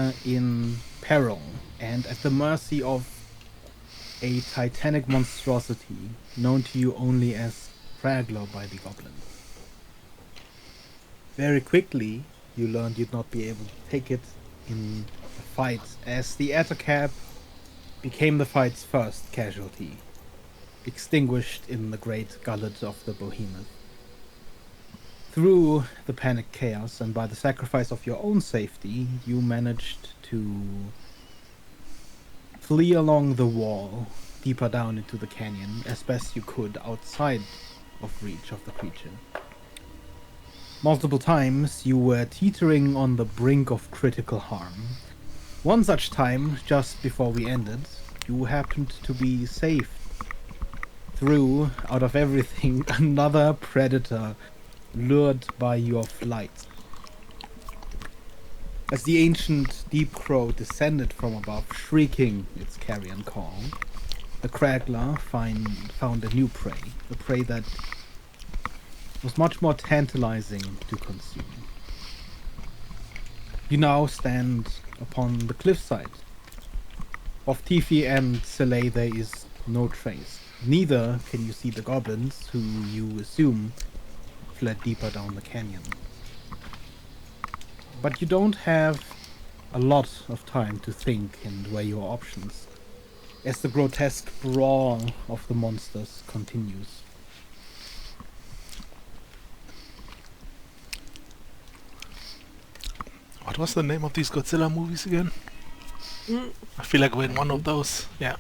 there in peril and at the mercy of a titanic monstrosity known to you only as Kragler by the goblin. Very quickly, you learned you'd not be able to take it in a fight, as the Attercap became the fight's first casualty, extinguished in the great gullet of the behemoth. Through the panic chaos and by the sacrifice of your own safety, you managed to flee along the wall, deeper down into the canyon, as best you could outside of reach of the creature. Multiple times, you were teetering on the brink of critical harm. One such time, just before we ended, you happened to be saved through, out of everything, another predator lured by your flight. As the ancient deep crow descended from above, shrieking its carrion call, the Kragler found a new prey, a prey that was much more tantalizing to consume. You now stand upon the cliffside. Of Tifi and Soleil there is no trace. Neither can you see the goblins, who you assume fled deeper down the canyon. But you don't have a lot of time to think and weigh your options, as the grotesque brawl of the monsters continues. What was the name of these Godzilla movies again? I feel like we're in one of those. Yeah.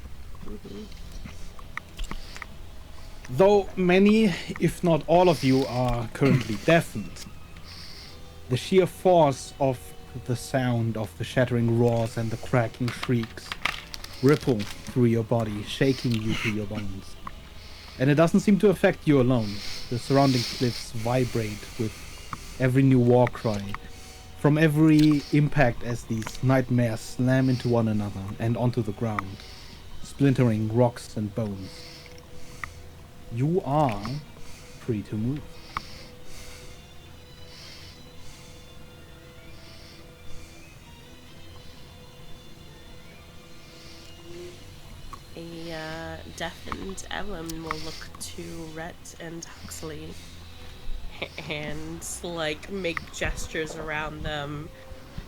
Though many, if not all of you, are currently deafened, the sheer force of the sound of the shattering roars and the cracking shrieks ripple through your body, shaking you to your bones. And it doesn't seem to affect you alone. The surrounding cliffs vibrate with every new war cry, from every impact as these nightmares slam into one another and onto the ground, splintering rocks and bones. You are free to move. A deafened Ellen will look to Rhett and Huxley and like make gestures around them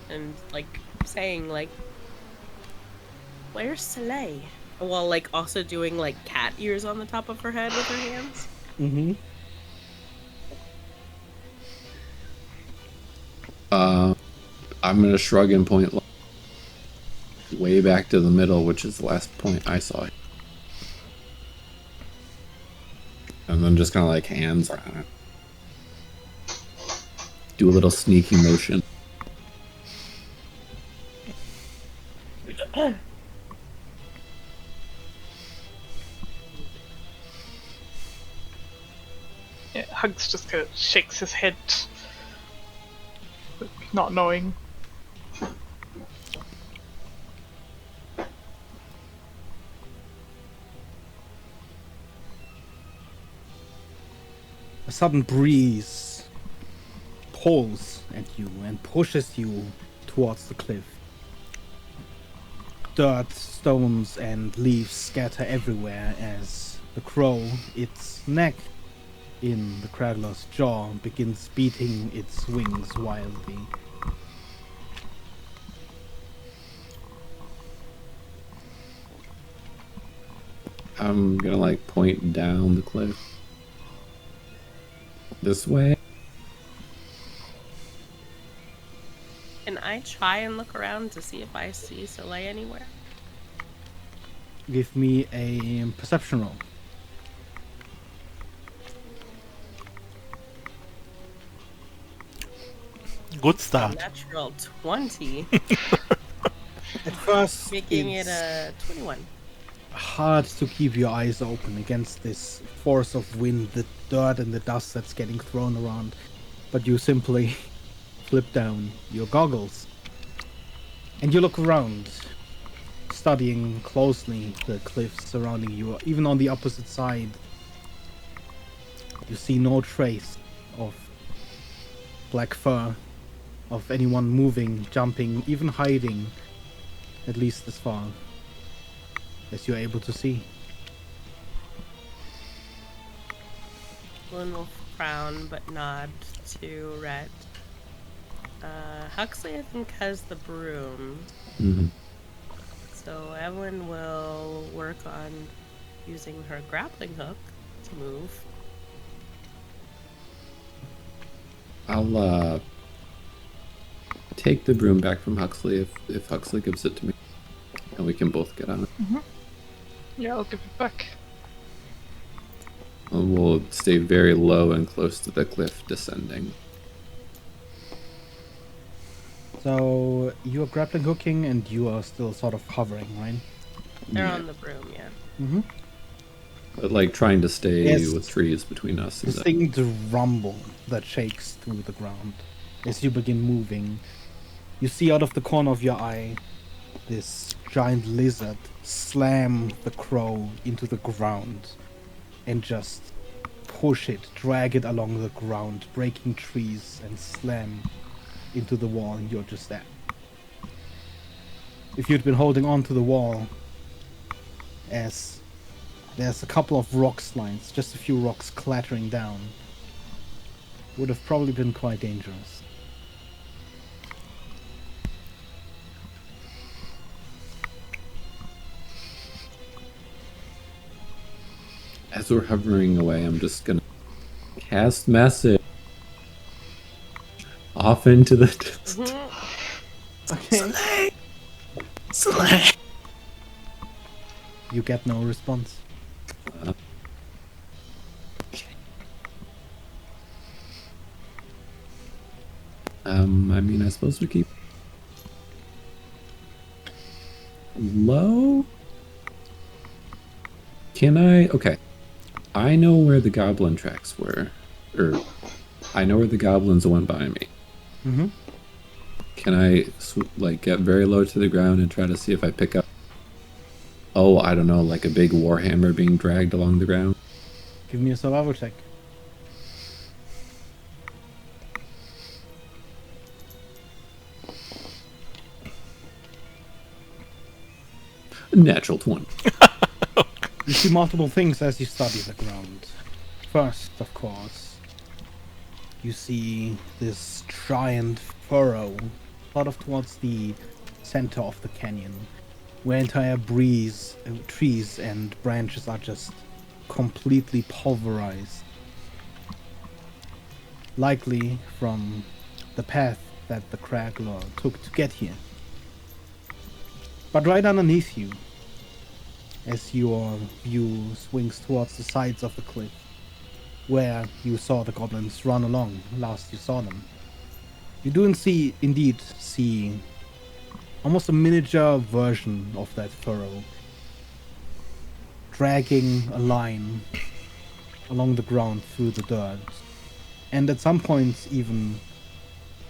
and like saying like, "Where's Soleil?" While like also doing like cat ears on the top of her head with her hands. Mm-hmm. I'm gonna shrug and point way back to the middle, which is the last point I saw. And then just kind of like hands around it. Do a little sneaky motion. Yeah, Hugs just kind of shakes his head, not knowing. A sudden breeze pulls at you and pushes you towards the cliff. Dirt, stones, and leaves scatter everywhere as the crow, its neck in the Kragler's jaw, begins beating its wings wildly. I'm gonna like point down the cliff. This way. Can I try and look around to see if I see Soleil anywhere? Give me a perception roll. Good start. Natural 20, At first, making it it's a 21. hard to keep your eyes open against this force of wind, the dirt and the dust that's getting thrown around. But you simply flip down your goggles and you look around, studying closely the cliffs surrounding you. Even on the opposite side, you see no trace of black fur of anyone moving, jumping, even hiding, at least as far as you're able to see. Evelyn will frown but nod to Rhett. Huxley, I think, has the broom. Mhm. So Evelyn will work on using her grappling hook to move. I'll take the broom back from Huxley if Huxley gives it to me, and we can both get on it. Yeah, I'll give it back. And we'll stay very low and close to the cliff descending. So you are grappling hooking and you are still sort of hovering, right? They're Yeah. on the broom, yeah. Mm-hmm. But like trying to stay Yes. with trees between us and the... Distinct rumble that shakes through the ground as you begin moving. You see out of the corner of your eye this giant lizard slam the crow into the ground and just push it, drag it along the ground, breaking trees and slam into the wall, and you're just there. If you'd been holding on to the wall, as there's a couple of rock slides, just a few rocks clattering down, would have probably been quite dangerous. As we're hovering away, I'm just gonna cast message off into the distance. Okay. Slay! You get no response. I mean, I suppose we keep low. Can I? Okay, I know where the goblin tracks were, or I know where the goblins went by me. Mm-hmm. Can I like get very low to the ground and try to see if I pick up? Oh, I don't know, like a big warhammer being dragged along the ground. Give me a survival check. Natural 20. You see multiple things as you study the ground. First, of course, you see this giant furrow sort of towards the center of the canyon, where entire trees and branches are just completely pulverized. Likely from the path that the Craglor took to get here. But right underneath you, as your view swings towards the sides of the cliff, where you saw the goblins run along last you saw them, you do indeed see almost a miniature version of that furrow, dragging a line along the ground through the dirt, and at some points even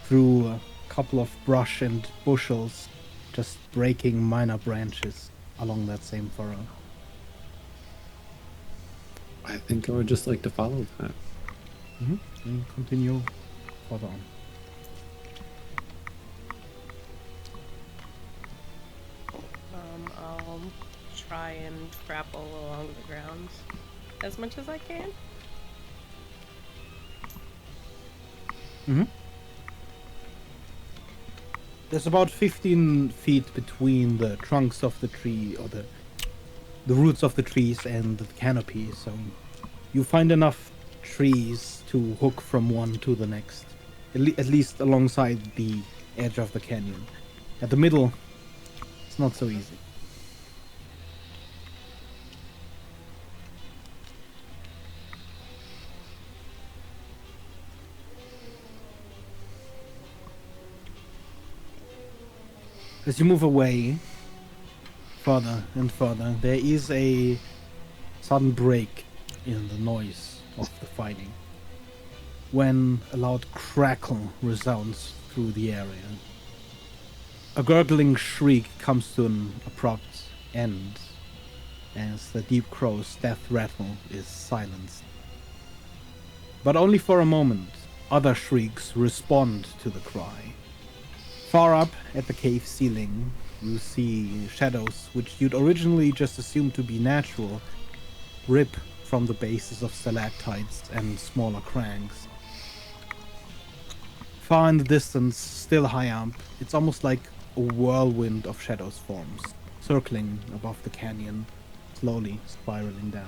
through a couple of brush and bushels, just breaking minor branches along that same furrow. I think I would just like to follow that. Mm-hmm. And continue further on. I'll try and grapple along the ground as much as I can. Mm-hmm. There's about 15 feet between the trunks of the tree, or the roots of the trees and the canopy, so you find enough trees to hook from one to the next, at least alongside the edge of the canyon. At the middle, it's not so easy. As you move away further and further, there is a sudden break in the noise of the fighting, when a loud crackle resounds through the area. A gurgling shriek comes to an abrupt end as the deep crow's death rattle is silenced. But only for a moment, other shrieks respond to the cry, Far up at the cave ceiling, you see shadows which you'd originally just assumed to be natural rip from the bases of stalactites and smaller crags. Far in the distance, still high up, it's almost like a whirlwind of shadows forms, circling above the canyon, slowly spiraling down.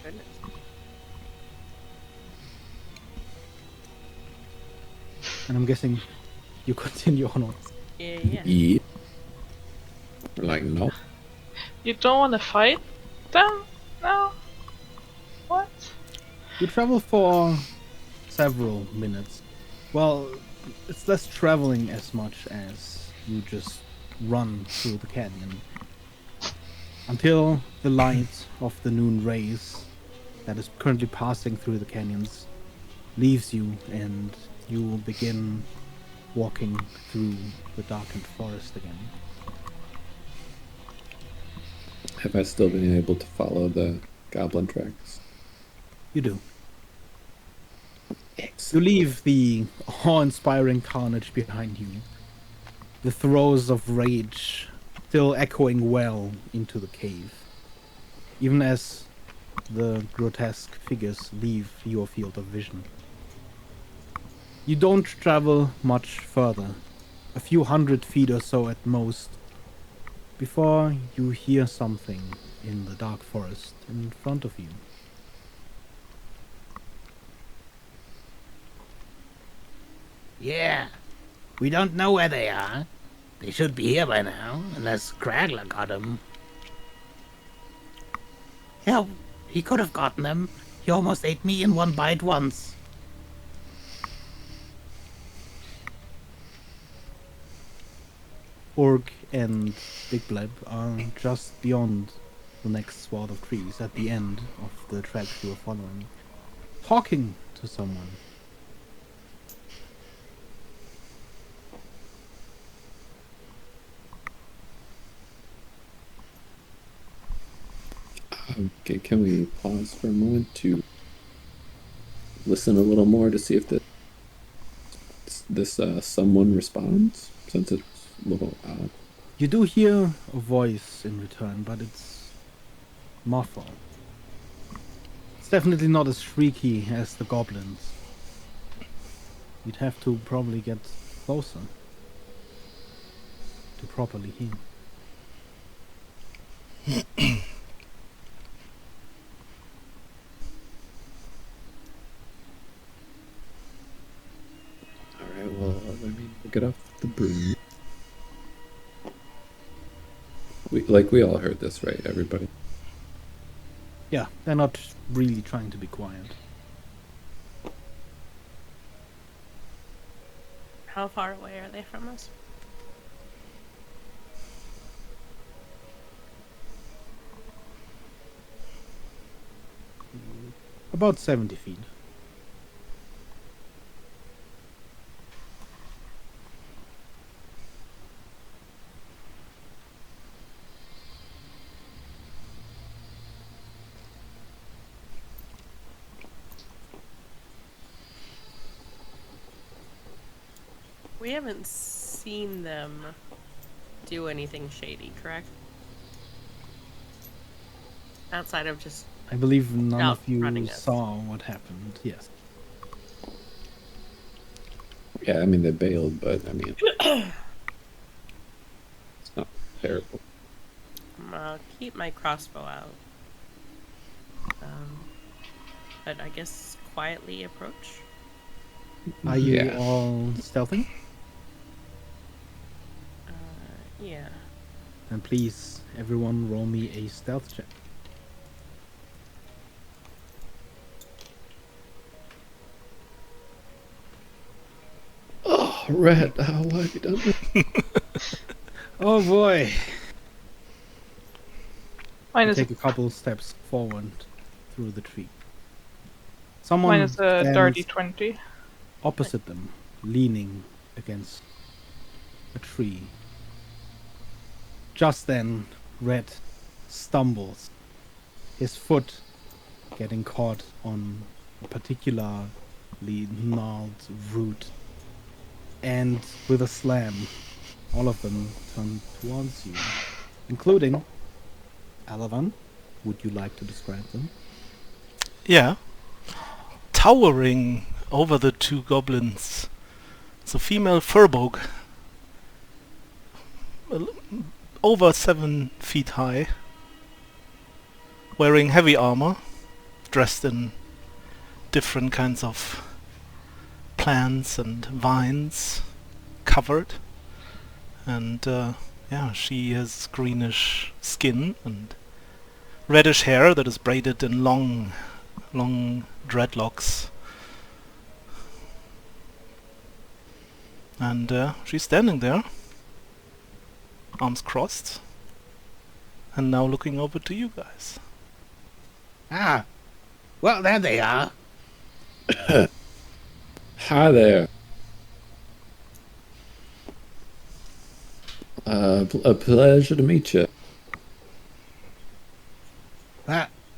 Goodness. And I'm guessing you continue onwards. Yeah. Yeah. We're like, no. You don't want to fight them? No? What? You travel for several minutes. Well, it's less traveling as much as you just run through the canyon. Until the light of the noon rays that is currently passing through the canyons leaves you and you begin walking through the darkened forest again. Have I still been able to follow the goblin tracks? You do. You leave the awe-inspiring carnage behind you. The throes of rage still echoing well into the cave. Even as the grotesque figures leave your field of vision. You don't travel much further, a few 100 feet or so at most, before you hear something in the dark forest in front of you. Yeah, we don't know where they are. They should be here by now, unless Kragler got them. Hell, he could have gotten them. He almost ate me in one bite once. Orc and Big Blab are just beyond the next swath of trees at the end of the tracks you were following, talking to someone. Okay, can we pause for a moment to listen a little more to see if this someone responds, since it's a little odd? You do hear a voice in return, but it's muffled. It's definitely not as shrieky as the goblins. You'd have to probably get closer to properly hear. Alright, well, let me get off the broom. We all heard this, right, everybody? Yeah, they're not really trying to be quiet. How far away are they from us? About 70 feet. We haven't seen them do anything shady, correct? Outside of just... I believe none of you outrunning us. saw what happened, yes. Yeah, I mean, they bailed, but I mean, it's not terrible. I'll keep my crossbow out. But I guess quietly approach. Are you Yeah. all stealthing? Yeah. Then please, everyone roll me a stealth check. Oh, Red, why have you done this? Oh boy! Mine You is take a couple steps forward through the tree. Someone mine is a dirty stands 20. opposite them, leaning against a tree. Just then, Red stumbles, his foot getting caught on a particularly gnarled root. And with a slam, all of them turn towards you, including Alavan. Would you like to describe them? Yeah. Towering over the two goblins, it's a female furbog, over 7 feet high, wearing heavy armor, dressed in different kinds of plants and vines, covered. And yeah, she has greenish skin and reddish hair that is braided in long dreadlocks. And she's standing there, arms crossed, and now looking over to you guys. Ah, well, there they are. Hi there. A pleasure to meet you.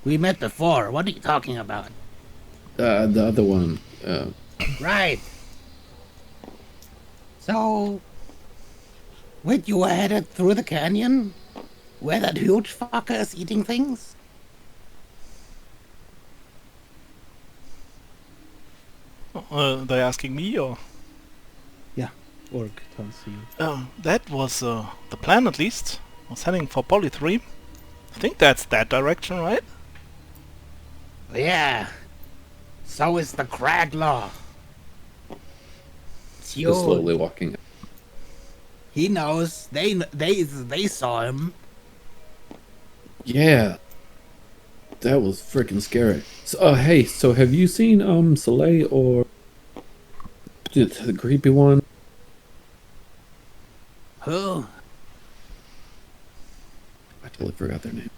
We met before. What are you talking about? The other one. Right. So, wait, you were headed through the canyon? Where that huge fucker is eating things? They're asking me, or? Yeah, Orc turns to you. That was the plan, at least. I was heading for Polythreme. I think that's that direction, right? Yeah. So is the Crag Law. It's Just slowly walking. He knows. They saw him. Yeah. That was freaking scary. So, hey, so have you seen Soleil or the creepy one? Who? I totally forgot their name.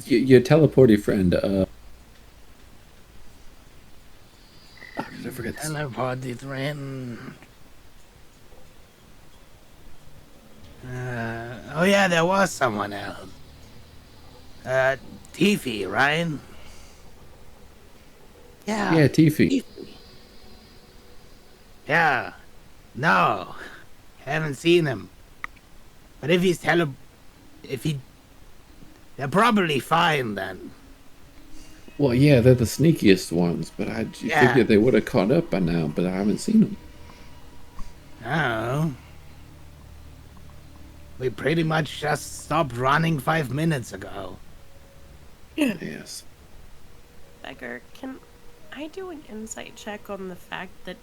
Your teleporty friend. How did I forget this? Polythreme. Oh yeah, there was someone else. Tiffy, right? Yeah, Tiffy. Yeah. No. Haven't seen him. But if they're probably fine then. Well, yeah, they're the sneakiest ones, but I Yeah. figured they would have caught up by now, but I haven't seen them. Oh. We pretty much just stopped running 5 minutes ago. Yes. Beggar, can I do an insight check on the fact that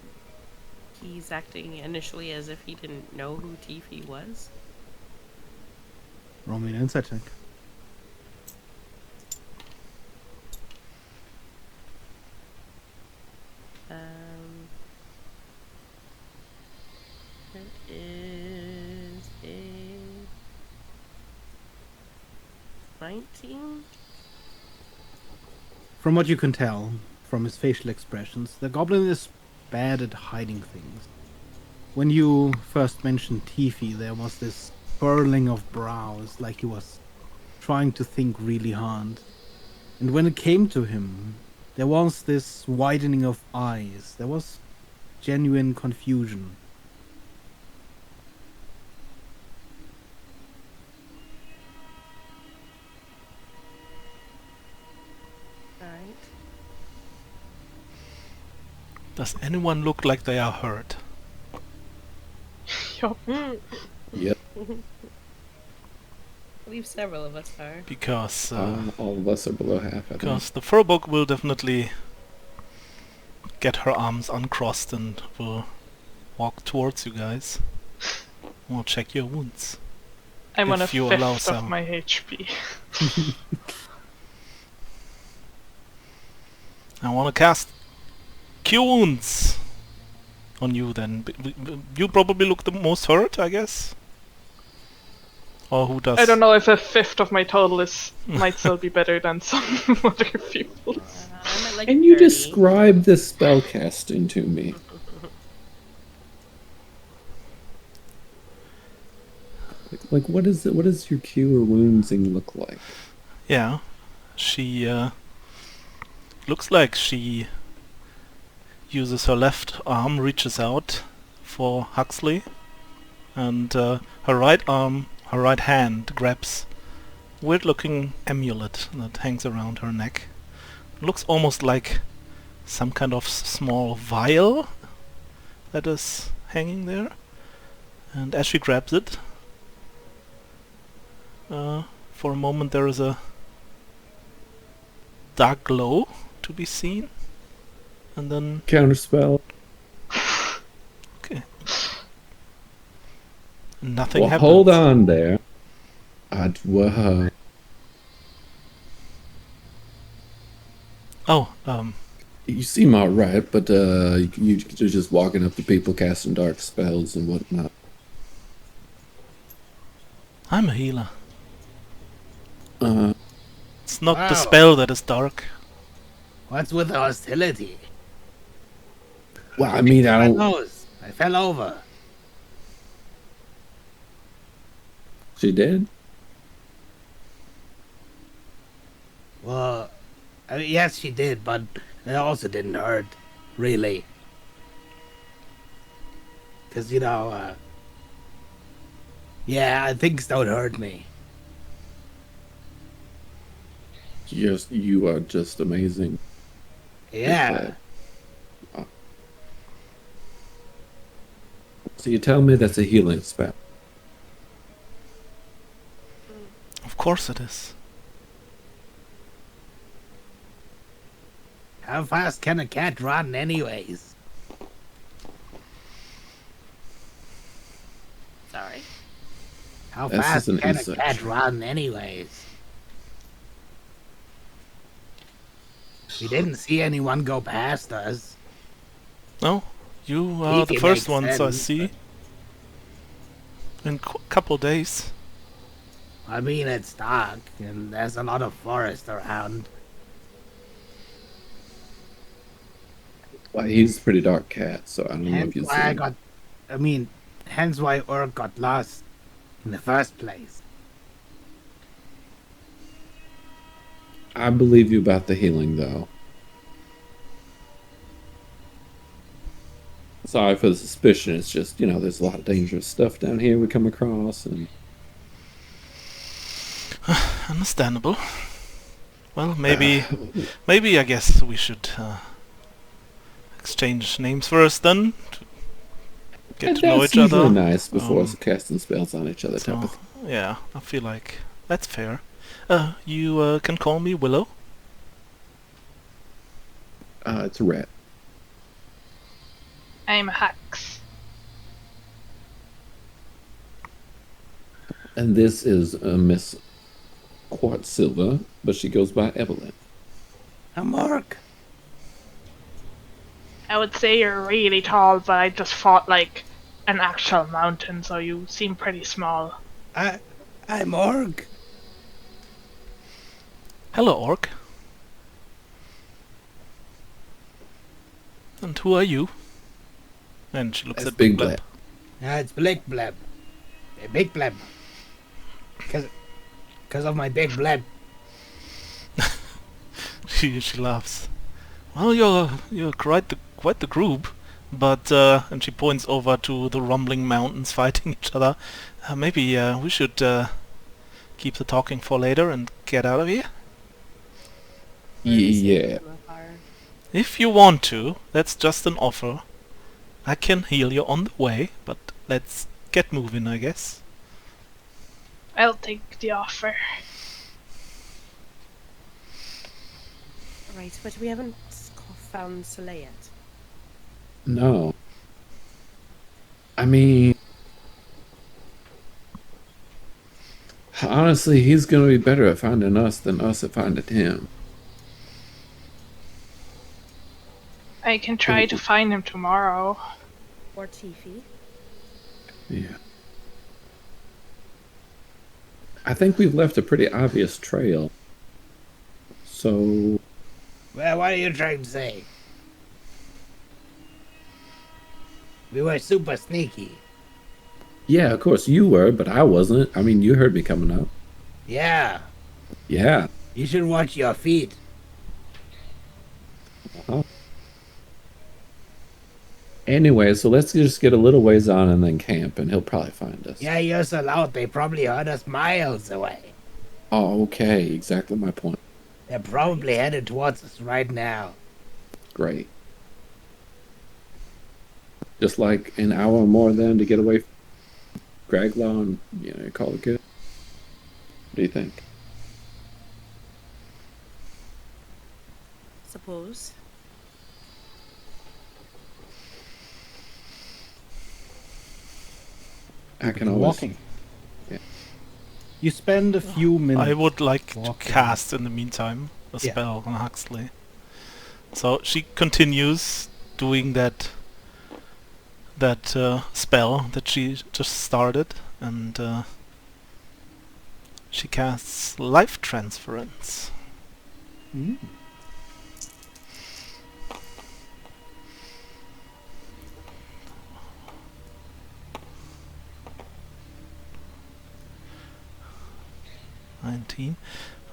he's acting initially as if he didn't know who Tiffy was? Roll me an insight check. It is a 19. From what you can tell from his facial expressions, the goblin is bad at hiding things. When you first mentioned Tiffy, there was this furling of brows, like he was trying to think really hard. And when it came to him, there was this widening of eyes. There was genuine confusion. Alright. Does anyone look like they are hurt? Yup. Yep. I believe several of us are. Because All of us are below half, I think. because the furbog will definitely get her arms uncrossed and will walk towards you guys. We'll check your wounds. I'm on a If you allow fifth so. of my HP. I want to cast Cure Wounds on you then. You probably look the most hurt, I guess? Or who does? I don't know if a fifth of my total is might still be better than some other people's. I'm at like Can you 30. describe this spell casting to me? Like what is it? What does your cure woundsing look like? Yeah, she looks like she uses her left arm, reaches out for Huxley, and her right hand grabs a weird-looking amulet that hangs around her neck. Looks almost like some kind of small vial that is hanging there. And as she grabs it, for a moment there is a dark glow to be seen, and then Counterspell. okay, nothing Well, happens. hold on there. Whoa. Oh, You seem alright, but you're just walking up to people casting dark spells and whatnot. I'm a healer. Uh, It's not the Wow. spell that is dark. What's with the hostility? well, I mean, I My don't. nose. I fell over. She did. Well, I mean, yes, she did, but it also didn't hurt, really. Because, yeah, things don't hurt me. You are just amazing. Yeah. So you tell me that's a healing spell. Of course it is. How fast can a cat run, anyways? Sorry. How That's fast just an can a insect cat check. run, anyways? We didn't see anyone go past us. No, you are the Leafy first makes ones I sense, see. In a couple days. I mean, it's dark, and there's a lot of forest around. Well, he's a pretty dark cat, so I don't know Hence if you why I see. got... hence why Urk got lost in the first place. I believe you about the healing, though. Sorry for the suspicion. It's just, there's a lot of dangerous stuff down here we come across, and Understandable. Well, maybe I guess we should exchange names first then. To get and to know that's each other. usually nice before Um, casting spells on each other. Type So, of thing. yeah, I feel like that's fair. You can call me Willow. It's a rat. I'm a Hax. And this is Miss Quartz Silver, but she goes by Evelyn. I'm Urk. I would say you're really tall, but I just fought like an actual mountain, so you seem pretty small. I'm Urk. Hello, Orc. And who are you? And she looks That's at Big Blab. It's Big Bleb. Big Bleb. Because of my big bleb. She laughs. Well, you're quite the group, but and she points over to the rumbling mountains fighting each other. Maybe we should keep the talking for later and get out of here. Yeah. If you want to, that's just an offer. I can heal you on the way, but let's get moving, I guess. I'll take the offer. Right, but we haven't found Soleil yet. No. I mean, honestly, he's gonna be better at finding us than us at finding him. I can try to find him tomorrow. Or Tiffy. Yeah. I think we've left a pretty obvious trail. So, Well, what are you trying to say? We were super sneaky. Yeah, of course you were, but I wasn't. I mean, you heard me coming up. Yeah, Yeah. you should watch your feet. Uh-huh. Anyway, so let's just get a little ways on and then camp, and he'll probably find us. Yeah, you're so loud, they probably heard us miles away. Oh, okay. Exactly my point. They're probably headed towards us right now. Great. Just like an hour or more then to get away from Graglaw and, call it good. What do you think? Suppose. I can always... Walking. Yeah. You spend a few minutes. I would like to walking. cast in the meantime a Yeah. spell on Huxley. So she continues doing that spell that she just started, and she casts life transference. Mm.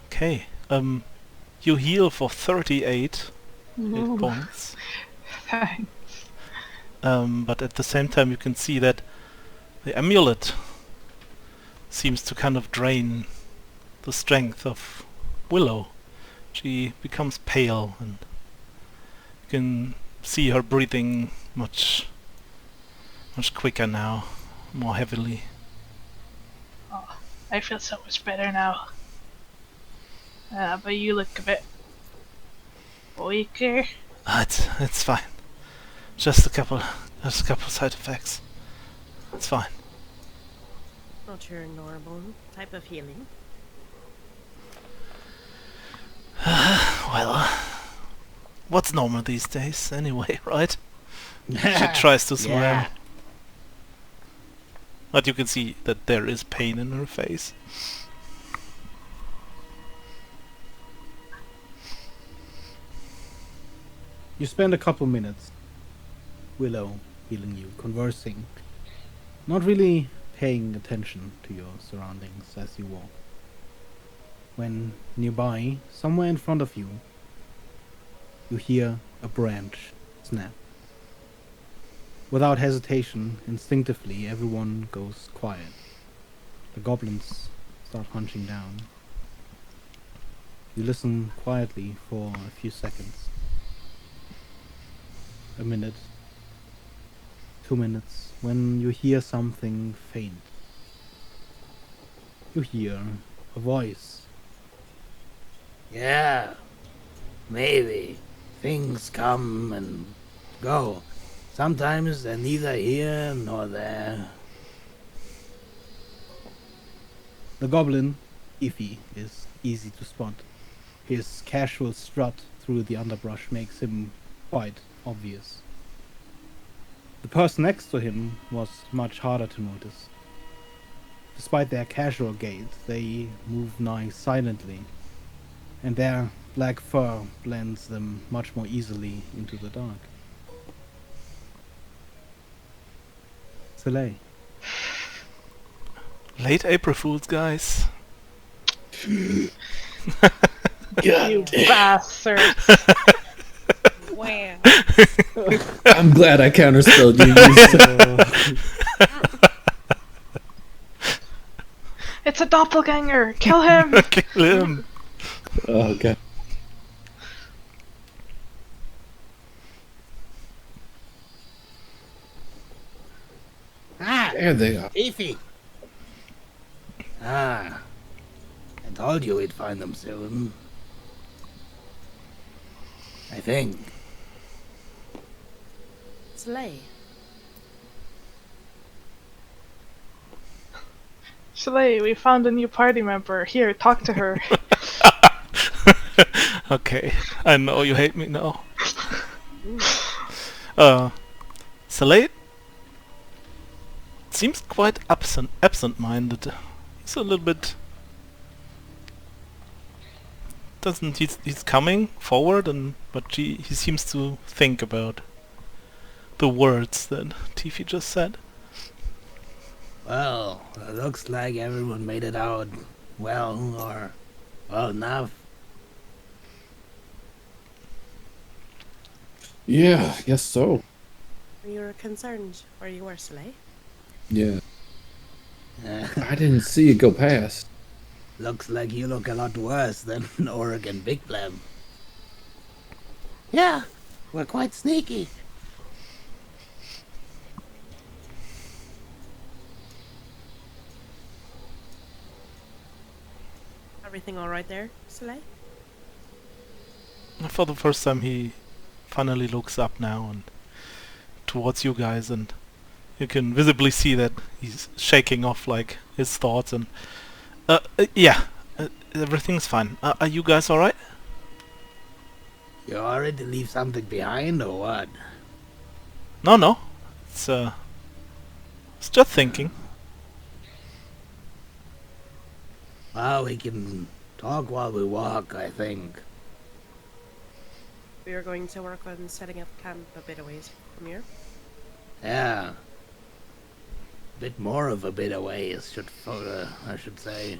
Okay. You heal for 38 hit Ooh, points. thanks. But at the same time you can see that the amulet seems to kind of drain the strength of Willow. She becomes pale, and you can see her breathing much quicker now, more heavily. I feel so much better now. But you look a bit weaker. It's fine. Just a couple side effects. It's fine. Not your normal type of healing. Well, what's normal these days anyway, right? She tries to smile. Yeah. But you can see that there is pain in her face. You spend a couple minutes, Willow healing you, conversing, not really paying attention to your surroundings as you walk. When nearby, somewhere in front of you, you hear a branch snap. Without hesitation, instinctively, everyone goes quiet. The goblins start hunching down. You listen quietly for a few seconds. A minute. 2 minutes. When you hear something faint. You hear a voice. Yeah, maybe. Things come and go. Sometimes they're neither here nor there. The goblin, Ify, is easy to spot. His casual strut through the underbrush makes him quite obvious. The person next to him was much harder to notice. Despite their casual gait, they move nigh silently, and their black fur blends them much more easily into the dark. Soleil. Late April Fools, guys. You bastard. Wow. I'm glad I counterspelled you. It's a doppelganger! Kill him! Kill him. Oh, okay. Ah, There they are. Ify. Ah, I told you we'd find them soon. I think. Slay. Shalay, we found a new party member. Here, talk to her. Okay, I know you hate me now. Salate seems quite absent-minded. He's a little bit... He's coming forward, but he seems to think about the words that Tiffy just said. Well, it looks like everyone made it out well, or well enough. Yeah, I guess so. You were concerned where you were, Soleil. Yeah. I didn't see it go past. Looks like you look a lot worse than an Oregon Big Blem. Yeah, we're quite sneaky. Everything all right there, Soleil? For the first time, he finally looks up now and towards you guys, and you can visibly see that he's shaking off like his thoughts. And yeah, everything's fine. Are you guys all right? You already leave something behind, or what? No. It's just thinking. Well, we can talk while we walk, I think. We are going to work on setting up camp a bit away from here. Yeah. Bit more of a bit away, I should say.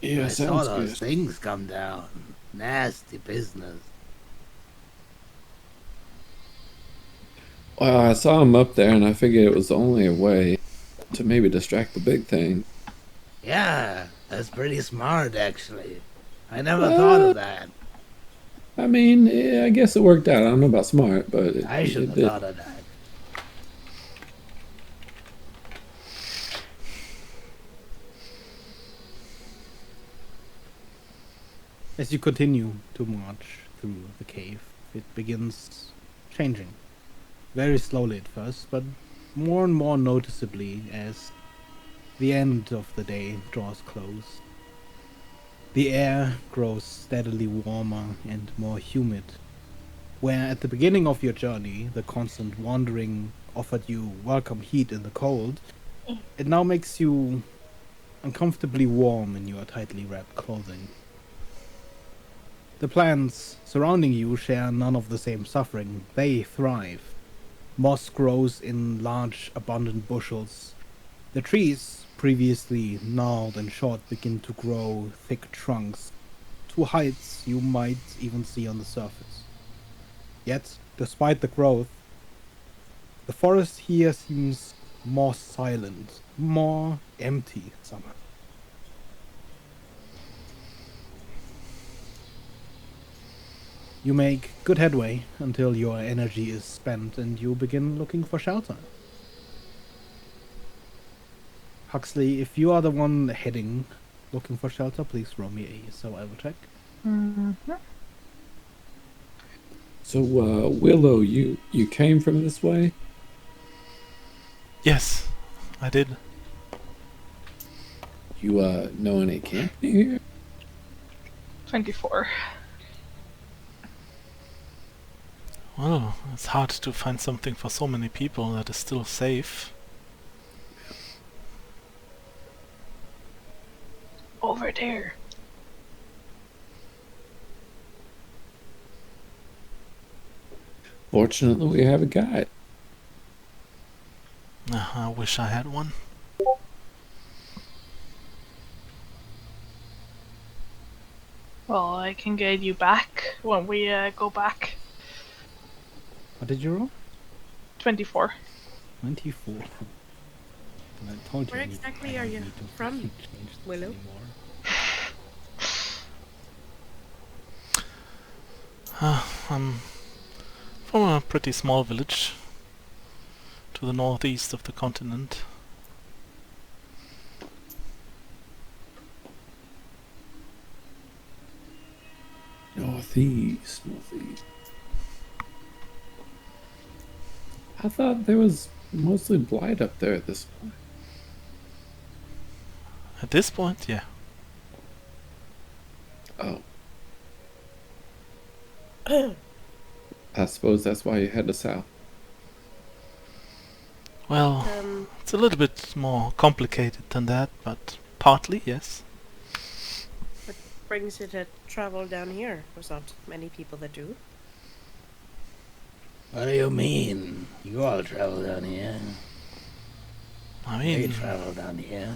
Yeah, I saw sounds those good. things come down. Nasty business. Well, I saw him up there, and I figured it was only a way to maybe distract the big thing. Yeah, that's pretty smart, actually. I never thought of that. I mean, yeah, I guess it worked out. I don't know about smart, but I should it have did. thought of that. As you continue to march through the cave, it begins changing. Very slowly at first, but more and more noticeably as the end of the day draws close. The air grows steadily warmer and more humid. Where at the beginning of your journey, the constant wandering offered you welcome heat in the cold, it now makes you uncomfortably warm in your tightly wrapped clothing. The plants surrounding you share none of the same suffering. They thrive. Moss grows in large, abundant bushels. The trees, previously gnarled and short, begin to grow thick trunks to heights you might even see on the surface. Yet, despite the growth, the forest here seems more silent, more empty somehow. You make good headway until your energy is spent and you begin looking for shelter. Huxley, if you are the one heading, looking for shelter, please roll me a survival check. So, Willow, you came from this way? Yes, I did. You, know any camping here? 24. Well, it's hard to find something for so many people that is still safe. Over there. Fortunately, we have a guide. I wish I had one. Well, I can guide you back when we go back. What did you roll? 24. 24. And I told you Where I need- exactly I don't are you need to from, fucking change this Willow? anymore. I'm from a pretty small village to the northeast of the continent. Northeast. I thought there was mostly blight up there at this point. At this point, yeah. Oh. I suppose that's why you head south. Well, it's a little bit more complicated than that, but partly, yes. What brings you to travel down here? There's not many people that do. What do you mean? You all travel down here. I They mean, travel down here.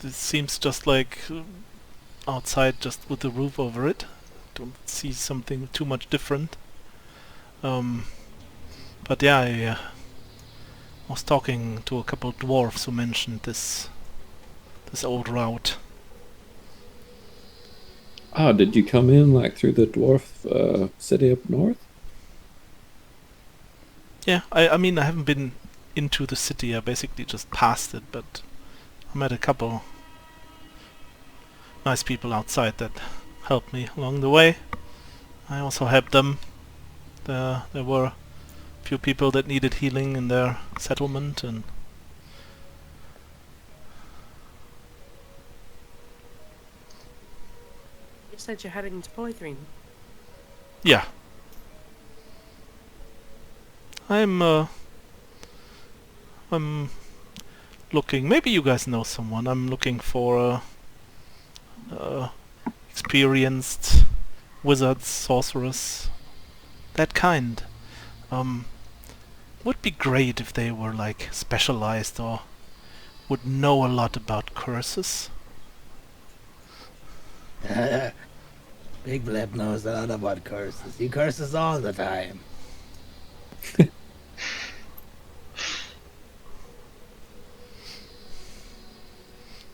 it seems just like outside, just with the roof over it. Don't see something too much different. But yeah, I was talking to a couple of dwarves who mentioned this old route. Oh, did you come in like through the dwarf city up north? Yeah, I mean, I haven't been into the city. I basically just passed it, but I met a couple nice people outside that helped me along the way. I also helped them. There were a few people that needed healing in their settlement, and You said you're heading to Polythreme. yeah. I'm looking. Maybe you guys know someone. I'm looking for experienced wizards, sorcerers, that kind. Would be great if they were like specialized or would know a lot about curses. Big Blip knows a lot about curses. He curses all the time.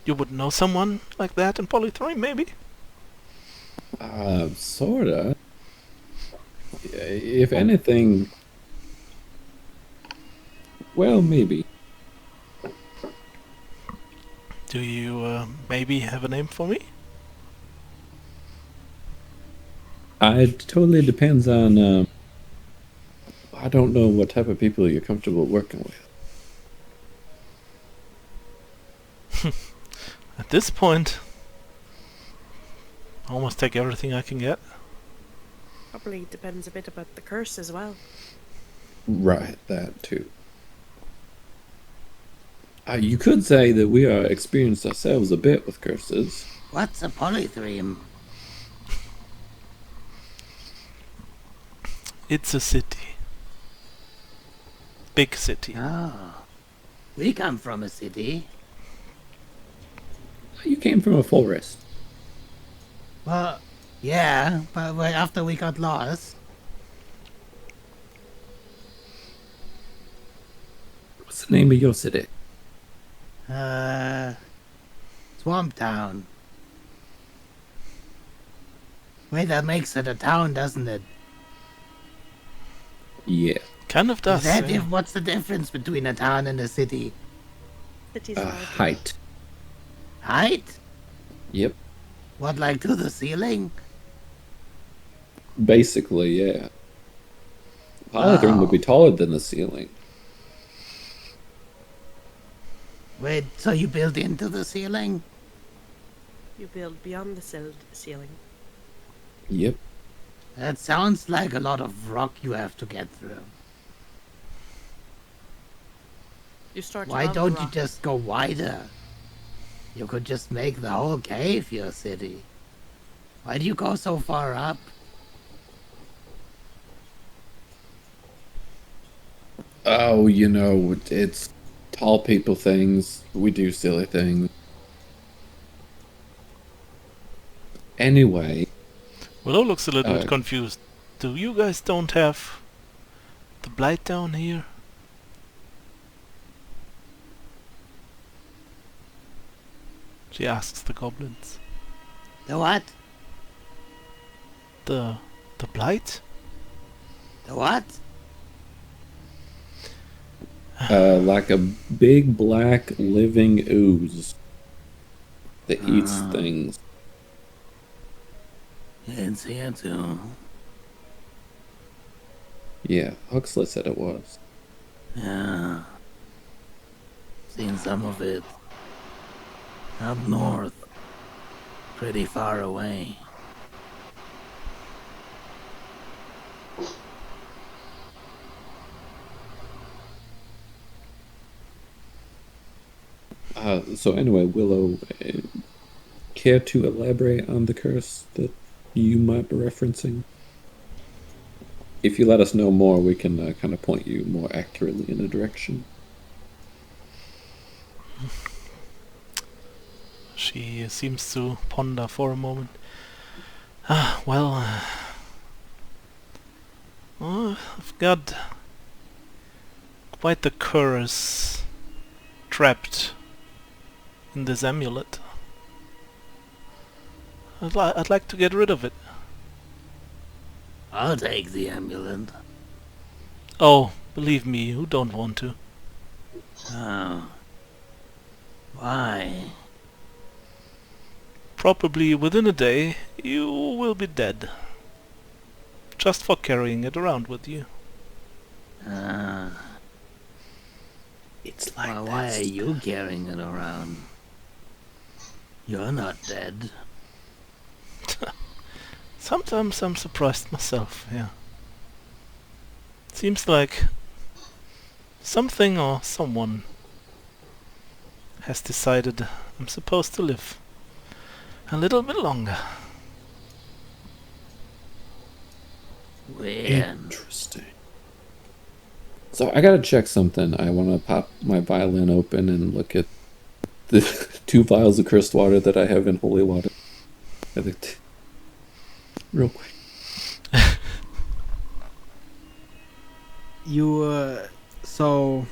You would know someone like that in Polythreme, maybe? Sorta. If anything, well, maybe. Do you maybe have a name for me? It totally depends on. I don't know what type of people you're comfortable working with. At this point, I almost take everything I can get. Probably depends a bit about the curse as well. Right, that too. You could say that we are experienced ourselves a bit with curses. What's a polythreme? It's a city. Big city. Oh. We come from a city. You came from a forest. Well, yeah, but after we got lost. What's the name of your city? Swamp Town. Wait, that makes it a town, doesn't it? Yeah. Kind of does. Yeah. What's the difference between a town and a city? Cities larger. Height. Height? Yep. What, like to the ceiling? Basically, yeah. Polythreme would be taller than the ceiling. Wait, so you built into the ceiling? You build beyond the ceiling. Yep. That sounds like a lot of rock you have to get through. You start. Why on the don't you rock. just go wider? You could just make the whole cave your city. Why do you go so far up? Oh, it's tall people things. We do silly things. Anyway. Willow looks a little bit confused. Do you guys don't have the blight down here? She asks the goblins. The what? The blight? The what? Like a big black living ooze that eats things. It's here too. Yeah, Huxley said it was. Yeah. Seen some of it. Up north. Pretty far away. So anyway, Willow, care to elaborate on the curse that you might be referencing? If you let us know more, we can kind of point you more accurately in a direction. She seems to ponder for a moment. I've got quite the curse trapped in this amulet. I'd like to get rid of it. I'll take the amulet. Oh, believe me, who don't want to? Oh. Why? Probably within a day, you will be dead. Just for carrying it around with you. It's like Well, why are you carrying it around? You're not dead. Sometimes I'm surprised myself, yeah. Seems like something or someone has decided I'm supposed to live a little bit longer. Weird. Interesting. So I gotta check something. I want to pop my violin open and look at the 2 vials of cursed water that I have in holy water. I think real quick. So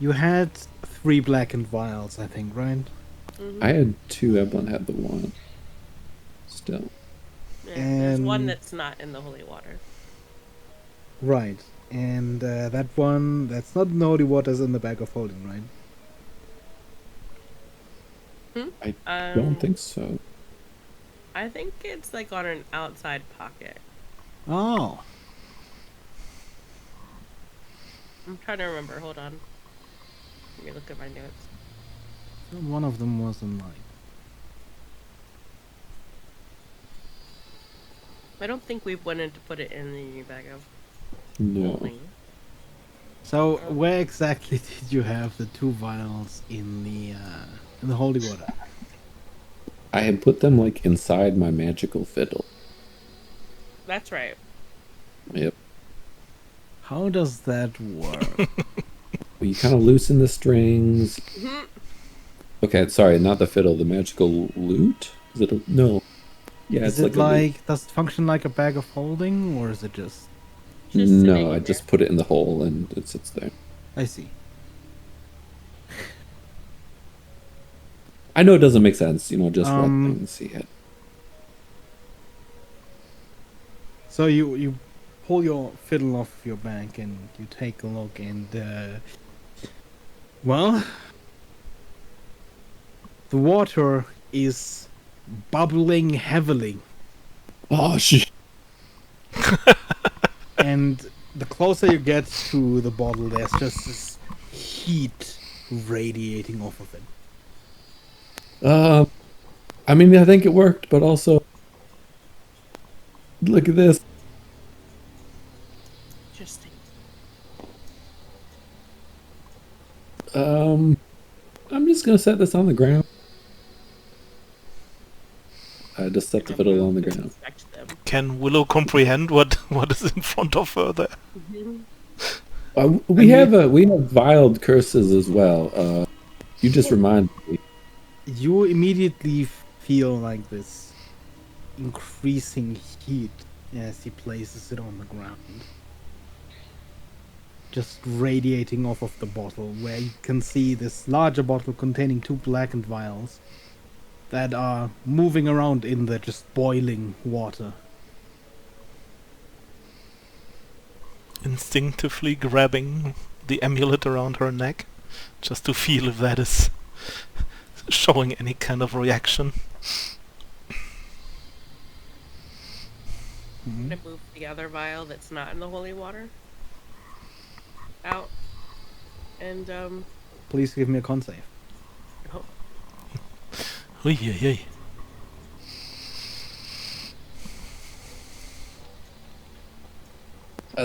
you had 3 blackened vials, I think, right? Mhm. I had 2. Evelyn had the 1. Still. Yeah, there's one And- that's not in the holy water. Right. And that one, that's not in the holy water, is in the bag of holding, right? I don't think so. I think it's like on an outside pocket. Oh. I'm trying to remember. Hold on. Let me look at my notes. One of them was in like. I don't think we wanted to put it in the bag of No. holding. So where exactly did you have the 2 vials in the holy water? I had put them like inside my magical fiddle. That's right. Yep. How does that work? Well, you kind of loosen the strings. Okay, sorry, not the fiddle. The magical lute. Is it? No. Yeah, Is it's it like a lute. like, does it function like a bag of holding, or is it just? Just sitting No, I in just put it in the hole and it sits there. I see. I know it doesn't make sense, just let Um, things see it. So you pull your fiddle off your back and you take a look, and well, the water is bubbling heavily, Oh shit! and the closer you get to the bottle, there's just this heat radiating off of it. I mean, I think it worked, but also, look at this. Interesting. I'm just gonna set this on the ground. I just set the fiddle on the ground. Inspect them. Can Willow comprehend what is in front of her there? We have vialed curses as well. You just remind me. You immediately feel like this increasing heat as he places it on the ground. Just radiating off of the bottle, where you can see this larger bottle containing 2 blackened vials that are moving around in the just boiling water. Instinctively grabbing the amulet around her neck, just to feel if that is showing any kind of reaction. I'm gonna move the other vial that's not in the holy water out. And Please give me a con save. oh, Oy, oy, oy.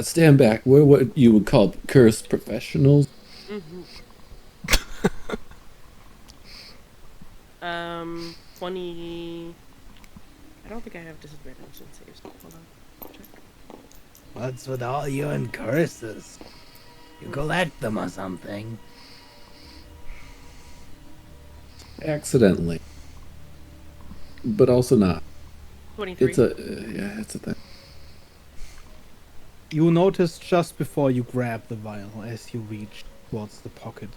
Stand back. We're what you would call cursed professionals. 20. I don't think I have disadvantage in saves. Hold on. Check. What's with all you and curses? You collect them or something? accidentally, but also not. 23. It's a yeah, it's a thing. You notice just before you grab the vial as you reach towards the pocket.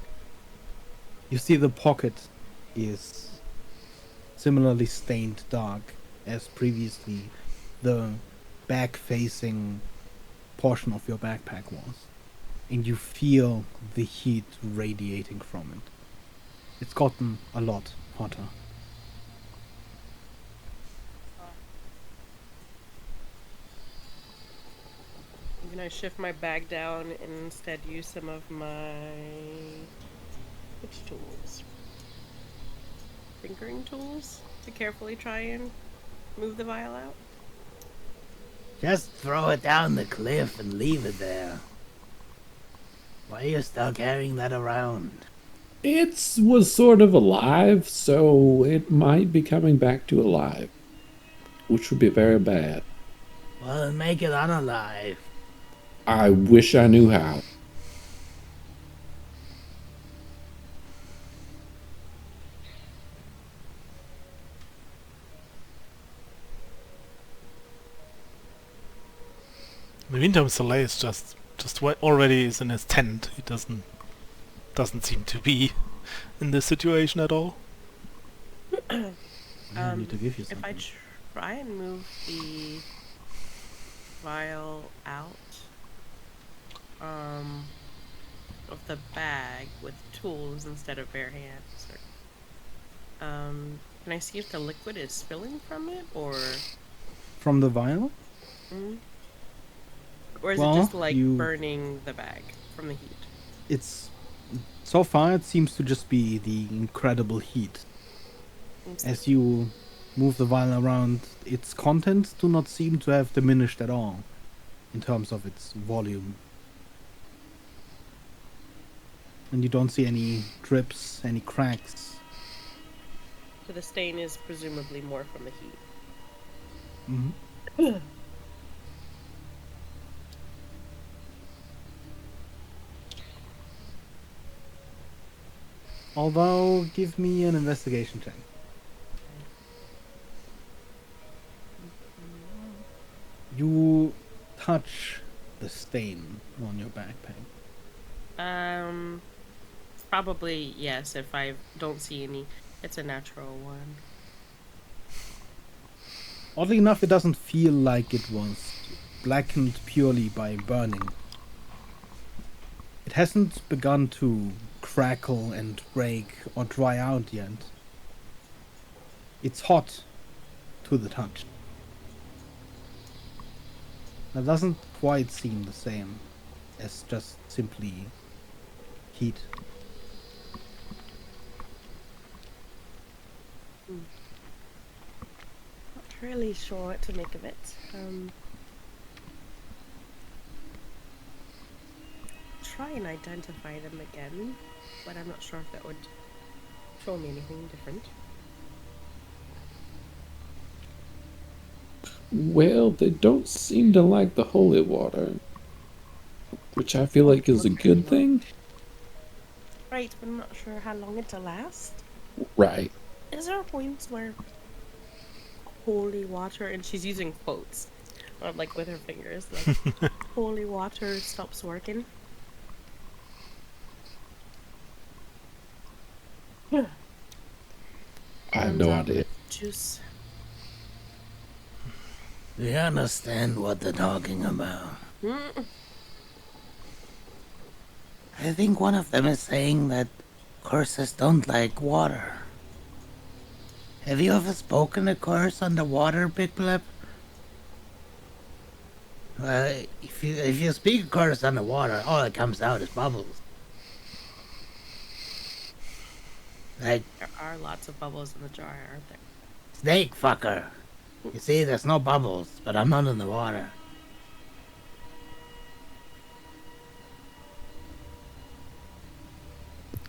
You see the pocket is similarly stained dark as previously the back-facing portion of your backpack was. And you feel the heat radiating from it. It's gotten a lot hotter. I'm gonna shift my bag down and instead use some of my which tools? Tinkering tools to carefully try and move the vial out. Just throw it down the cliff and leave it there. Why are you still carrying that around? It was sort of alive, so it might be coming back to alive, which would be very bad. Well, then make it unalive. I wish I knew how. In the meantime, Soleil is just already is in his tent. He doesn't seem to be in this situation at all. I need to give you If something. I try and move the vial out of the bag with tools instead of bare hands, can I see if the liquid is spilling from it, or From the vial? or is Well, it just like you- burning the bag from the heat? It's so far it seems to just be the incredible heat. As you move the vial around, its contents do not seem to have diminished at all in terms of its volume. And you don't see any drips, any cracks. So the stain is presumably more from the heat. Mm-hmm. Although, give me an investigation check. You touch the stain on your backpack. Probably yes. If I don't see any, it's a natural one. Oddly enough, it doesn't feel like it was blackened purely by burning. It hasn't begun to crackle and break or dry out yet. It's hot to the touch. That doesn't quite seem the same as just simply heat. Not really sure what to make of it. Try and identify them again, but I'm not sure if that would show me anything different. Well, they don't seem to like the holy water, which I feel like is a good thing. Right, but I'm not sure how long it'll last. Right. Is there a point where holy water, and she's using quotes, like with her fingers, like holy water stops working? I have no idea. Juice. Do you understand what they're talking about? I think one of them is saying that curses don't like water. Have you ever spoken a curse underwater, Big Blip? If you speak a curse underwater, all that comes out is bubbles. Like, There are lots of bubbles in the jar, aren't there? snake fucker. You see, there's no bubbles, but I'm not in the water.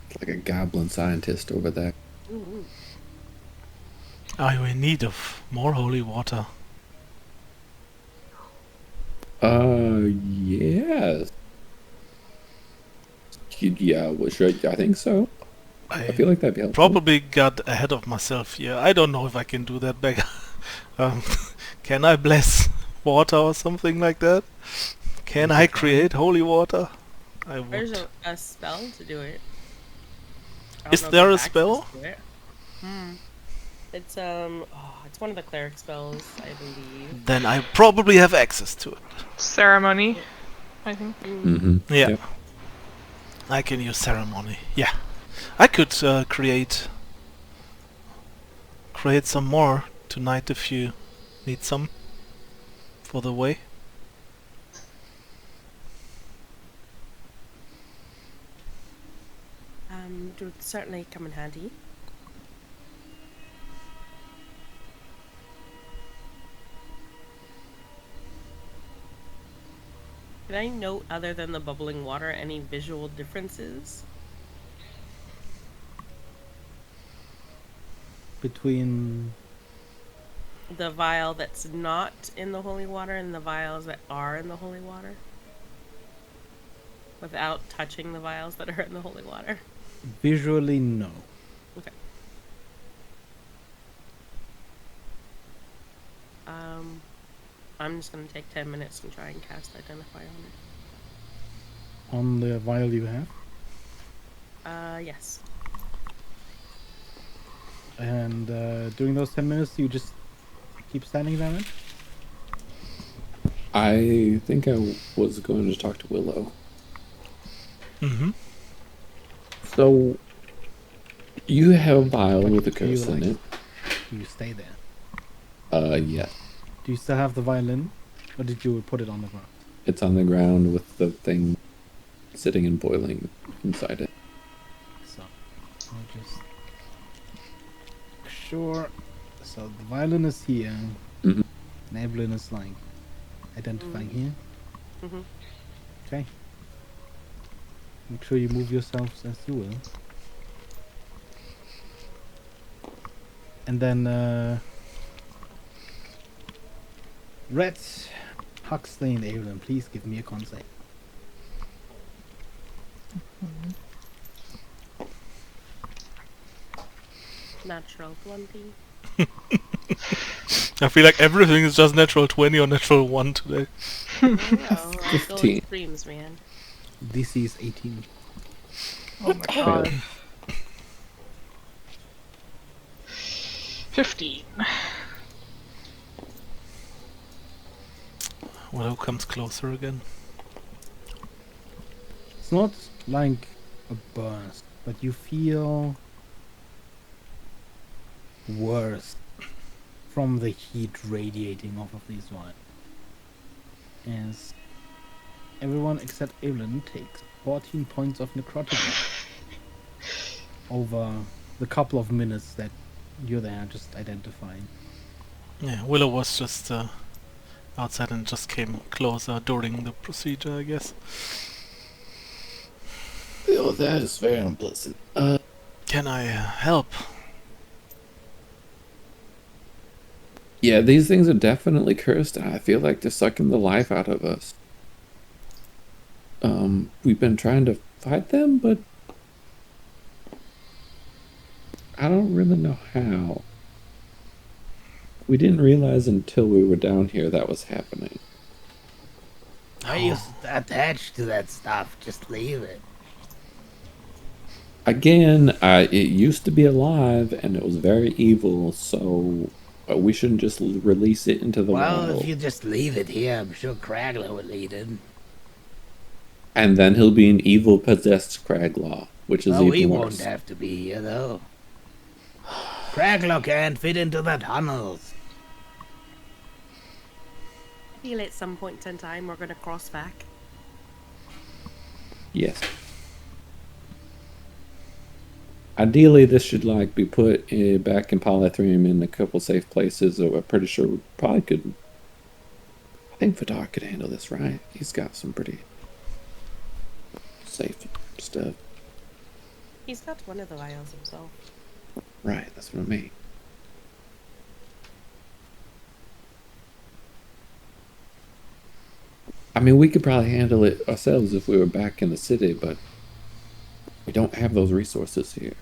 It's like a goblin scientist over there. Are you in need of more holy water? Yes. Yeah, well, sure, I think so. I feel like that'd be helpful. Probably got ahead of myself here. I don't know if I can do that back. um, can I bless water or something like that? Can I create holy water? I There's would. a spell to do it. I don't Is know if there you a have spell? access to it. It's it's one of the cleric spells, I believe. Then I probably have access to it. Ceremony, I think. Mm-hmm. Yeah. Yep. I can use ceremony. Yeah. I could create some more tonight if you need some for the way. It would certainly come in handy. Can I note, other than the bubbling water, any visual differences? Between The vial that's not in the holy water and the vials that are in the holy water? Without touching the vials that are in the holy water? visually, no. Okay. I'm just gonna take 10 minutes and try and cast Identify on it. On the vial you have, Yes. and during those 10 minutes, you just keep standing there. Then? I think I was going to talk to Willow. Mm-hmm. So, you have a vial What with a do you curse in like? it. Do you stay there? Yes. Do you still have the violin, or did you put it on the ground? It's on the ground with the thing sitting and boiling inside it. So, I'll just sure. So the violin is here. Mhm. And Evelyn is like identifying here. Mhm. Okay. Make sure you move yourselves as you will. And then Rhett, Huxley, and Evelyn, please give me a con save. Natural 20. I feel like everything is just natural 20 or natural 1 today. Oh, I go 15. extremes, man. DC is 18. Oh my god. 15. Willow comes closer again. It's not like a burst, but you feel worse from the heat radiating off of these wires. As everyone except Evelyn takes 14 points of necrotic damage over the couple of minutes that you're there just identifying. Yeah, Willow was just outside and just came closer during the procedure, I guess. Oh, that is very unpleasant. Can I help? Yeah, these things are definitely cursed, and I feel like they're sucking the life out of us. We've been trying to fight them, but I don't really know how. We didn't realize until we were down here that was happening. Why are you attached to that stuff? Just leave it. Again, it used to be alive, and it was very evil, so we shouldn't just release it into the Well, wild. if you just leave it here, I'm sure Cragler will eat it. And then he'll be an evil possessed Craglaw, which is Oh, he even won't worse. have to be here, though. Cragler can't fit into the tunnels. I feel at some point in time we're gonna cross back. Yes. Ideally, this should be put back in Polythreme in a couple safe places. So we're pretty sure we probably could. I think Vidar could handle this, right? He's got some pretty safe stuff. He's got one of the vials himself. Right, that's what I mean. I mean, we could probably handle it ourselves if we were back in the city, but we don't have those resources here.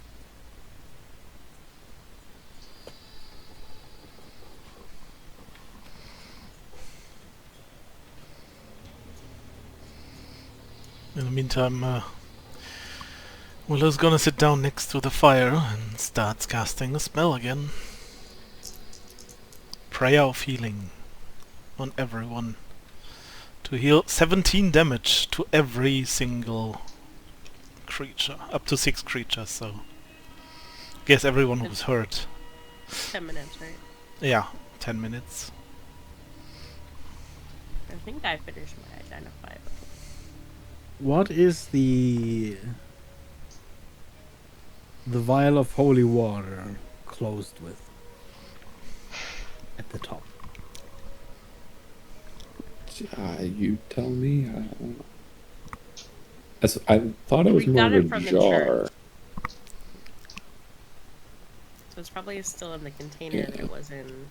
meantime, Willow's gonna sit down next to the fire and starts casting a spell again. Prayer of healing on everyone. To heal 17 damage to every single creature. Up to 6 creatures, so... Guess everyone who was hurt. 10 minutes, right? Yeah, 10 minutes. I think I finished my identify. What is the vial of holy water closed with? At the top. You tell me. I don't know. I thought it was We more got of it a from the jar. So it's probably still in the container that Yeah. it was in.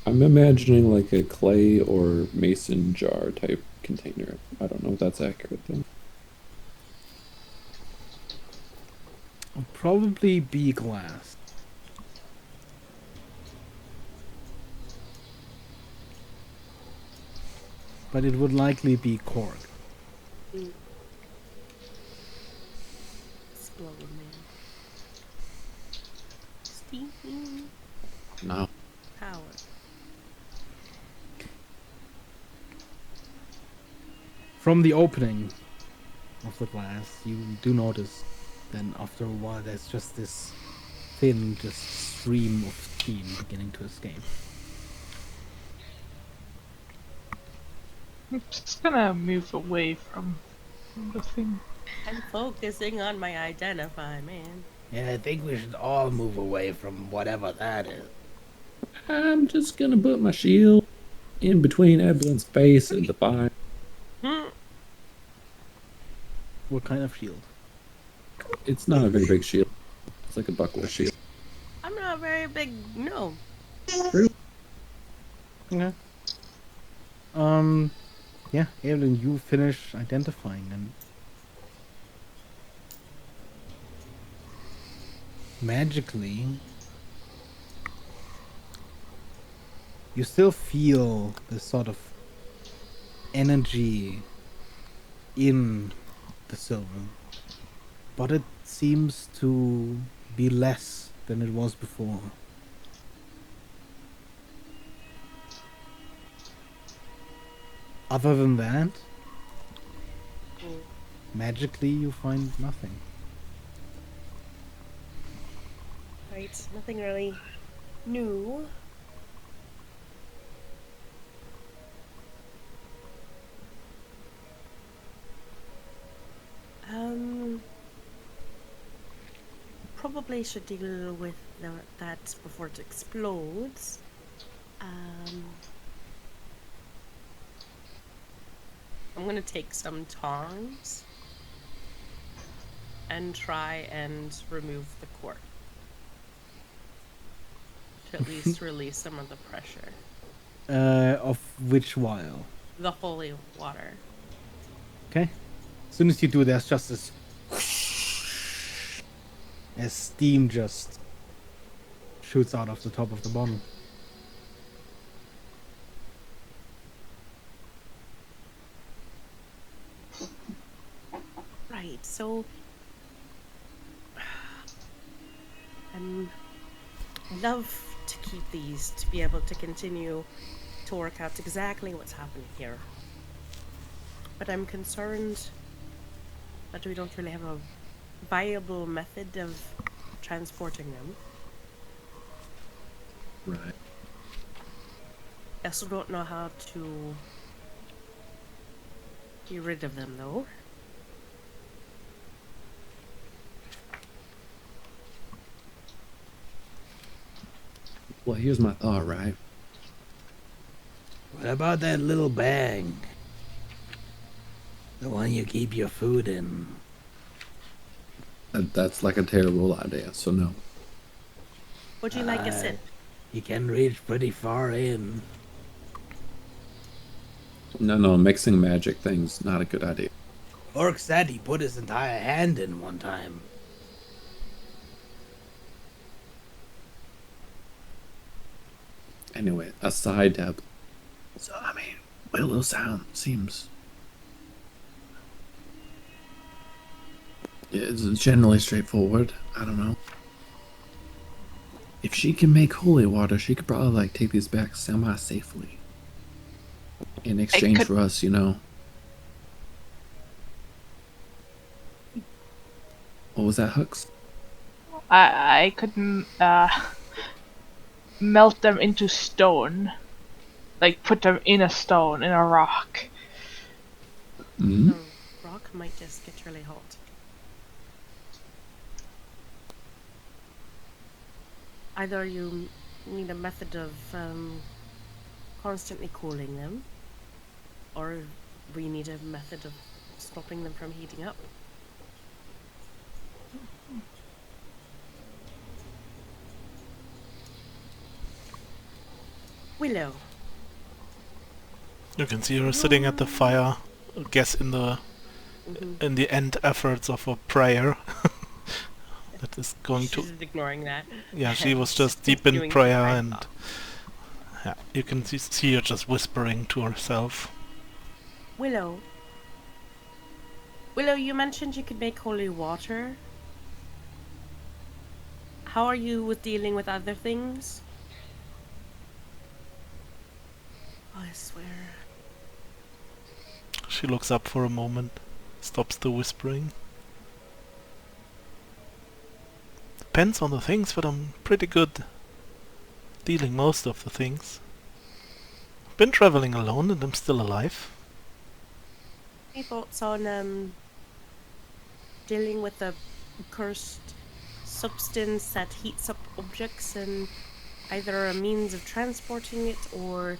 I'm imagining like a clay or mason jar type container. I don't know if that's accurate though. It'll probably be glass. But it would likely be cork. Explode, man. Steam No. power. From the opening of the glass, you do notice then after a while there's just this thin stream of steam beginning to escape. I'm just gonna move away from the thing. I'm focusing on my identify, man. Yeah, I think we should all move away from whatever that is. I'm just gonna put my shield in between Eblin's face and the fire. What kind of shield? It's not a very big shield. It's like a buckler shield. I'm not very big. No. True. Okay. Yeah, Evelyn, you finish identifying and magically you still feel this sort of energy in the silver, but it seems to be less than it was before. Other than that, magically you find nothing. Right. Nothing really new. Probably should deal with that before it explodes. I'm gonna take some tongs and try and remove the cork to at least release some of the pressure. Of which vial? The holy water. Okay. As soon as you do, there's just this as steam just shoots out of the top of the bottle. Right, so I'd love to keep these to be able to continue to work out exactly what's happening here. But I'm concerned that we don't really have a viable method of transporting them. Right. I also don't know how to get rid of them, though. Well, here's my thought, right? What about that little bag? The one you keep your food in. That's like a terrible idea, so no. Would you like a sip? You can reach pretty far in. No, mixing magic things, not a good idea. Orc said he put his entire hand in one time. Anyway, aside, Deb. So, I mean, Willow Sound seems It's generally straightforward. I don't know. If she can make holy water, she could probably like take these back semi-safely. In exchange could- for us, you know. What was that, Hooks? I could melt them into stone. Like, put them in a stone, in a rock. Mm-hmm. The rock might just get really hot. Either you need a method of constantly cooling them, or we need a method of stopping them from heating up. Willow. You can see her sitting at the fire, I guess in the end efforts of a prayer. That is going to... She's ignoring that. Yeah, she was just She's deep in doing prayer, the right and thought. yeah, you can see her just whispering to herself. Willow. Willow, you mentioned you could make holy water. How are you with dealing with other things? I swear. She looks up for a moment, stops the whispering. Depends on the things, but I'm pretty good dealing most of the things. Been traveling alone and I'm still alive. Any thoughts on dealing with a cursed substance that heats up objects and either a means of transporting it or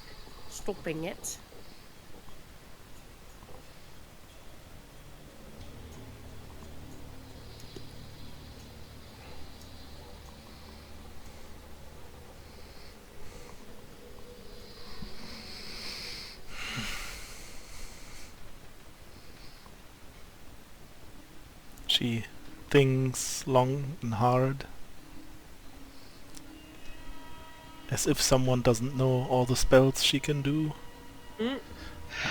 stopping it? She thinks long and hard, as if someone doesn't know all the spells she can do. Mm.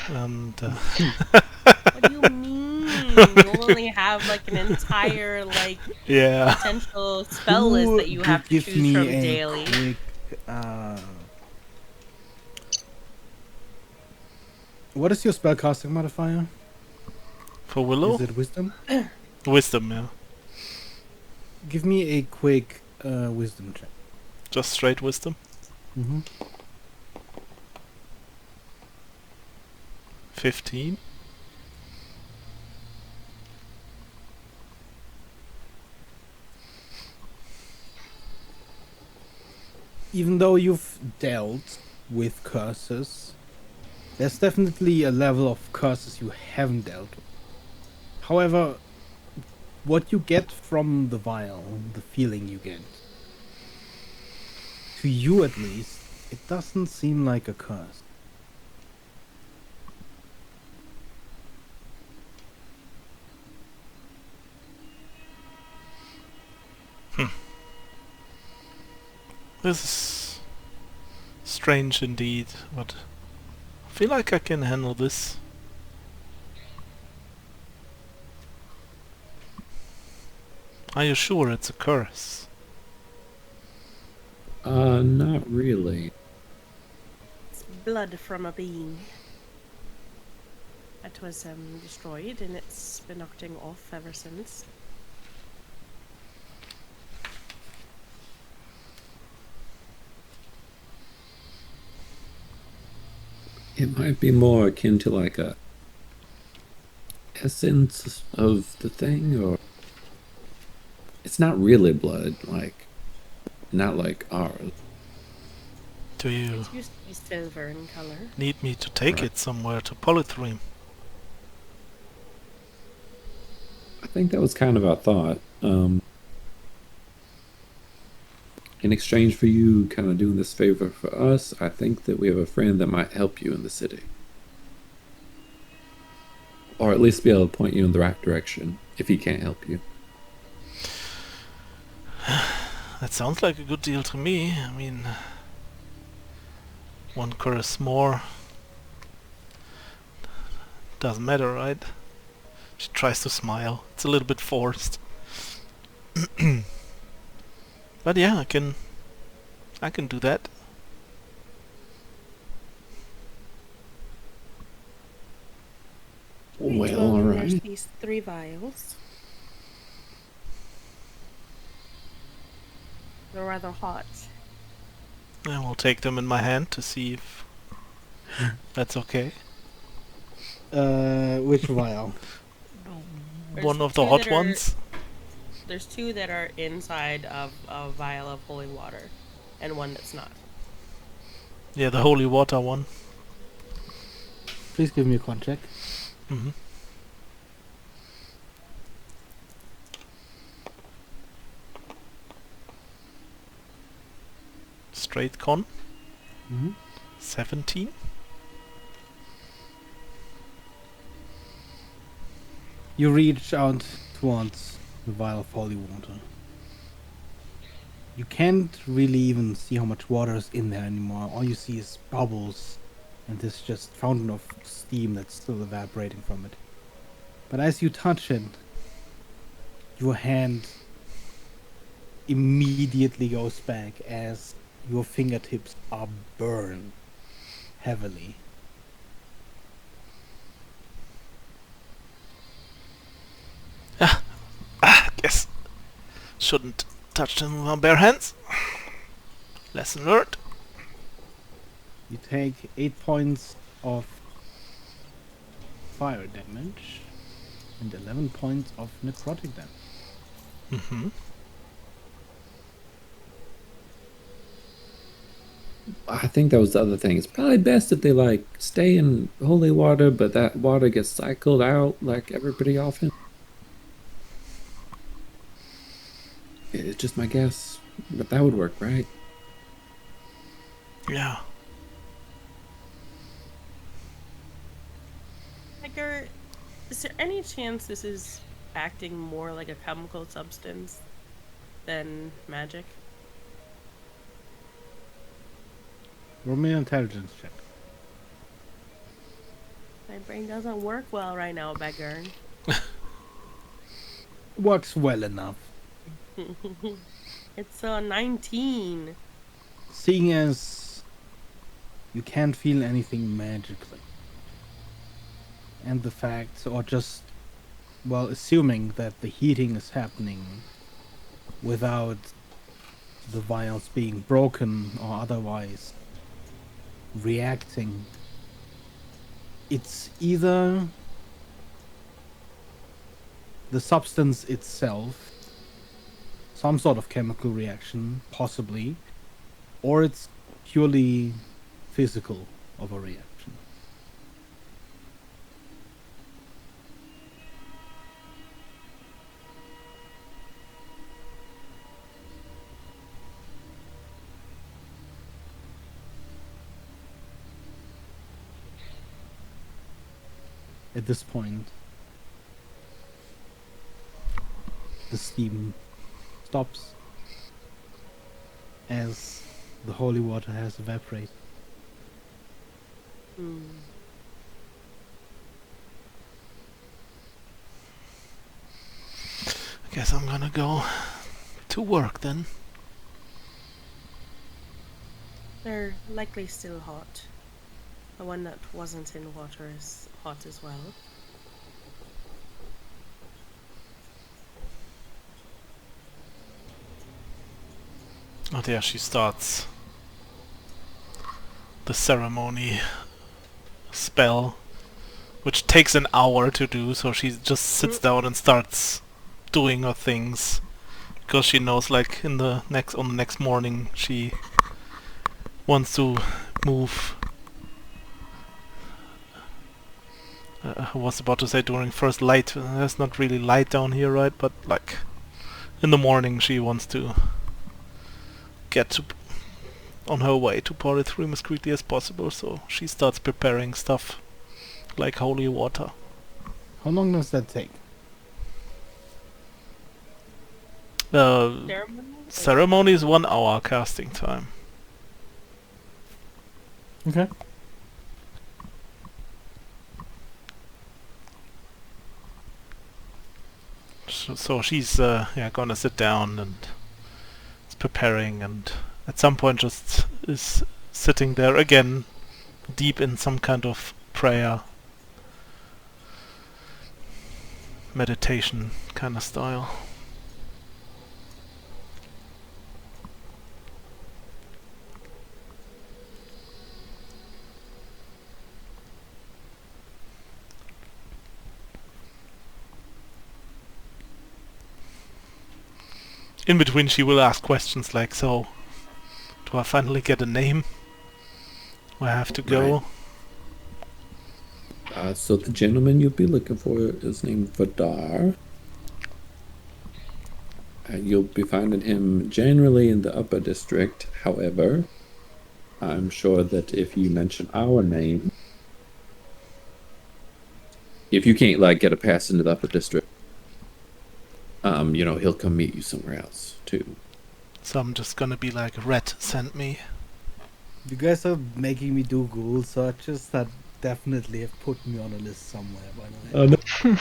And What do you mean? You only have like an entire like yeah, potential spell list that you have to give choose me from a daily. quick, what is your spellcasting modifier? for Willow, Is it wisdom? wisdom, yeah, Give me a quick wisdom check. just straight wisdom. Mm-hmm. 15. Even though you've dealt with curses, there's definitely a level of curses you haven't dealt with. However, what you get from the vial, the feeling you get, to you at least, it doesn't seem like a curse. This is strange indeed, but I feel like I can handle this. Are you sure it's a curse? Not really. It's blood from a being that was destroyed, and it's been acting off ever since. It might be more akin to like a essence of the thing, or it's not really blood, like not like ours. Do you It used to be silver in color. need me to take it somewhere to Polythreme? I think that was kind of our thought. In exchange for you kind of doing this favor for us, I think that we have a friend that might help you in the city. Or at least be able to point you in the right direction if he can't help you. That sounds like a good deal to me. I mean, one curse more. Doesn't matter, right? She tries to smile. It's a little bit forced. But yeah, I can do that. Well, Well, all then there's right. these 3 vials. They're rather hot. I will take them in my hand to see if that's okay. Which vial? There's One of the 2 hot that are- ones. There's 2 that are inside of a vial of holy water, and 1 that's not. Yeah, the holy water one. Please give me a con check. Hmm. Straight con. Mm-hmm. 17. You reach out towards the vial of holy water. You can't really even see how much water is in there anymore. All you see is bubbles and this just fountain of steam that's still evaporating from it. But as you touch it, your hand immediately goes back as your fingertips are burned heavily. Guess shouldn't touch them with my bare hands. Lesson learned. You take 8 points of fire damage and 11 points of necrotic damage. Mm-hmm. I think that was the other thing. It's probably best if they like stay in holy water, but that water gets cycled out like pretty often. It's just my guess, but that would work, right? Yeah. Edgar, is there any chance this is acting more like a chemical substance than magic? Roll me an intelligence check. My brain doesn't work well right now, beggar. Works well enough. It's a 19. Seeing as you can't feel anything magically, and the fact, or just, well, assuming that the heating is happening without the vials being broken or otherwise reacting, it's either the substance itself, some sort of chemical reaction, possibly, or it's purely physical of a reaction. At this point, the steam stops as the holy water has evaporated. Hmm. I guess I'm gonna go to work then. They're likely still hot. The one that wasn't in water is hot as well. Oh, there she starts the ceremony spell, which takes an hour to do, so she just sits down and starts doing her things because she knows, like, on the next morning she wants to move. I was about to say during first light. There's not really light down here, right? But like in the morning she wants to get on her way to Polythreme as quickly as possible, so she starts preparing stuff like holy water. How long does that take? Ceremony? Ceremony is 1 hour casting time. Okay. So she's gonna sit down and is preparing, and at some point just is sitting there again, deep in some kind of prayer, meditation kind of style. In between she will ask questions like, so, do I finally get a name? Where I have to go? Right. So the gentleman you'll be looking for is named Vidar. You'll be finding him generally in the upper district. However, I'm sure that if you mention our name, if you can't like get a pass into the upper district, he'll come meet you somewhere else too. So I'm just gonna be like, Red sent me. You guys are making me do Google searches that definitely have put me on a list somewhere, by the way. No.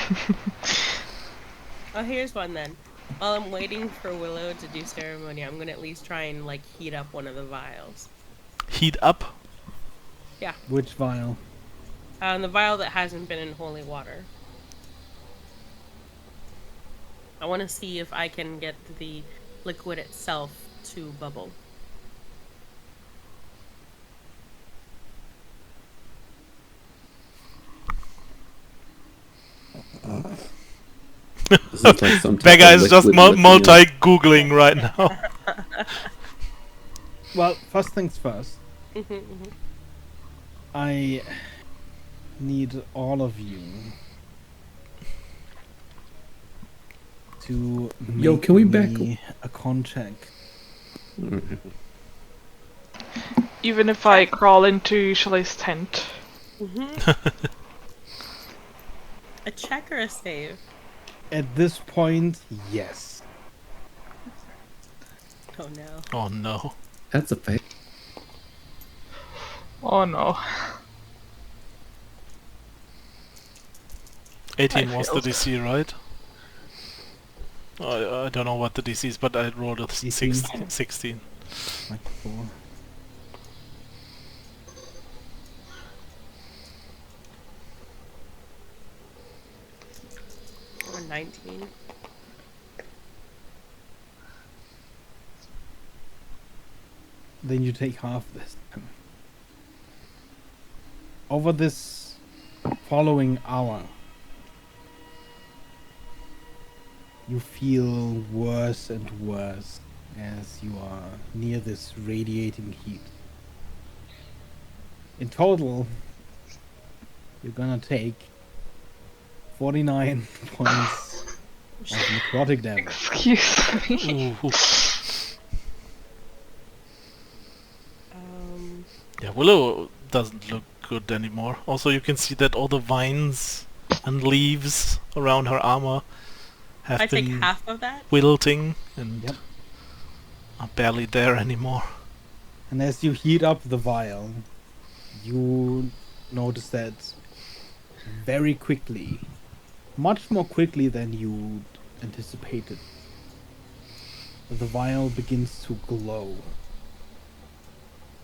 Oh, here's one then. While I'm waiting for Willow to do ceremony, I'm gonna at least try and like heat up one of the vials. Heat up? Yeah. Which vial? The vial that hasn't been in holy water. I want to see if I can get the liquid itself to bubble. This is like some type That guy's of just liquid lithium. multi-googling right now. Well, first things first. I need all of you to make can we back me a con check. Even if I crawl into Shelley's tent. A check or a save? At this point, yes. Oh no. Oh no. That's a fact. Oh no. 18 I was the failed. DC, right? I don't know what the DC is, but I rolled a 16. Like before. Or 19. Then you take half this. Over this following hour, you feel worse and worse as you are near this radiating heat. In total, you're gonna take 49 points of necrotic damage. Excuse me. Ooh. Yeah, Willow doesn't look good anymore. Also, you can see that all the vines and leaves around her armor have I take been half of that? wilting and Yep. are barely there anymore. And as you heat up the vial, you notice that very quickly, much more quickly than you anticipated, the vial begins to glow.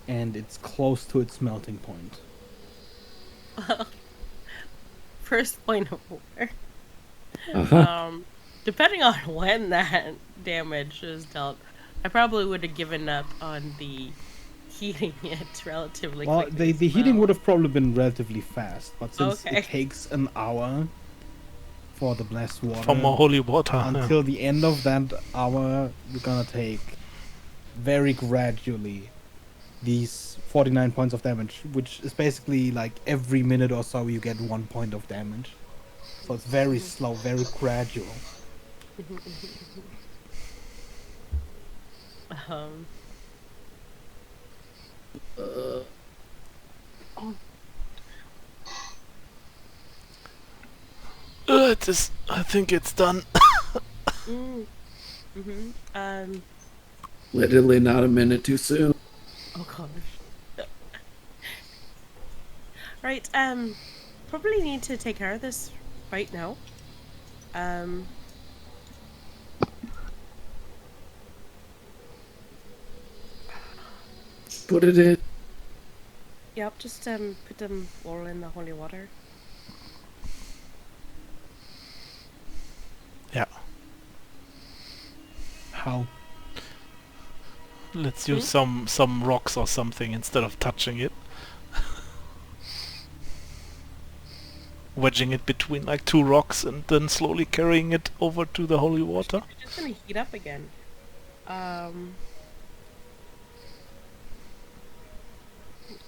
And it's close to its melting point. First point of order. Uh-huh. Depending on when that damage is dealt, I probably would have given up on the heating it relatively Well, quickly. the heating would have probably been relatively fast, but since Okay. it takes an hour for the blessed water For more holy water. until the end of that hour, you're gonna take very gradually these 49 points of damage, which is basically like every minute or so you get 1 point of damage. So it's very slow, very gradual. Um, I think it's done. Literally not a minute too soon. oh gosh. Right, probably need to take care of this right now. put it in. Yep, just put them all in the holy water. Yeah. How? Let's use some rocks or something instead of touching it. Wedging it between like two rocks and then slowly carrying it over to the holy water. It's just gonna heat up again. I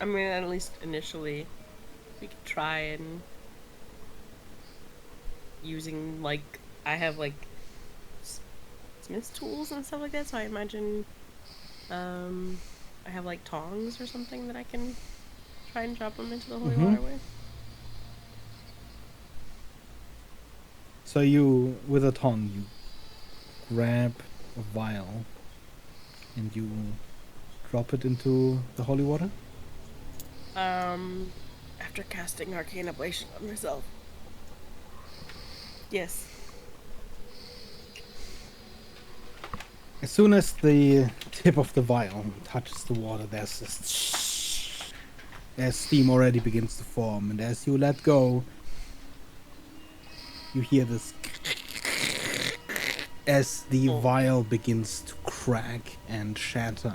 mean, at least initially, we could try and using like I have like smith's tools and stuff like that. So I imagine, I have like tongs or something that I can try and drop them into the holy water with. So you, with a tongue, you grab a vial and you drop it into the holy water? After casting arcane ablation on myself. Yes. As soon as the tip of the vial touches the water, there's this as steam already begins to form, and as you let go, you hear this as the vial begins to crack and shatter.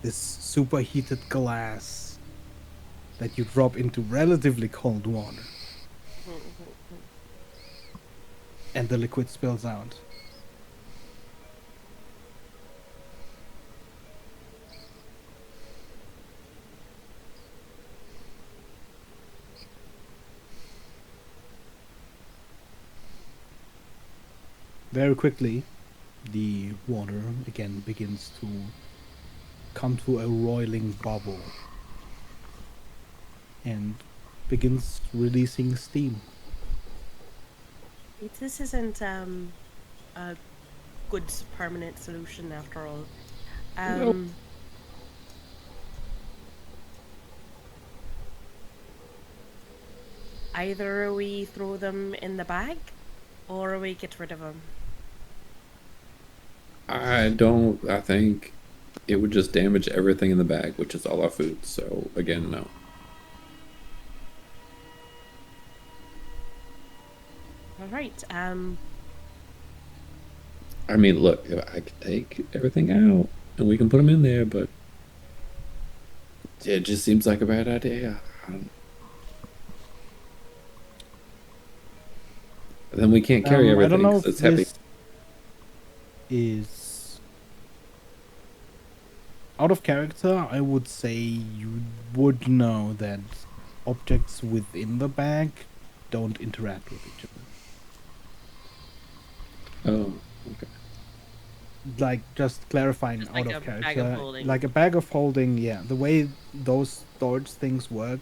This superheated glass that you drop into relatively cold water. And the liquid spills out. Very quickly, the water again begins to come to a roiling bubble and begins releasing steam. This isn't a good permanent solution after all. Either we throw them in the bag, or we get rid of them. I think it would just damage everything in the bag, which is all our food. So again, no. All right. I mean, look, I could take everything out and we can put them in there, but it just seems like a bad idea. Then we can't carry everything I don't know 'cause if it's heavy. this is out of character. I would say you would know that objects within the bag don't interact with each other. Oh, okay. Like, just clarifying Just out like of a bag of character. holding. Like a bag of holding, yeah. The way those storage things work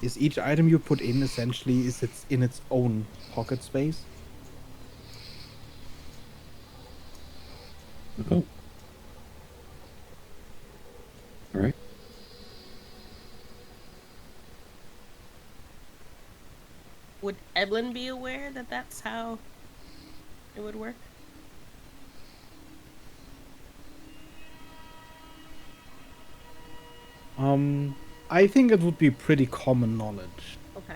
is each item you put in essentially is it's in its own pocket space. Oh. All right. Would Evelyn be aware that that's how it would work? I think it would be pretty common knowledge. Okay.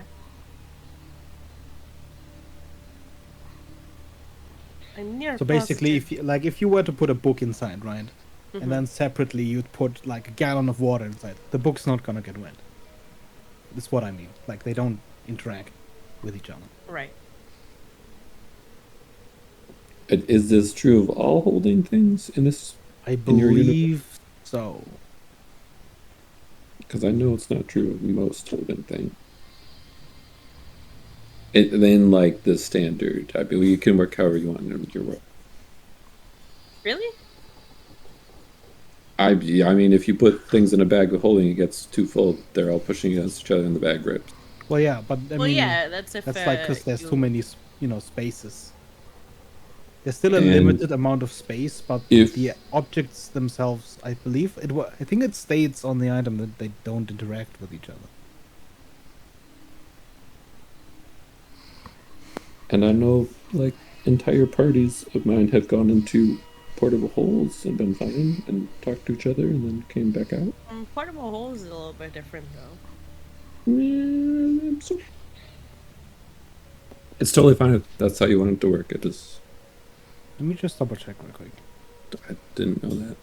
I'm near So basically, positive. if you were to put a book inside, right, Mhm. and then separately you'd put like a gallon of water inside, the book's not gonna get wet. That's what I mean. Like, they don't interact with each other. Right. Is this true of all holding things in this? I In your universe? believe so. Because I know it's not true of most holding things. Then, like the standard, I mean, you can work however you want in your world. Really? I mean, if you put things in a bag of holding, it gets too full. They're all pushing against each other, and the bag rips. Well, yeah, but I Well, mean, yeah, that's if that's like because there's you- too many, spaces. There's still a And limited amount of space, but if- the objects themselves, I believe I think it states on the item that they don't interact with each other. And I know, like, entire parties of mine have gone into portable holes and been fine and talked to each other and then came back out. Portable holes is a little bit different though. It's totally fine if that's how you want it to work. It just, Let me just double check real quick. I didn't know that.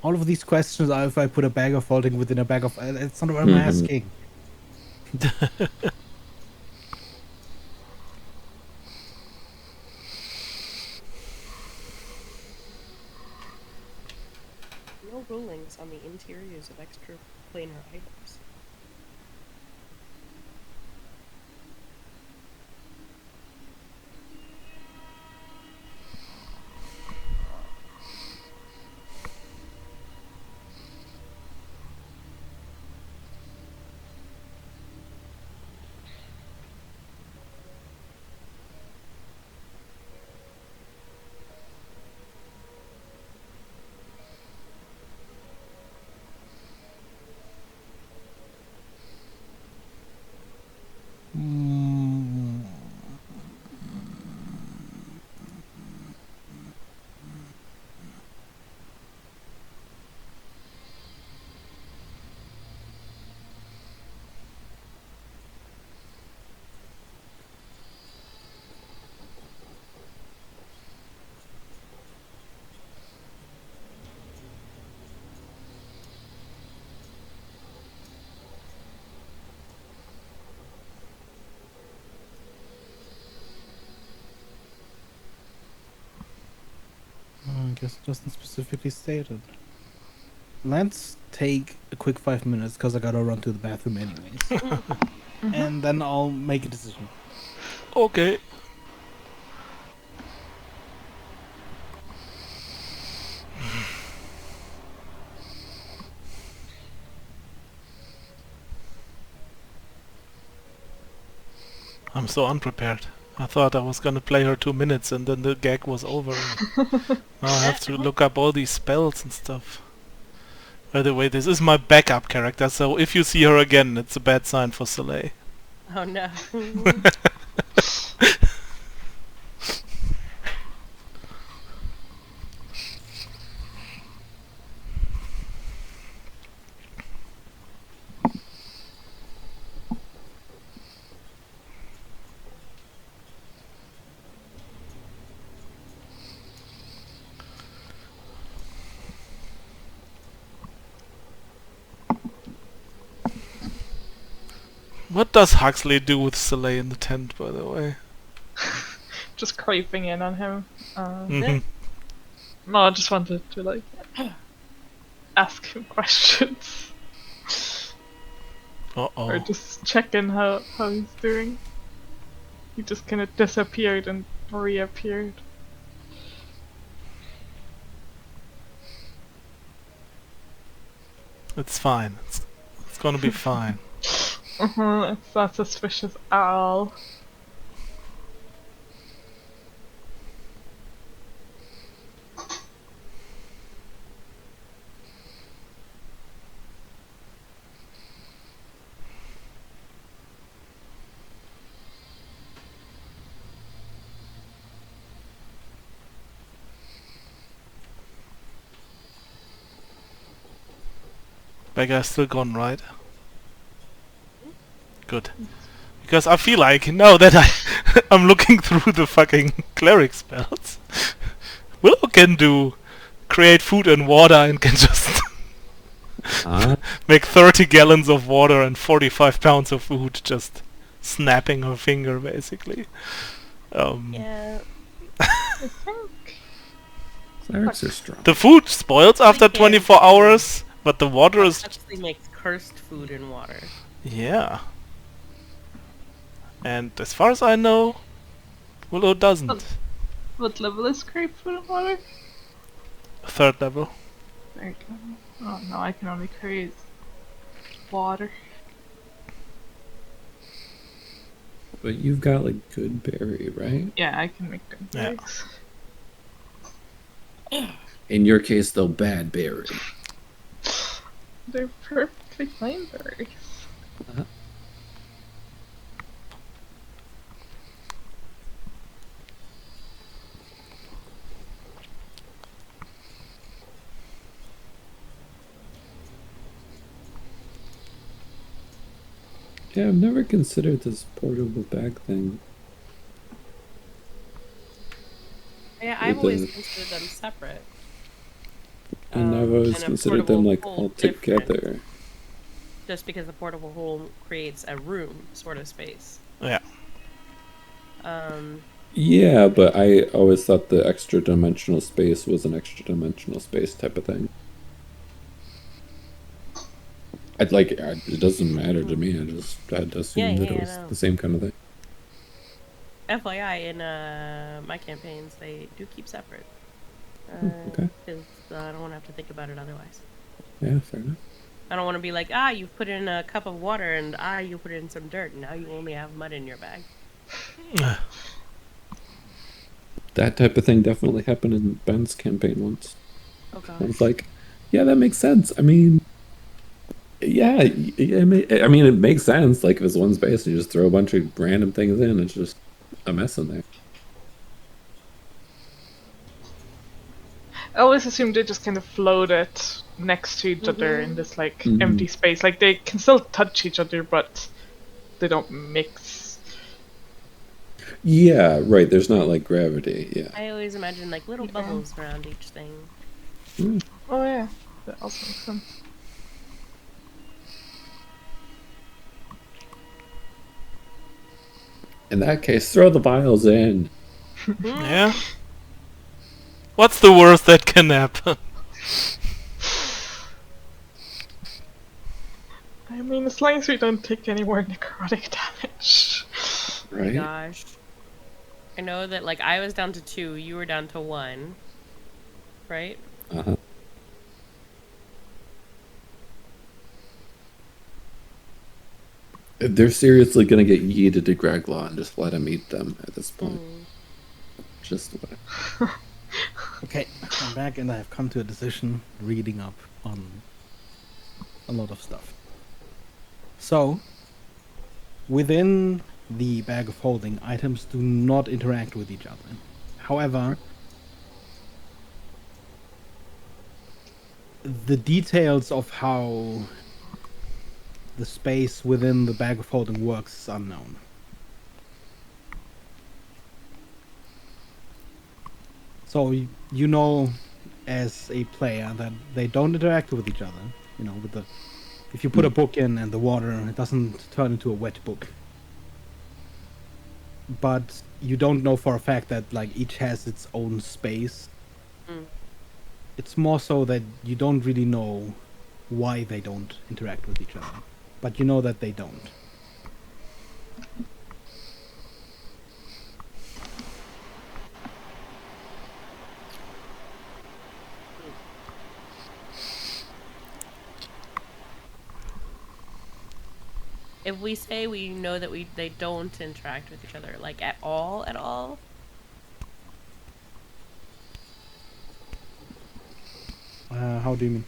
All of these questions are if I put a bag of holding within a bag of... It's not what I'm asking. No rulings on the interiors of extraplanar items. I guess it doesn't specifically state it. Let's take a quick 5 minutes because I gotta run to the bathroom anyways. And then I'll make a decision. Okay. I'm so unprepared. I thought I was gonna play her 2 minutes and then the gag was over. Now I have to look up all these spells and stuff. By the way, this is my backup character, so if you see her again, it's a bad sign for Soleil. Oh no. What does Huxley do with Soleil in the tent, by the way? Just creeping in on him. Mhm. No, I just wanted to like ask him questions or Uh-oh. just check in how he's doing. He just kind of disappeared and reappeared. It's fine. It's gonna be fine. It's not suspicious at all. That guy's still gone, right? Good. Because I feel like, now that I'm looking through the fucking cleric spells, Willow can do create food and water and can just make 30 gallons of water and 45 pounds of food just snapping her finger, basically. Yeah. I think Clerics are strong. The food spoils after 24 hours, but the water is... Actually makes cursed food and water. Yeah. And as far as I know, Willow doesn't. what level is Creep Food and Water? 3rd level. Third level. Oh no, I can only create water. But you've got like good berry, right? Yeah, I can make good Yeah. berries. In your case, though, bad berry. They're perfectly fine berries. Uh-huh. Yeah, I've never considered this portable bag thing. Yeah, I've With always the- considered them separate. And I've always and a considered them portable like hole all different, together. just because the portable hole creates a room sort of space. Yeah. Yeah, but I always thought the extra dimensional space was an extra dimensional space type of thing. I'd like it doesn't matter to me. I just had to assume that it yeah, was no. the same kind of thing. FYI, in my campaigns, they do keep separate. Okay. Because I don't want to have to think about it otherwise. Yeah, fair enough. I don't want to be like, you've put in a cup of water, and you put in some dirt, and now you only have mud in your bag. That type of thing definitely happened in Ben's campaign once. Oh I gosh. was like, yeah, that makes sense. I mean, yeah, I mean, it makes sense. Like, if it's one space and you just throw a bunch of random things in, it's just a mess in there. I always assumed they just kind of floated next to each other in this like empty space. Like they can still touch each other, but they don't mix. Yeah, right. There's not like gravity. Yeah. I always imagine like little bubbles around each thing. Oh yeah, that also makes sense. In that case, throw the vials in. Yeah. What's the worst that can happen? I mean, as long as we don't take any more necrotic damage. Right? Gosh. I know that like I was down to 2, you were down to 1. Right? Uh-huh. They're seriously gonna get yeeted to Greglaw and just let him eat them at this point. Just what? Okay, I'm back and I have come to a decision, reading up on a lot of stuff. So, within the bag of holding, items do not interact with each other. However, the details of how the space within the bag of holding works is unknown. So you know, as a player, that they don't interact with each other. You know, with the if you put a book in and the water, it doesn't turn into a wet book. But you don't know for a fact that like each has its own space. It's more so that you don't really know why they don't interact with each other, but you know that they don't. If we say we know that they don't interact with each other, like at all. How do you mean?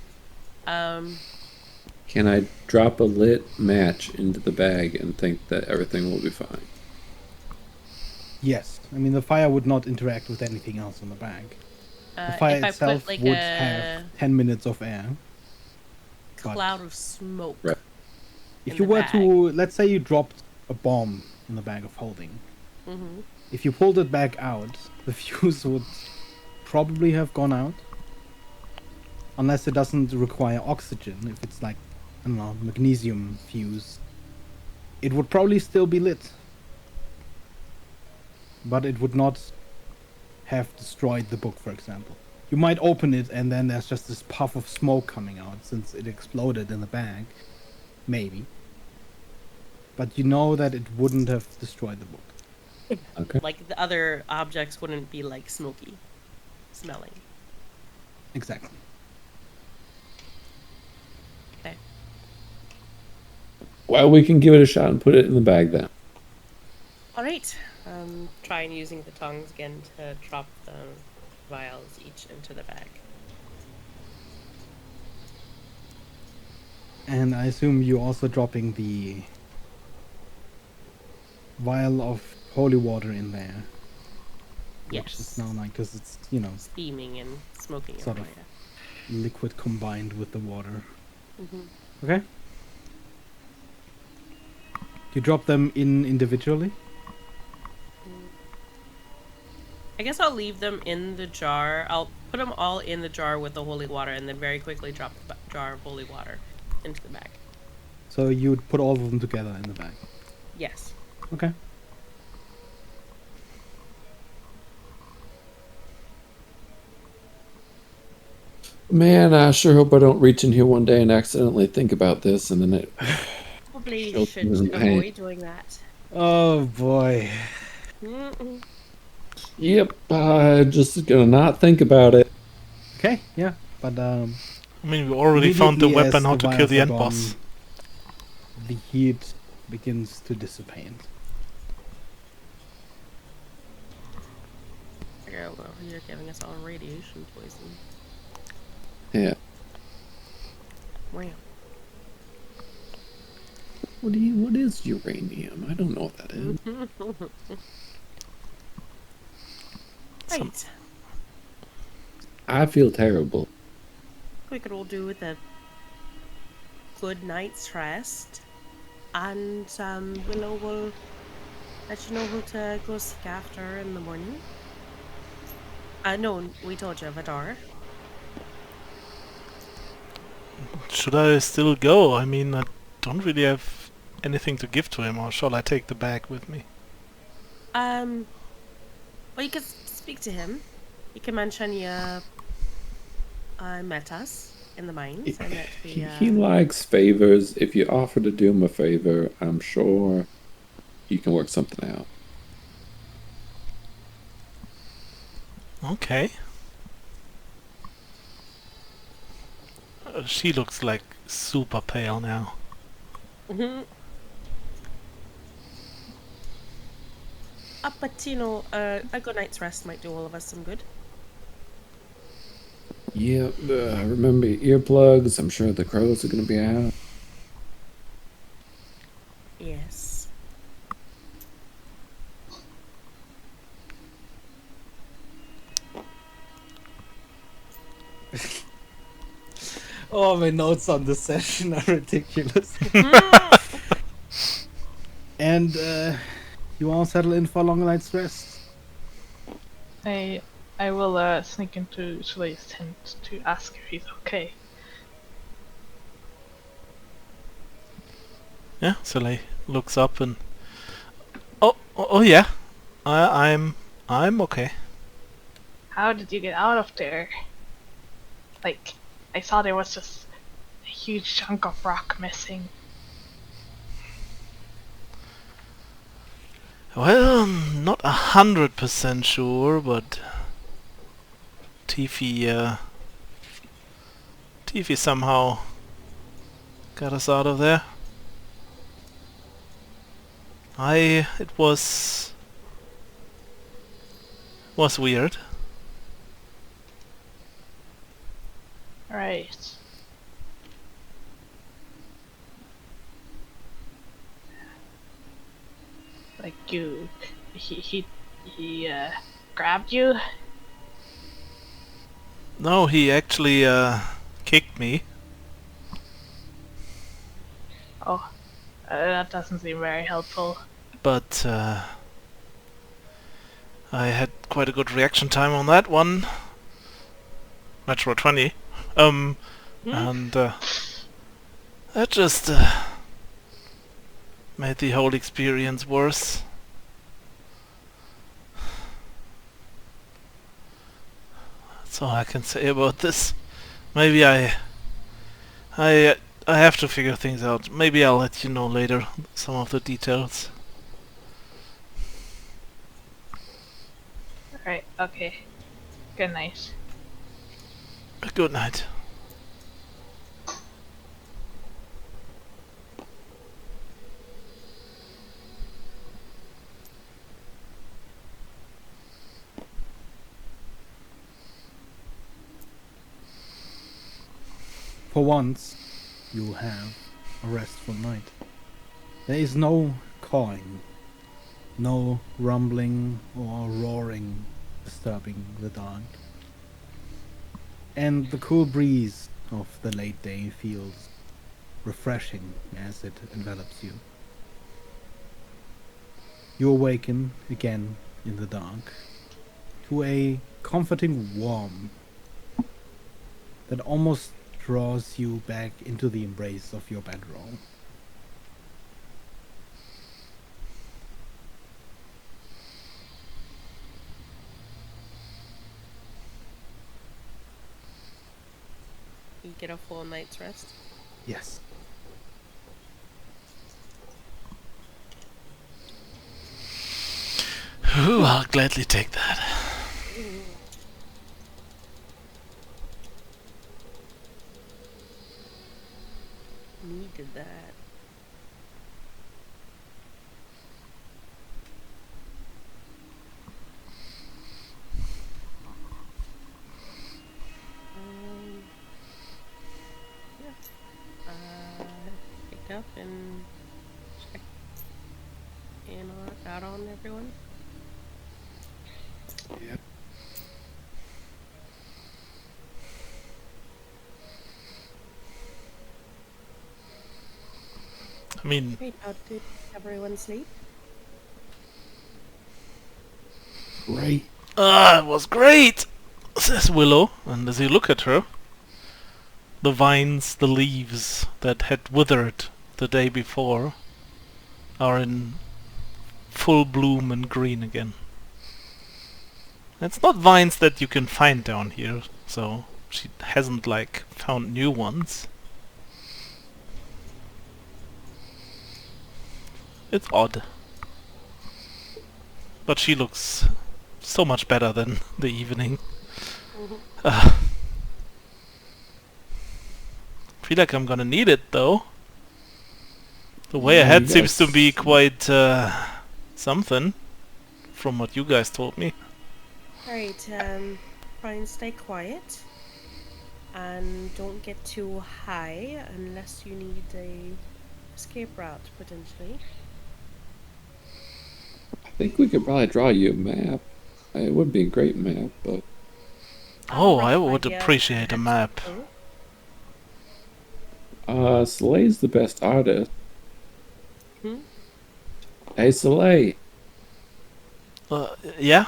Can I drop a lit match into the bag and think that everything will be fine? Yes. I mean, the fire would not interact with anything else in the bag. The If fire I itself put like would a have 10 minutes of air. but cloud of smoke. Right. If in you the were bag. to, let's say you dropped a bomb in the bag of holding. If you pulled it back out, the fuse would probably have gone out. Unless it doesn't require oxygen. If it's like, I don't know, magnesium fuse, it would probably still be lit. But it would not have destroyed the book, for example. You might open it and then there's just this puff of smoke coming out since it exploded in the bag. Maybe. But you know that it wouldn't have destroyed the book. Okay. Like the other objects wouldn't be like smoky smelling. Exactly. Okay. Well, we can give it a shot and put it in the bag then. All right. Trying using the tongs again to drop the vials each into the bag. And I assume you're also dropping the vial of holy water in there. Which is Yes. now like, because it's, Steaming and smoking Sort of. everywhere. liquid combined with the water. Mm-hmm. Okay. You drop them in individually? I guess I'll leave them in the jar. I'll put them all in the jar with the holy water and then very quickly drop the jar of holy water into the bag. So you'd put all of them together in the bag. Yes. Okay. Man, I sure hope I don't reach in here one day and accidentally think about this, and then it. Probably Choke should me in the pain. avoid doing that. Oh boy. Mm-mm. Yep, just gonna not think about it. Okay, yeah. But I mean, we already found the immediately weapon as how the to kill vials the are end gone, boss. the heat begins to dissipate. Oh, well, you're giving us all radiation poison. Yeah. Wow. What is uranium? I don't know what that is. Right. I feel terrible. We could all do with a good night's rest. And Willow will let you know who to go seek after in the morning. No, we told you, Vidar. Should I still go? I mean, I don't really have anything to give to him, or shall I take the bag with me? Well, you could speak to him. You can mention you met us in the mines and that we... He likes favors. If you offer to do him a favor, I'm sure you can work something out. Okay. She looks like super pale now. Mm-hmm. But you know, a good night's rest might do all of us some good. Yep, remember your earplugs. I'm sure the crows are gonna be out. Yes. Oh, my notes on this session are ridiculous. And you all settle in for a long night's rest? I will sneak into Shale's tent to ask if he's okay. Yeah, Soleil looks up and... Oh yeah. I'm okay. How did you get out of there? Like, I saw there was just a huge chunk of rock missing. Well, not 100% sure, but Tiffy somehow got us out of there. It was weird. Right. Like he grabbed you? No, he actually kicked me. Oh, that doesn't seem very helpful. But I had quite a good reaction time on that one. Metro 20. And that just made the whole experience worse. That's all I can say about this. Maybe I have to figure things out. Maybe I'll let you know later some of the details. Right, okay. Good night. Good night. For once, you have a restful night. There is no cawing, no rumbling or roaring disturbing the dark. And the cool breeze of the late day feels refreshing as it envelops you. You awaken again in the dark to a comforting warmth that almost draws you back into the embrace of your bedroll. You get a full night's rest. Yes. Ooh, I'll gladly take that. Needed that. Yeah. Pick up and check out on everyone. Yep. I mean, Great. How did everyone sleep? Great. it was great, says Willow, and as you look at her, the vines, the leaves that had withered the day before are in full bloom and green again. It's not vines that you can find down here, so she hasn't like found new ones. It's odd. But she looks so much better than the evening. Feel like I'm gonna need it though. The way Yeah, ahead you seems to guys- be quite something from what you guys told me. Alright, try and stay quiet. And don't get too high unless you need a escape route, potentially. I think we could probably draw you a map. It would be a great map, but Oh, I Rough would idea of appreciate a where to map. go. Soleil's the best artist. Hmm? Hey, Soleil, Yeah?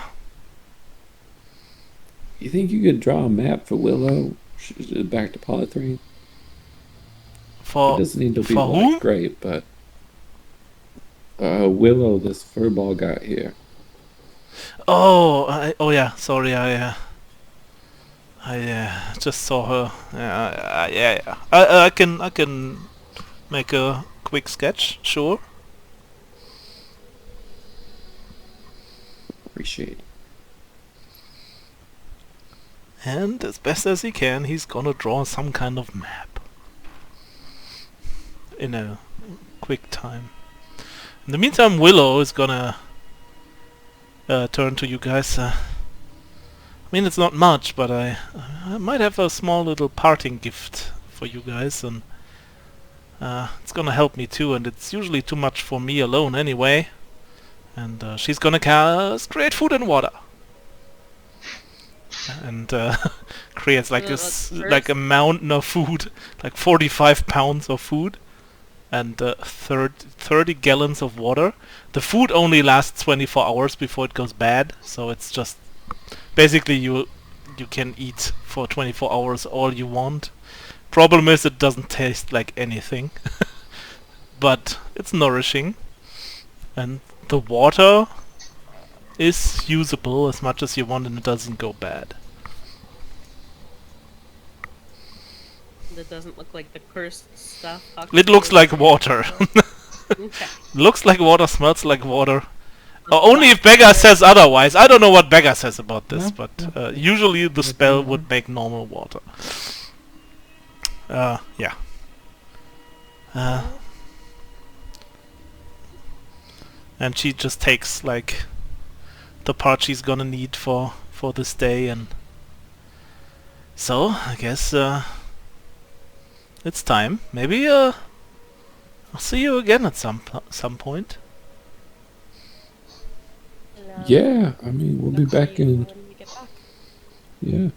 you think you could draw a map for Willow? Back to Polythreme? It For doesn't need to be for like who? great, but Willow, this furball got here. Oh yeah. Sorry, I just saw her. Yeah. I can make a quick sketch. Sure. Appreciate it. And as best as he can, he's gonna draw some kind of map in a quick time. In the meantime, Willow is gonna turn to you guys. I mean, it's not much, but I might have a small little parting gift for you guys, and it's gonna help me too. And it's usually too much for me alone anyway. And she's gonna cast create food and water, and creates like That's like a mountain of food, like 45 pounds of food, and 30 gallons of water. The food only lasts 24 hours before it goes bad, so it's just basically you can eat for 24 hours all you want. Problem is it doesn't taste like anything, but it's nourishing, and the water is usable as much as you want, and it doesn't go bad. That doesn't look like the cursed stuff. It looks like water. Okay. Looks like water, smells like water. Only if Beggar says otherwise. I don't know what Beggar says about this, No, but usually the spell would make normal water. Yeah. And she just takes like the part she's gonna need for this day, and so I guess it's time. Maybe I'll see you again at some point. Yeah, I mean, we'll be back in. when we get back. Yeah.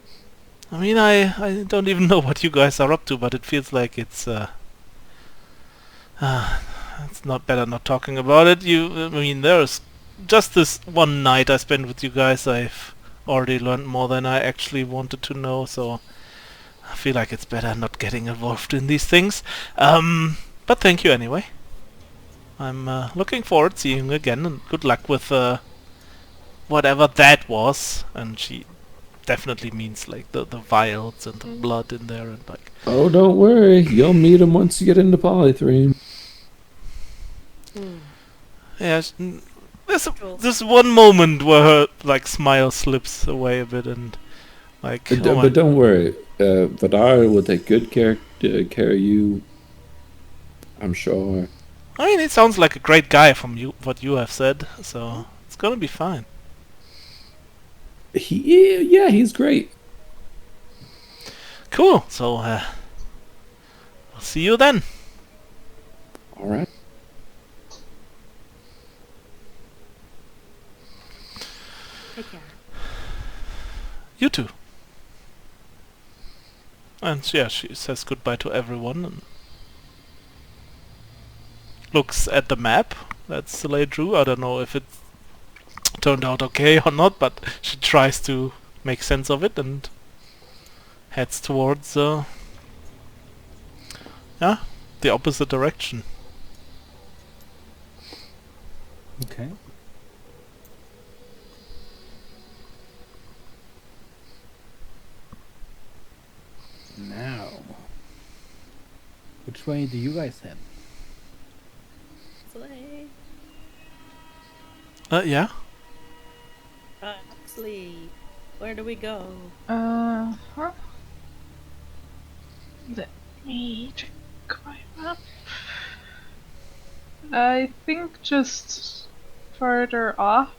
I mean, I don't even know what you guys are up to, but it feels like it's not better not talking about it. I mean, there's just this one night I spent with you guys. I've already learned more than I actually wanted to know, so I feel like it's better not getting involved in these things. But thank you anyway. I'm looking forward to seeing you again, and good luck with whatever that was. And she definitely means like the vials and the blood in there, and like. Oh, don't worry. You'll meet him once you get into Polythreme. Yeah, there's one moment where her like smile slips away a bit, and like. But don't worry. Vidar will take good care of you. I'm sure. I mean, it sounds like a great guy from what you have said, so it's gonna be fine. He's great. Cool. So I'll see you then. All right. Take care. You too. And yeah, she says goodbye to everyone and looks at the map that Soleil drew. I don't know if it turned out okay or not, but she tries to make sense of it and heads towards the opposite direction. Okay. Now, which way do you guys head? Slay. Yeah. Huxley, where do we go? Huh? Let me check my map. I think just further off.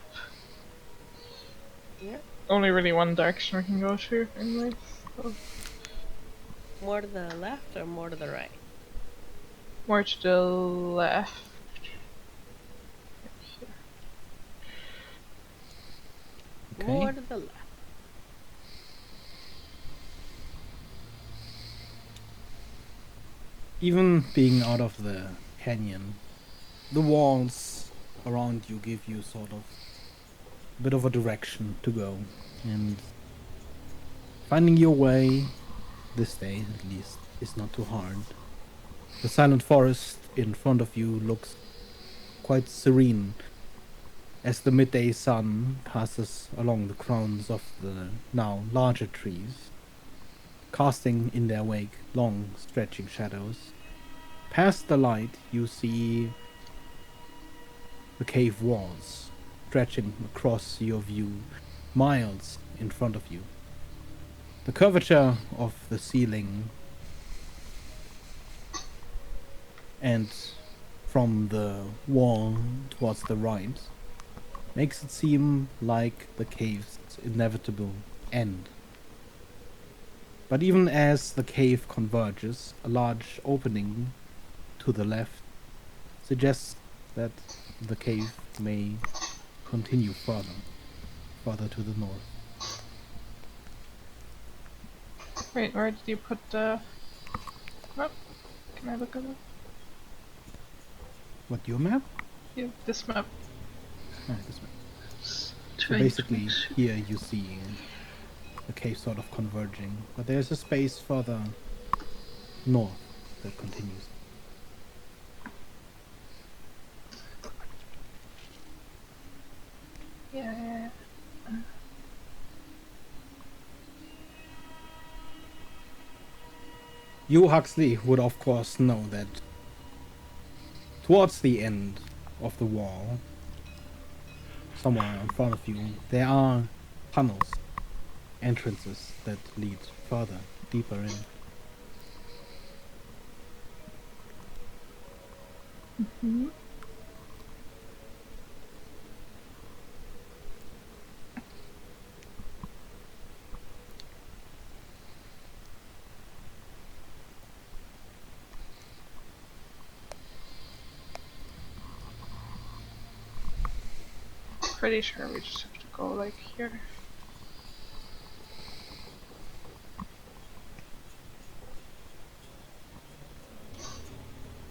Yeah. Only really one direction we can go to, anyways. So More to the left or more to the right? more to the left. Okay. More to the left. Even being out of the canyon, the walls around you give you sort of a bit of a direction to go. And finding your way, this day at least, is not too hard. The silent forest in front of you looks quite serene as the midday sun passes along the crowns of the now larger trees, casting in their wake long stretching shadows. Past the light you see the cave walls stretching across your view miles in front of you. The curvature of the ceiling and from the wall towards the right makes it seem like the cave's inevitable end. But even as the cave converges, a large opening to the left suggests that the cave may continue further to the north. Wait, where did you put the map? Can I look at it? What, your map? Yeah, this map. Ah, this map. So basically, here you see the cave sort of converging, but there's a space further north that continues. Yeah. You, Huxley, would of course know that towards the end of the wall, somewhere in front of you, there are tunnels, entrances that lead further, deeper in. Mm-hmm. Pretty sure we just have to go like here.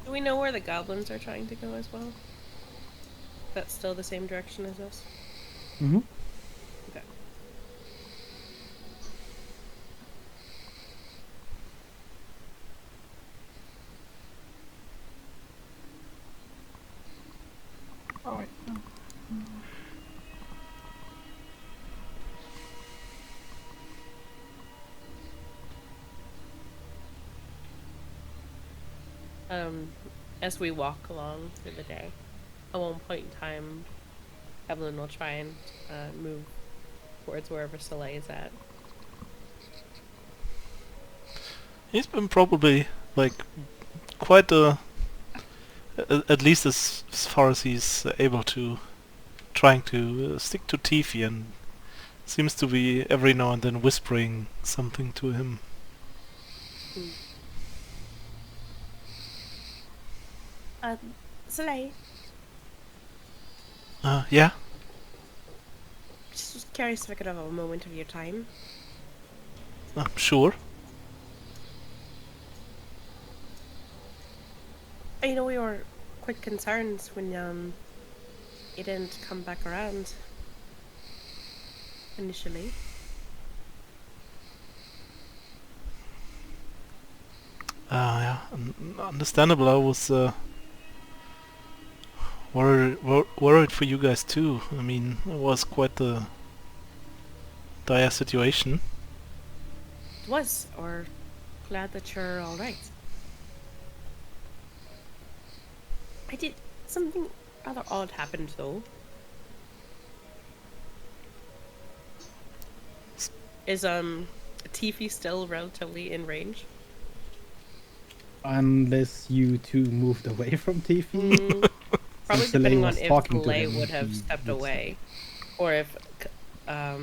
Do we know where the goblins are trying to go as well? That's still the same direction as us? Mm-hmm. Okay. Oh wait, no. As we walk along through the day, at one point in time, Evelyn will try and move towards wherever Soleil is at. He's been probably like quite at least as far as he's able to, trying to stick to Tiffy, and seems to be every now and then whispering something to him. Soleil, Yeah? just curious if I could have a moment of your time. Sure. You know, we were quite concerned when you didn't come back around initially. Yeah, understandable. I was worried for you guys too. I mean, it was quite a dire situation. It was, or glad that you're all right. I did something rather odd happened though. Is Tiffy still relatively in range? Unless you two moved away from Tiffy. Probably Since depending Soleil on was if talking to Soleil him, would have he stepped would away, or if I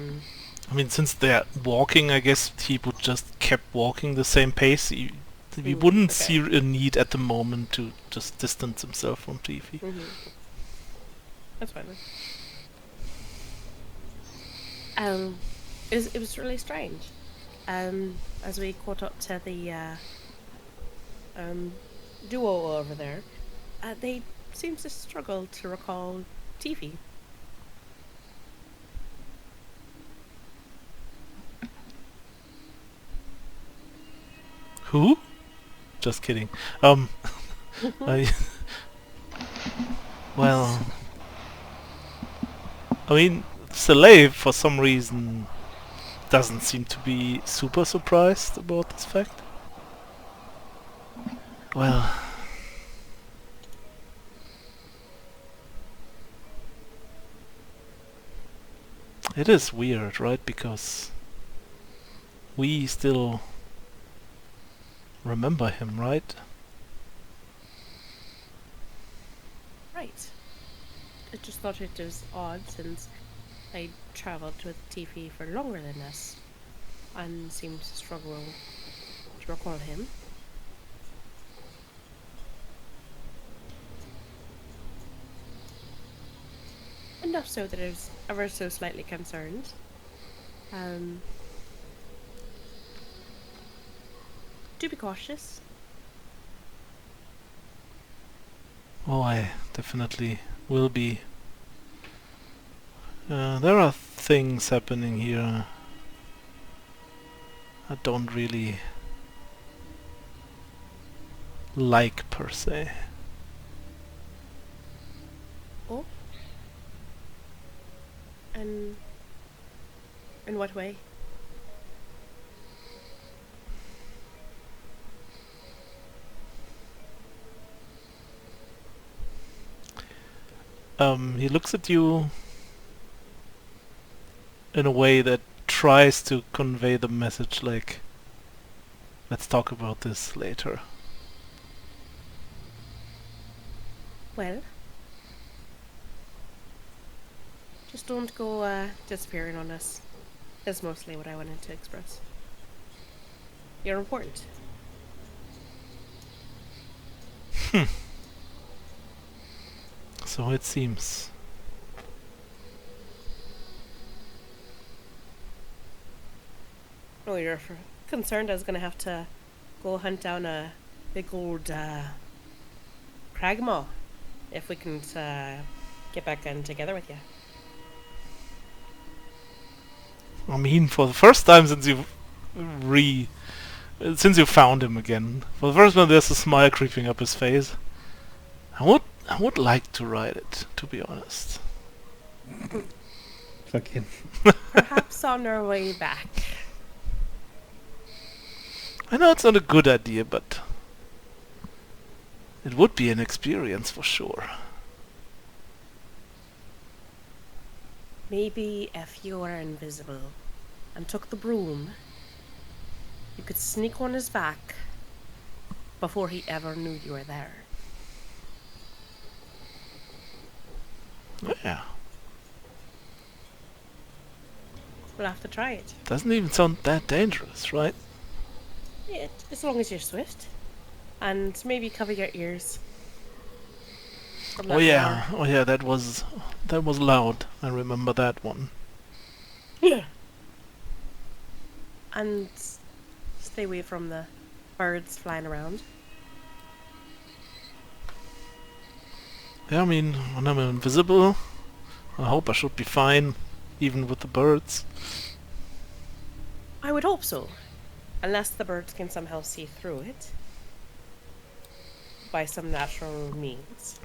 mean, since they're walking, I guess he would just kept walking the same pace. We wouldn't see a need at the moment to just distance himself from Tiffy. That's fine then. It was really strange. As we caught up to the duo over there, they seemed to struggle to recall Tiffy. Who? Just kidding. Well, I mean, Soleil, for some reason, doesn't seem to be super surprised about this fact. Well, it is weird, right? Because we still remember him, right? Right. I just thought it was odd since I travelled with Tiffy for longer than us and seemed to struggle to recall him. Enough so that I was ever so slightly concerned. Do be cautious. Oh, I definitely will be. There are things happening here I don't really like per se. Oh? And in what way? He looks at you in a way that tries to convey the message like, let's talk about this later. Well, just don't go disappearing on us. Is mostly what I wanted to express. You're important. So it seems. Oh, you're concerned I was gonna have to go hunt down a big old cragmaw if we can get back in together with you. I mean, for the first time since you found him again, for the first time there's a smile creeping up his face. I would like to ride it, to be honest. Fucking. Perhaps on our way back. I know it's not a good idea, but it would be an experience for sure. Maybe if you were invisible and took the broom, you could sneak on his back before he ever knew you were there. Yeah, We'll have to try it. doesn't even sound that dangerous, right? As long as you're swift. And maybe cover your ears. From that Oh yeah, that was loud. I remember that one. Yeah. And stay away from the birds flying around. Yeah, I mean, when I'm invisible, I hope I should be fine, even with the birds. I would hope so. Unless the birds can somehow see through it. By some natural means.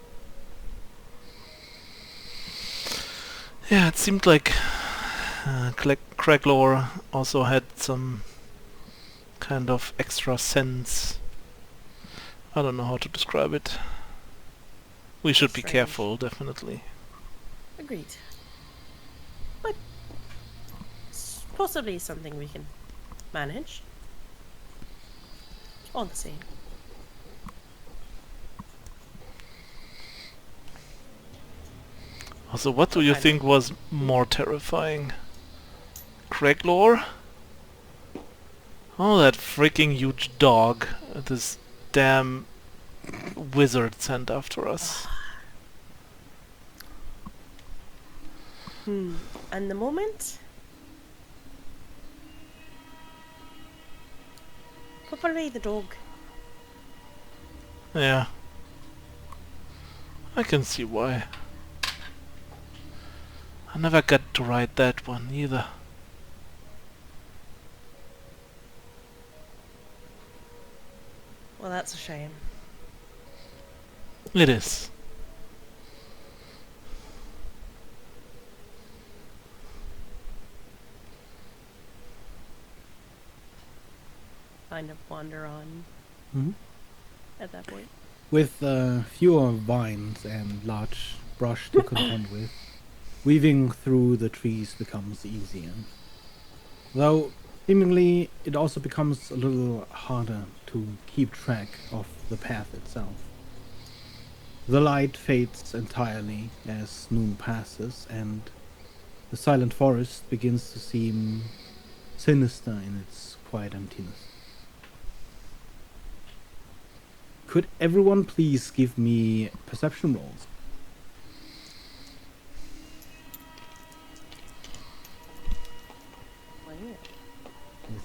Yeah, it seemed like Craiglore also had some kind of extra sense. I don't know how to describe it. We should be Strange. careful, definitely. Agreed. But it's possibly something we can manage. All the same. Also, what do you think was more terrifying? Craiglore? Oh, that freaking huge dog. This damn wizard sent after us. And the moment? Probably the dog. Yeah. I can see why. I never got to ride that one either. Well, that's a shame. It is. Kind of wander on Mhm. at that point. With fewer vines and large brush to contend with, weaving through the trees becomes easier. Though, seemingly, it also becomes a little harder to keep track of the path itself. The light fades entirely as noon passes, and the silent forest begins to seem sinister in its quiet emptiness. Could everyone please give me perception rolls?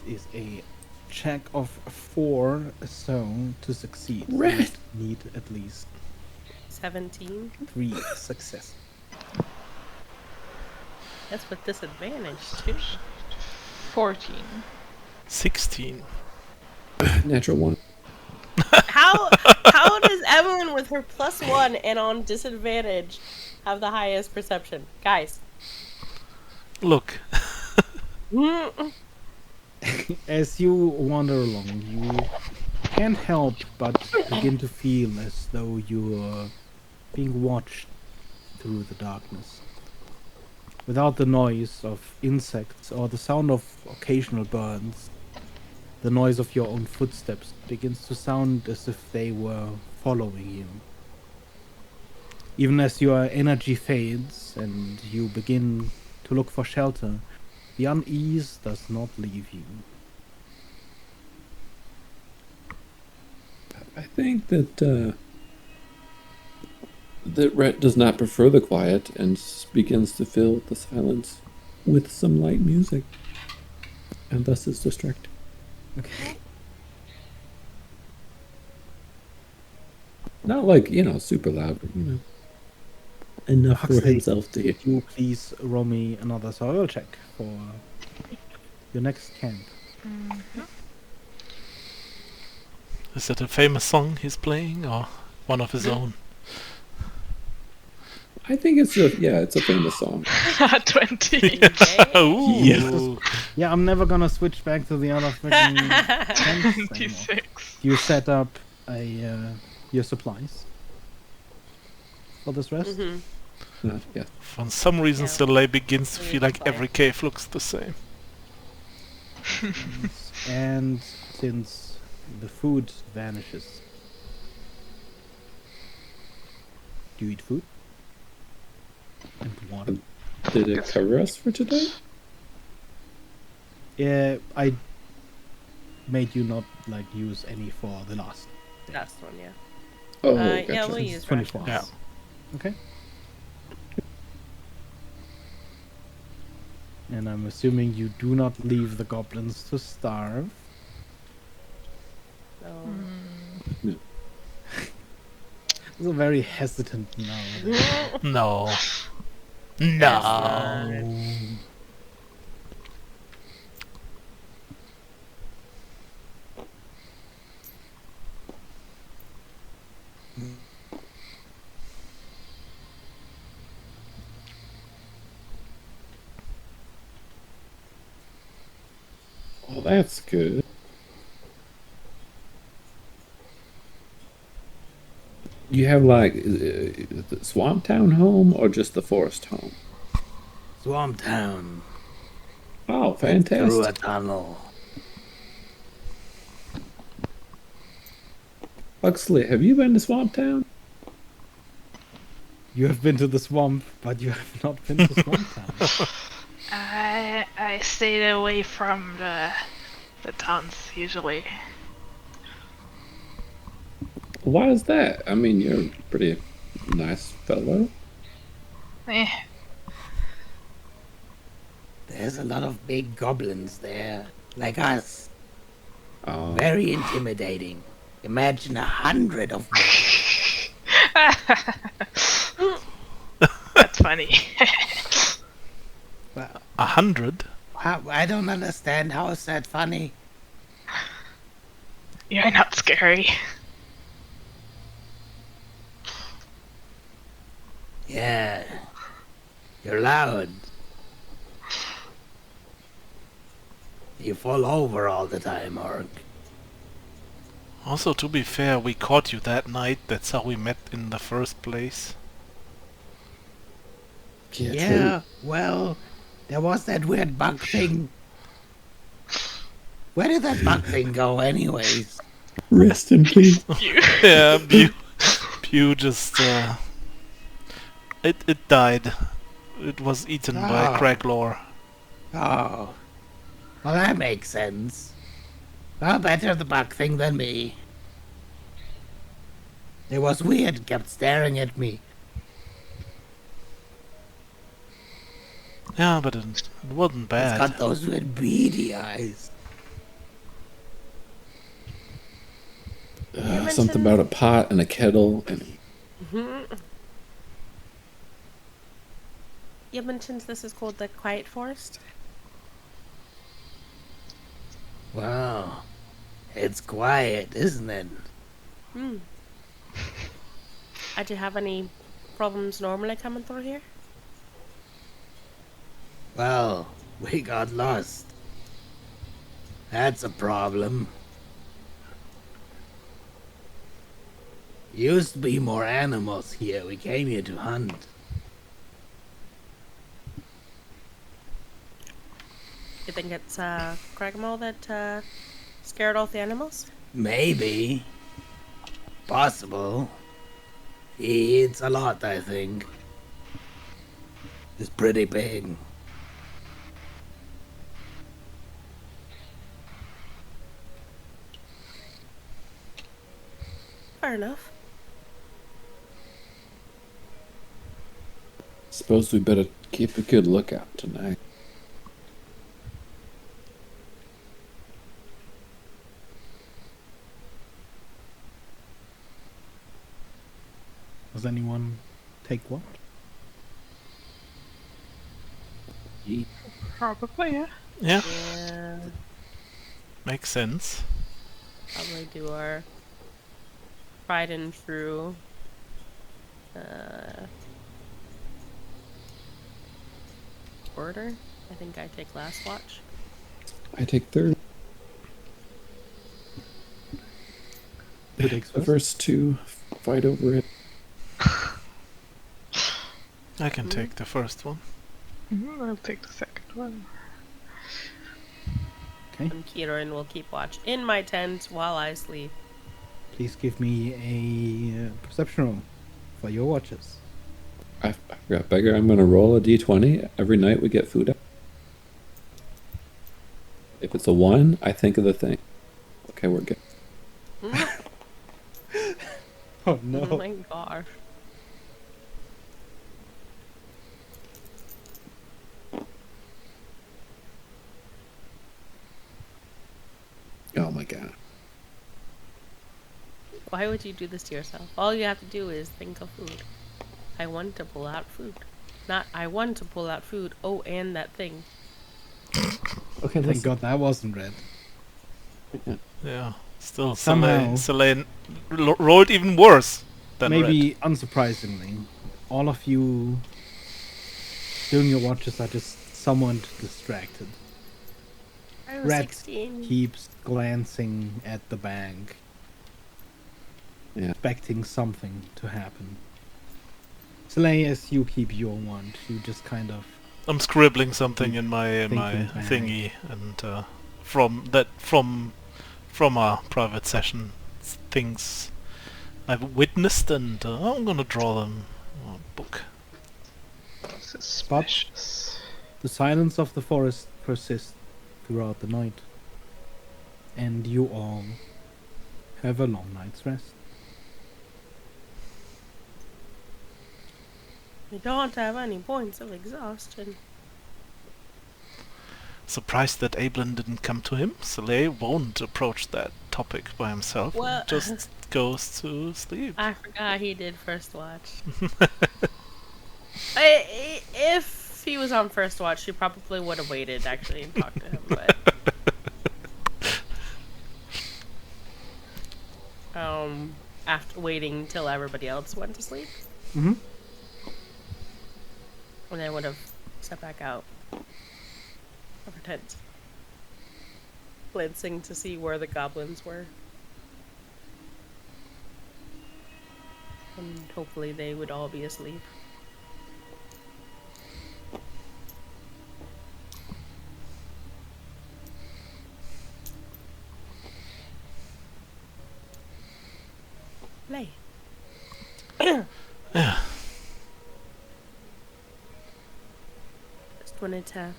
This is a check of 4, so to succeed, you Red. need at least 17. 3 success. That's with disadvantage too. 14. 16. Natural one. How does Evelyn with her +1 and on disadvantage have the highest perception? Guys. Look. As you wander along, you can't help but begin to feel as though you're being watched through the darkness. Without the noise of insects or the sound of occasional birds, the noise of your own footsteps begins to sound as if they were following you. Even as your energy fades and you begin to look for shelter, the unease does not leave you. I think that Rhett does not prefer the quiet and begins to fill the silence with some light music. and thus is distracted. Okay. Not like, super loud, but, enough for Huxley, himself to hear. could you please roll me another survival check for your next camp? Is it a famous song he's playing or one of his own? I think it's a famous song. 20. Ooh. Yeah, I'm never gonna switch back to the other freaking camps anymore. 26. You set up your supplies for this rest? Yeah. For some reason, Yeah. Soleil begins to We feel need like to buy every it. cave looks the same. And since the food vanishes, do you eat food? And water? Did it cover us for today? Yeah, I made you not use any for the last day. Last one, yeah. Oh, Yeah, gotcha. we'll It's use 24 rations. hours. Okay. And I'm assuming you do not leave the goblins to starve. So, It's a very hesitant no. No. No. Oh, that's good. You have the Swamp Town home or just the Forest home? Swamp Town. Oh, Through a fantastic. tunnel. Huxley, have you been to Swamp Town? You have been to the swamp, but you have not been to Swamp Town. I stayed away from the towns usually. Why is that? I mean, you're a pretty nice fellow. Eh, There's a lot of big goblins there, like us. Oh, Very intimidating. Imagine 100 of them. that's funny. Well, 100? I don't understand. How is that funny? You're not scary. Yeah. You're loud. You fall over all the time, Orc. Also, to be fair, we caught you that night. That's how we met in the first place. Yeah, well, there was that weird bug thing. Where did that bug thing go, anyways? rest in peace. Yeah, Pew just, it died. It was eaten by Ah. Craglore. Oh. Well, that makes sense. Well, better the bug thing than me. It was weird, it kept staring at me. Yeah, but it wasn't It's bad. got those weird beady eyes. Something about a pot and a kettle and You mentioned this is called the Quiet Forest? Wow. It's quiet, isn't it? Do you have any problems normally coming through here? Well, we got lost. That's a problem. Used to be more animals here. We came here to hunt. You think it's Cragmore that scared off the animals? Maybe. Possible. He eats a lot, I think. He's pretty big. Fair enough. suppose we better keep a good lookout tonight. Does anyone take what? Yeet. Probably, yeah. Yeah, Yeah, makes sense. probably do our tried and true. Uh, Order. I think I take last watch. I take third. Who takes The first? first two fight over it. I can take the first one. I'll take the second one. Okay. And Kieran will keep watch in my tent while I sleep. Please give me a perception roll for your watches. I forgot, Beggar. I'm going to roll a d20 every night we get food out. If it's a 1, I think of the thing. Okay, we're good. Oh Oh no. my gosh. Oh my god. Why would you do this to yourself? All you have to do is think of food. I want to pull out food. Not I want to pull out food. Oh, and that thing. Okay, Thank God that wasn't red. Yeah. Yeah. Still, Somehow. Selene rolled even worse than Maybe unsurprisingly, all of you doing your watches are just somewhat distracted. I was Red 16. keeps glancing at the bank, Yeah. expecting something to happen. Slay, as you keep your wand, you just kind of I'm scribbling something in my Thinking back. thingy, and from our private session, things I've witnessed, and I'm gonna draw them on a book. Suspicious. the silence of the forest persists throughout the night, and you all have a long night's rest. We don't have any points of exhaustion. Surprised that Ablin didn't come to him. Soleil won't approach that topic by himself. What? Just goes to sleep. I forgot he did first watch. If he was on first watch, he probably would have waited actually and talked to him. But after waiting till everybody else went to sleep, Mm-hmm. and I would have stepped back out of her tent, glancing to see where the goblins were. And hopefully they would all be asleep. Play. Yeah. Just wanted to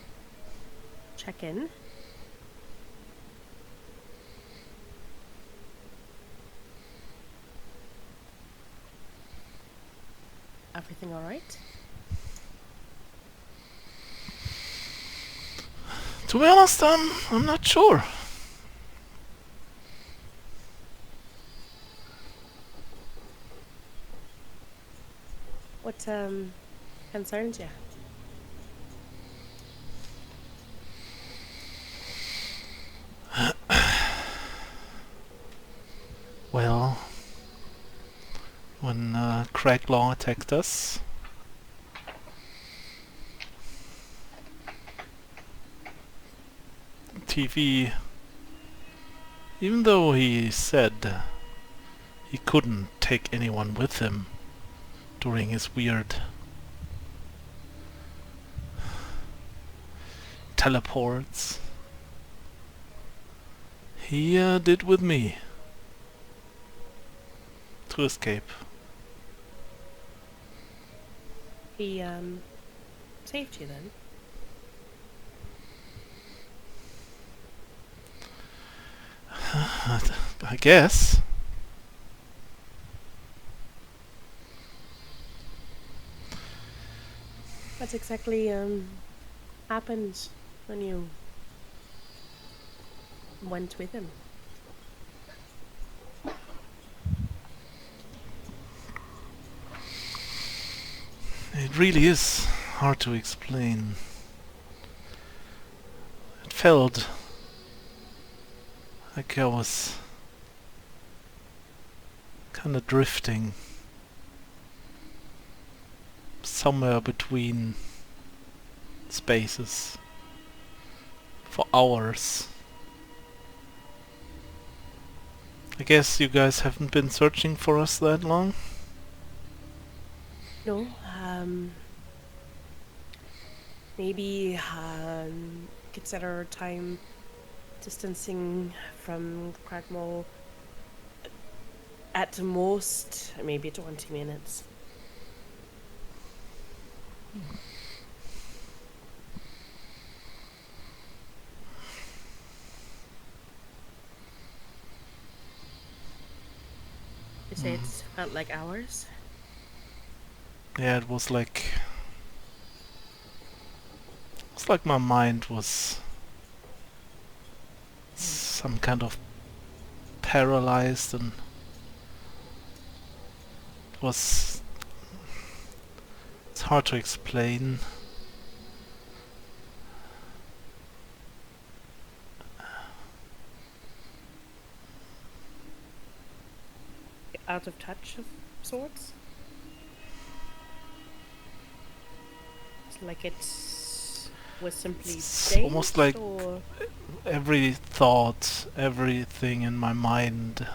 check in. Everything all right? To be honest, I'm not sure. What concerns you? Well, when Craglaw attacked us, TV, even though he said he couldn't take anyone with him during his weird teleports, he did with me to escape. He saved you then? I guess. What exactly happened when you went with him? It really is hard to explain. It felt like I was kind of drifting somewhere between spaces for hours. I guess you guys haven't been searching for us that long? No, maybe consider time distancing from Crackmore at most maybe 20 minutes. You say it's felt like hours? Yeah, it's like my mind was some kind of paralyzed, and it's hard to explain. Out of touch of sorts? It's like it was simply It's staged, almost like or every thought, everything in my mind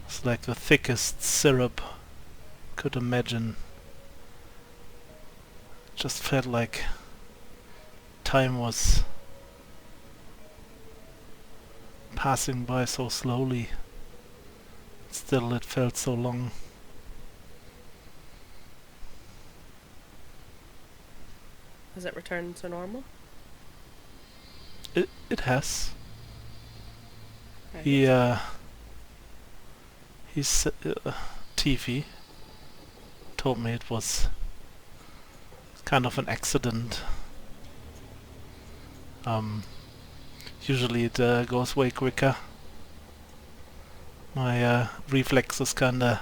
is like the thickest syrup could imagine. Just felt like time was passing by so slowly. Still, it felt so long. has it returned to normal? It has. Right. His TV told me it was kind of an accident. Usually it goes way quicker. My reflexes kinda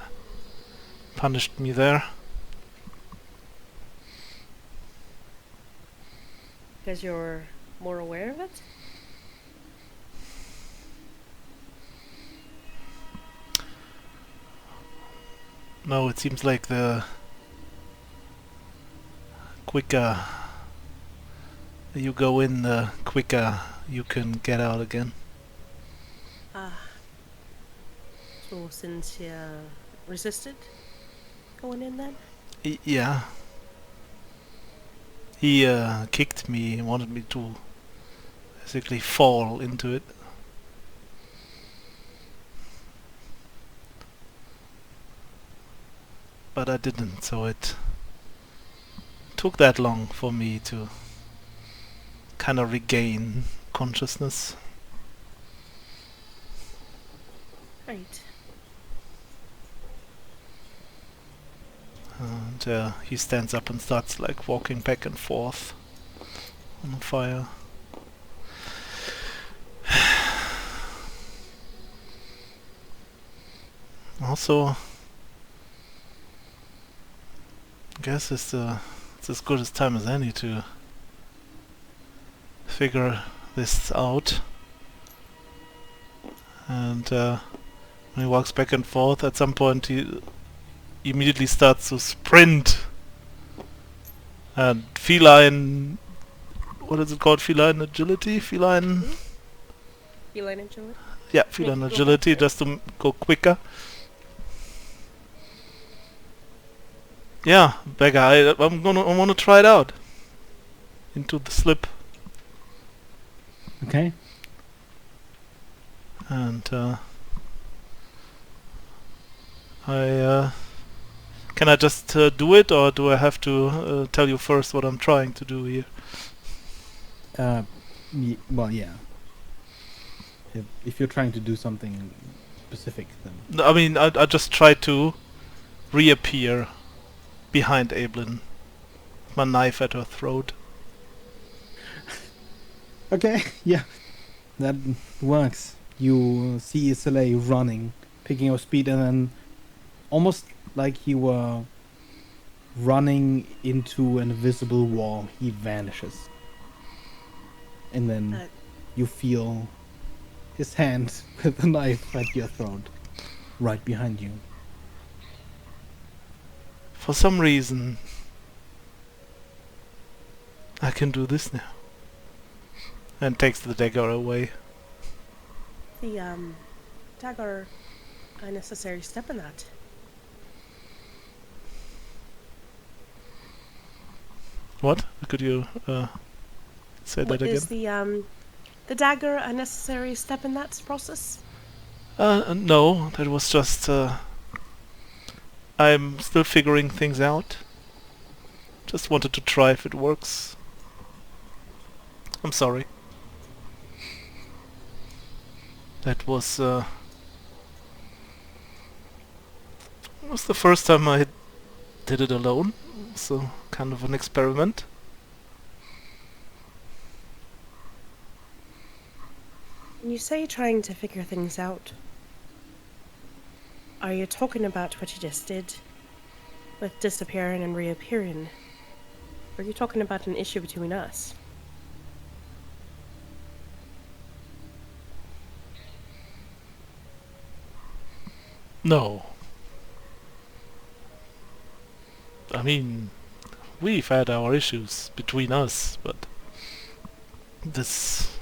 punished me there. Because you're more aware of it? No, it seems like the quicker you go in, the quicker you can get out again. Ah. So since you resisted going in then? Yeah. He kicked me, he wanted me to basically fall into it. But I didn't, so it took that long for me to kind of regain consciousness. Right. And he stands up and starts like walking back and forth on the fire. Also, I guess it's as good as time as any to figure this out. And when he walks back and forth, at some point he immediately starts to sprint. And feline... what is it called? Feline agility? Feline... Feline agility? yeah, feline Go agility, faster. just to go quicker. Yeah, Becca, I want to try it out. Into the slip. Okay. And can I just do it, or do I have to tell you first what I'm trying to do here? Well, yeah. If you're trying to do something specific, then No, I mean, I just try to reappear behind Evelyn, my knife at her throat. okay. Yeah, that works. You see Isolde running, picking up speed, and then almost like you were running into an invisible wall, he vanishes. And then you feel his hand with the knife at your throat, right behind you. For some reason, I can do this now. And takes the dagger away. The dagger, a necessary step in that. What? Could you say that again? Is the dagger a necessary step in that process? No, that was just I'm still figuring things out. Just wanted to try if it works. I'm sorry. That was the first time I did it alone. So kind of an experiment. When you say trying to figure things out, are you talking about what you just did with disappearing and reappearing? Or are you talking about an issue between us? No. I mean, we've had our issues between us, but this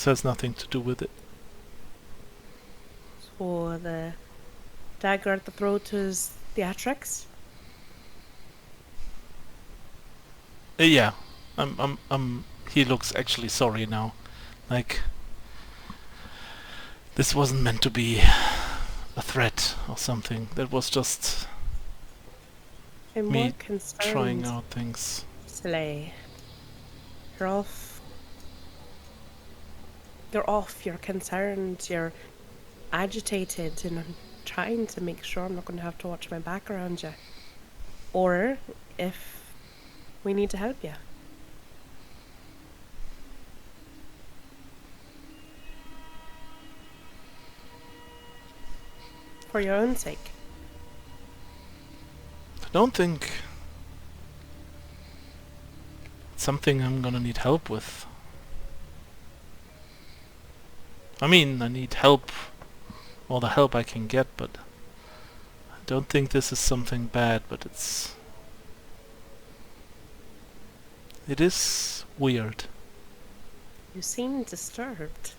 has nothing to do with it. So the dagger at the throat is theatrics? Yeah, he looks actually sorry now. Like, this wasn't meant to be a threat or something. That was just I'm me more concerned. trying out things. Slay. You're off. You're concerned. You're agitated, and I'm trying to make sure I'm not going to have to watch my back around you. Or if we need to help you. For your own sake. I don't think it's something I'm gonna need help with. I mean, I need help, all the help I can get, but I don't think this is something bad, but it is weird. You seem disturbed.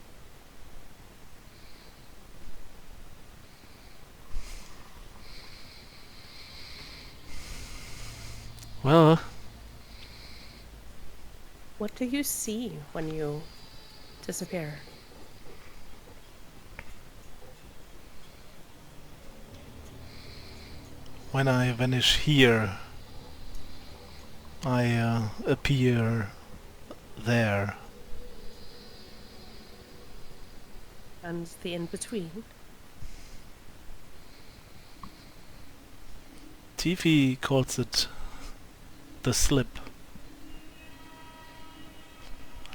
Well, What do you see when you disappear? when I vanish here, I appear there. And the in-between? TV calls it the slip.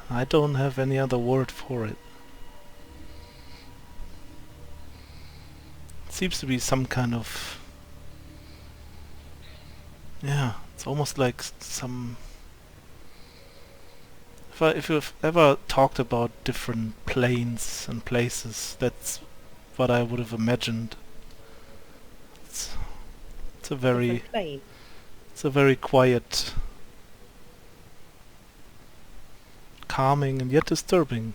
I don't have any other word for it. It seems to be some kind of... Yeah, it's almost like some... If you've ever talked about different planes and places, that's what I would have imagined. It's a very... Different plane. It's a very quiet, calming and yet disturbing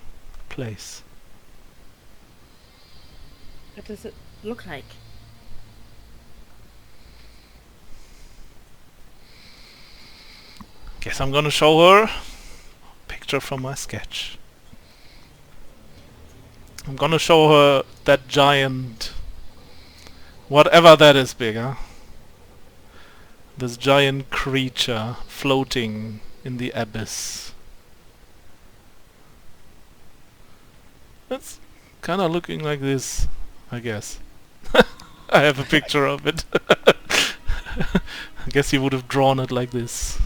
place. What does it look like? Guess I'm gonna show her a picture from my sketch. I'm gonna show her that giant, whatever that is big, huh? This giant creature floating in the abyss. It's kinda looking like this, I guess. I have a picture of it. I guess he would have drawn it like this.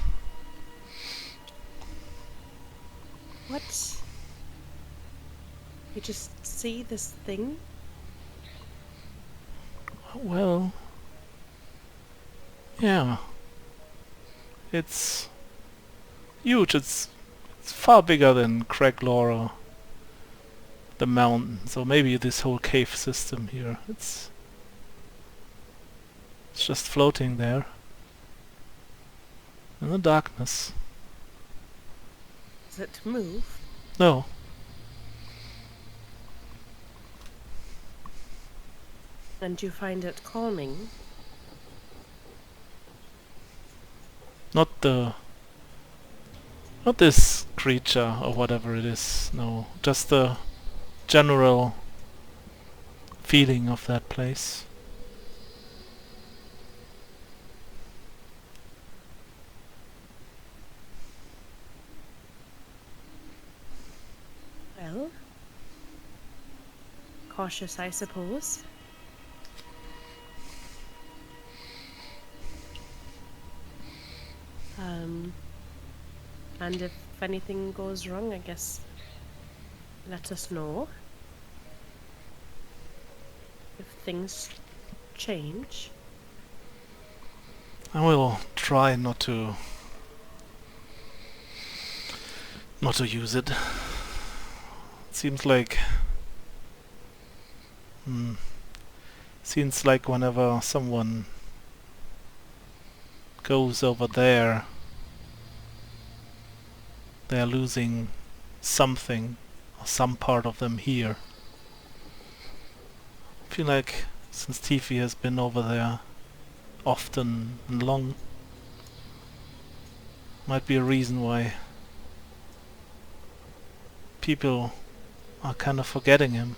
What? You just see this thing? Well, yeah. It's huge. It's far bigger than Craiglore or the mountain. So maybe this whole cave system here, it's just floating there in the darkness. Does it move? No. And you find it calming? Not this creature or whatever it is. No, just the general feeling of that place. Well, cautious, I suppose. And if anything goes wrong, I guess let us know. If things change. I will try not to use it. It seems like whenever someone goes over there, they're losing something or some part of them here. I feel like since Tifi has been over there often and long, might be a reason why people are kind of forgetting him.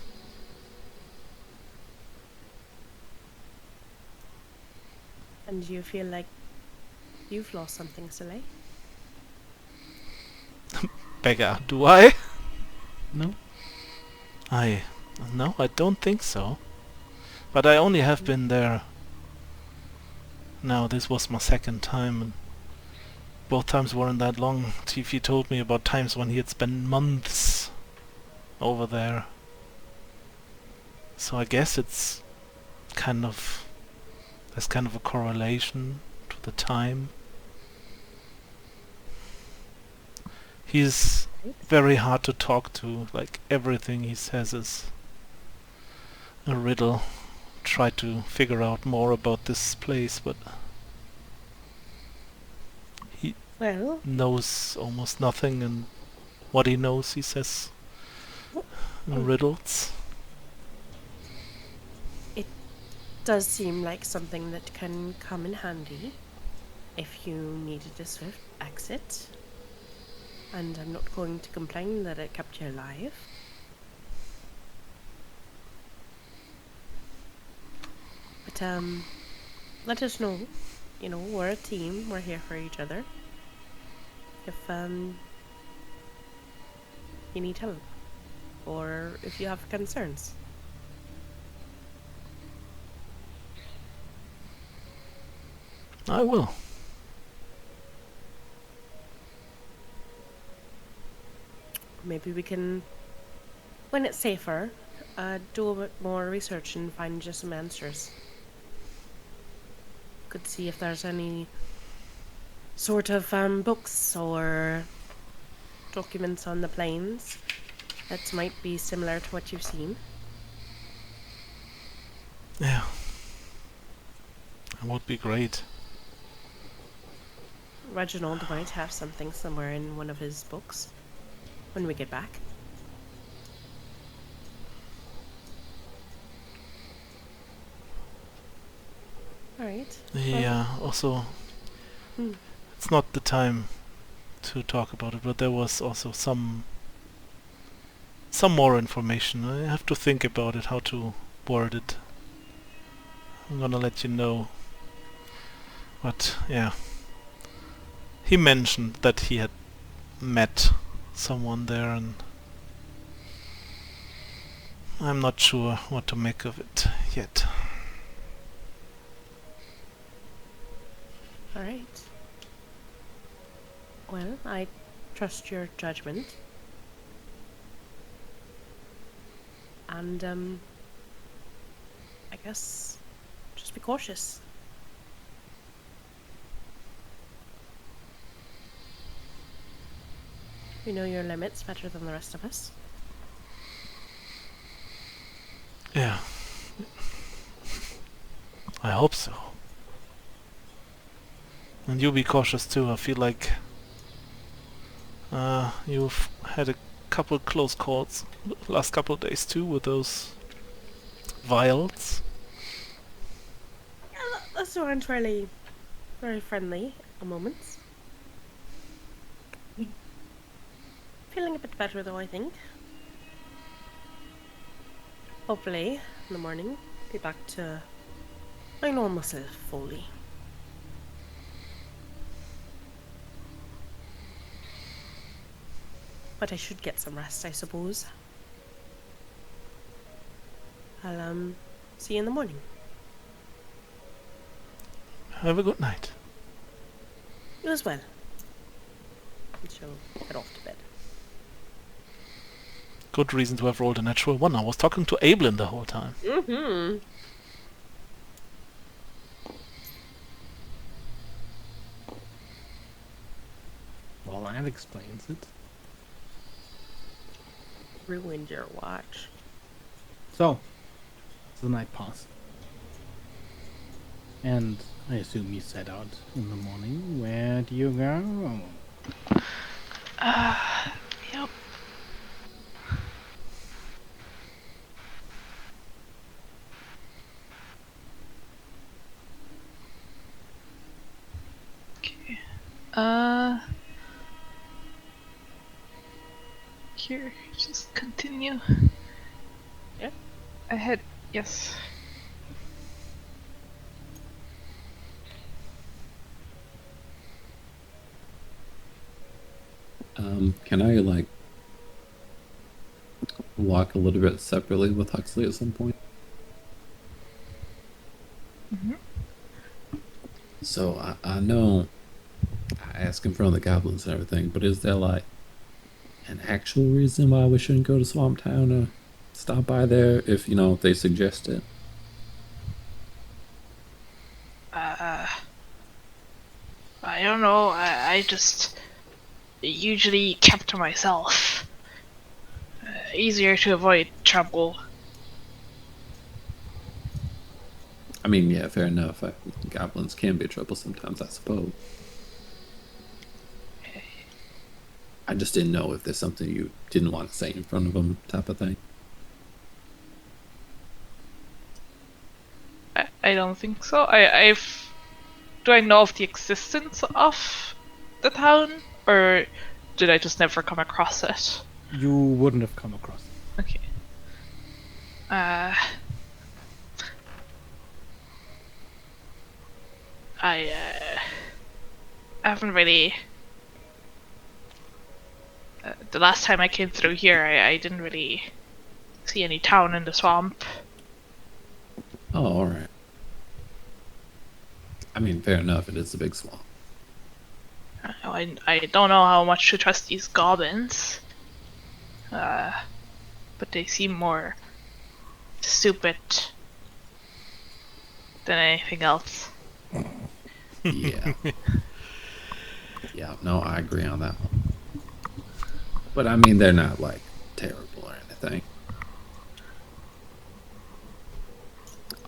And you feel like you've lost something, Soleil? Beggar, do I? No? No, I don't think so. But I only have been there. Now, this was my second time, and both times weren't that long. Tifi told me about times when he had spent months over there. So I guess it's there's kind of a correlation to the time. He's very hard to talk to, like everything he says is a riddle. Try to figure out more about this place, but he Well, knows almost nothing, and what he knows he says in riddles. it does seem like something that can come in handy if you needed a swift exit. And I'm not going to complain that it kept you alive. But let us know. You know, we're a team. We're here for each other. If you need help, or if you have concerns. I will. Maybe we can, when it's safer, do a bit more research and find just some answers. Could see if there's any sort of books or documents on the plains that might be similar to what you've seen. Yeah. That would be great. Reginald might have something somewhere in one of his books when we get back. Alright. Yeah, also, it's not the time to talk about it, but there was also some more information. I have to think about it, how to word it. I'm gonna let you know. But, yeah. He mentioned that he had met someone there, and I'm not sure what to make of it yet. Alright. Well, I trust your judgment. And, I guess just be cautious. You know your limits better than the rest of us. Yeah. I hope so. And you be cautious too. I feel like you've had a couple close calls last couple of days too with those vials. Yeah, those aren't really very friendly at the moment. Feeling a bit better though, I think. Hopefully, in the morning, be back to my normal self fully. But I should get some rest, I suppose. I'll, see you in the morning. Have a good night. You as well. And she'll head off to bed. Good reason to have rolled a natural one. I was talking to Ablin the whole time. Mm-hmm. Well, that explains it. Ruined your watch. So, the night passed. And I assume you set out in the morning. Where do you go? Yep. Okay. Here, just continue. Yeah. Ahead, yes. Can I like walk a little bit separately with Huxley at some point? Mm-hmm. So I know I ask in front of the goblins and everything, but is there like an actual reason why we shouldn't go to Swamp Town or stop by there if, you know, they suggest it? I don't know. I just usually kept to myself. Easier to avoid trouble. I mean, yeah, fair enough. Goblins can be trouble sometimes, I suppose. I just didn't know if there's something you didn't want to say in front of them, type of thing. I don't think so. Do I know of the existence of the town, or did I just never come across it? You wouldn't have come across it. Okay. I haven't really. The last time I came through here, I didn't really see any town in the swamp. Oh, alright. I mean, fair enough, it is a big swamp. I don't know how much to trust these goblins. But they seem more stupid than anything else. Yeah. Yeah, no, I agree on that one. But I mean, they're not, like, terrible or anything.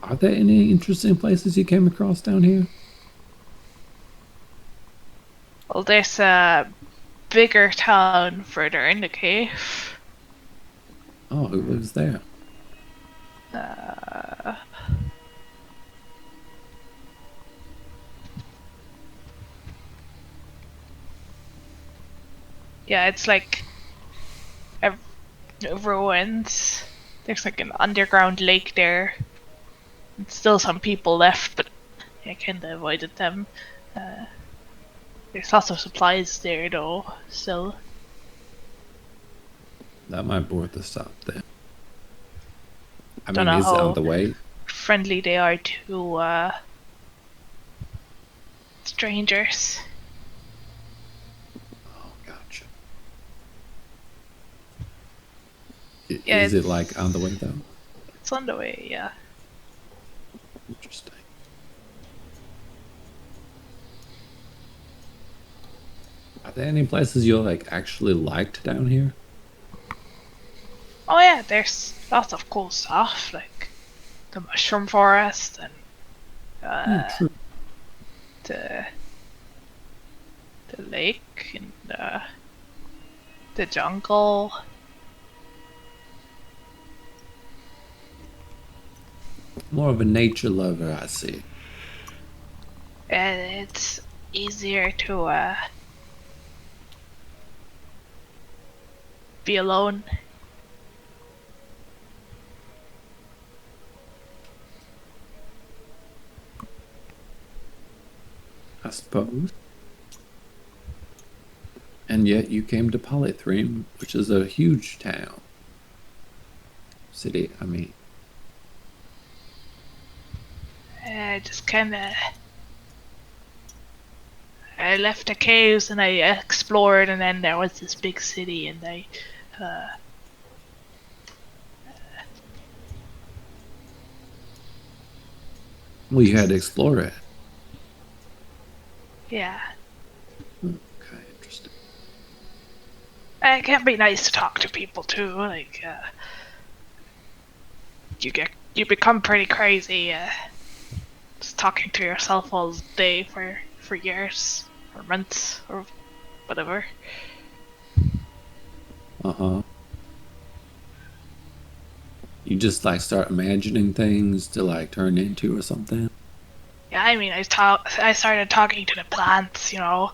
Are there any interesting places you came across down here? Well, there's a bigger town further in the cave. Oh, who lives there? Yeah, it's like ruins. There's like an underground lake there. And still some people left, but I kinda avoided them. There's lots of supplies there though, still. That might be worth a stop there. I Don't mean, know is it how on the way? friendly they are to strangers. Oh, gotcha. Yeah, Is it it's- like on the way though? It's on the way, yeah. Interesting. there any places you like actually liked down here? Oh yeah, there's lots of cool stuff like the mushroom forest and True. the the lake and the jungle. More of a nature lover, I see. And it's easier to be alone. I suppose. And yet you came to Polythreme, which is a huge town. City, I mean. I just kinda I left the caves and I explored, and then there was this big city, and I Well, you had to explore it. yeah. Okay, interesting. It can be nice to talk to people too. Like you become pretty crazy just talking to yourself all day for years or months or whatever. Uh-huh. You just like start imagining things to like turn into or something. Yeah, I mean, I started talking to the plants, you know,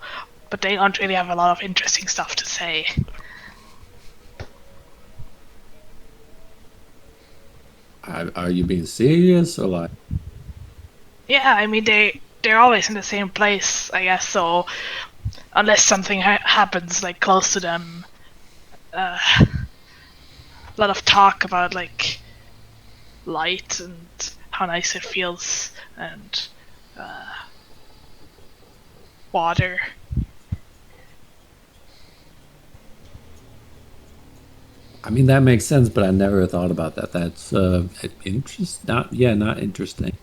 but they don't really have a lot of interesting stuff to say. Are you being serious or like? Yeah, I mean, they're always in the same place, I guess. So unless something happens like close to them, a lot of talk about like light and how nice it feels and water. I mean that makes sense, but I never thought about that. That's not interesting.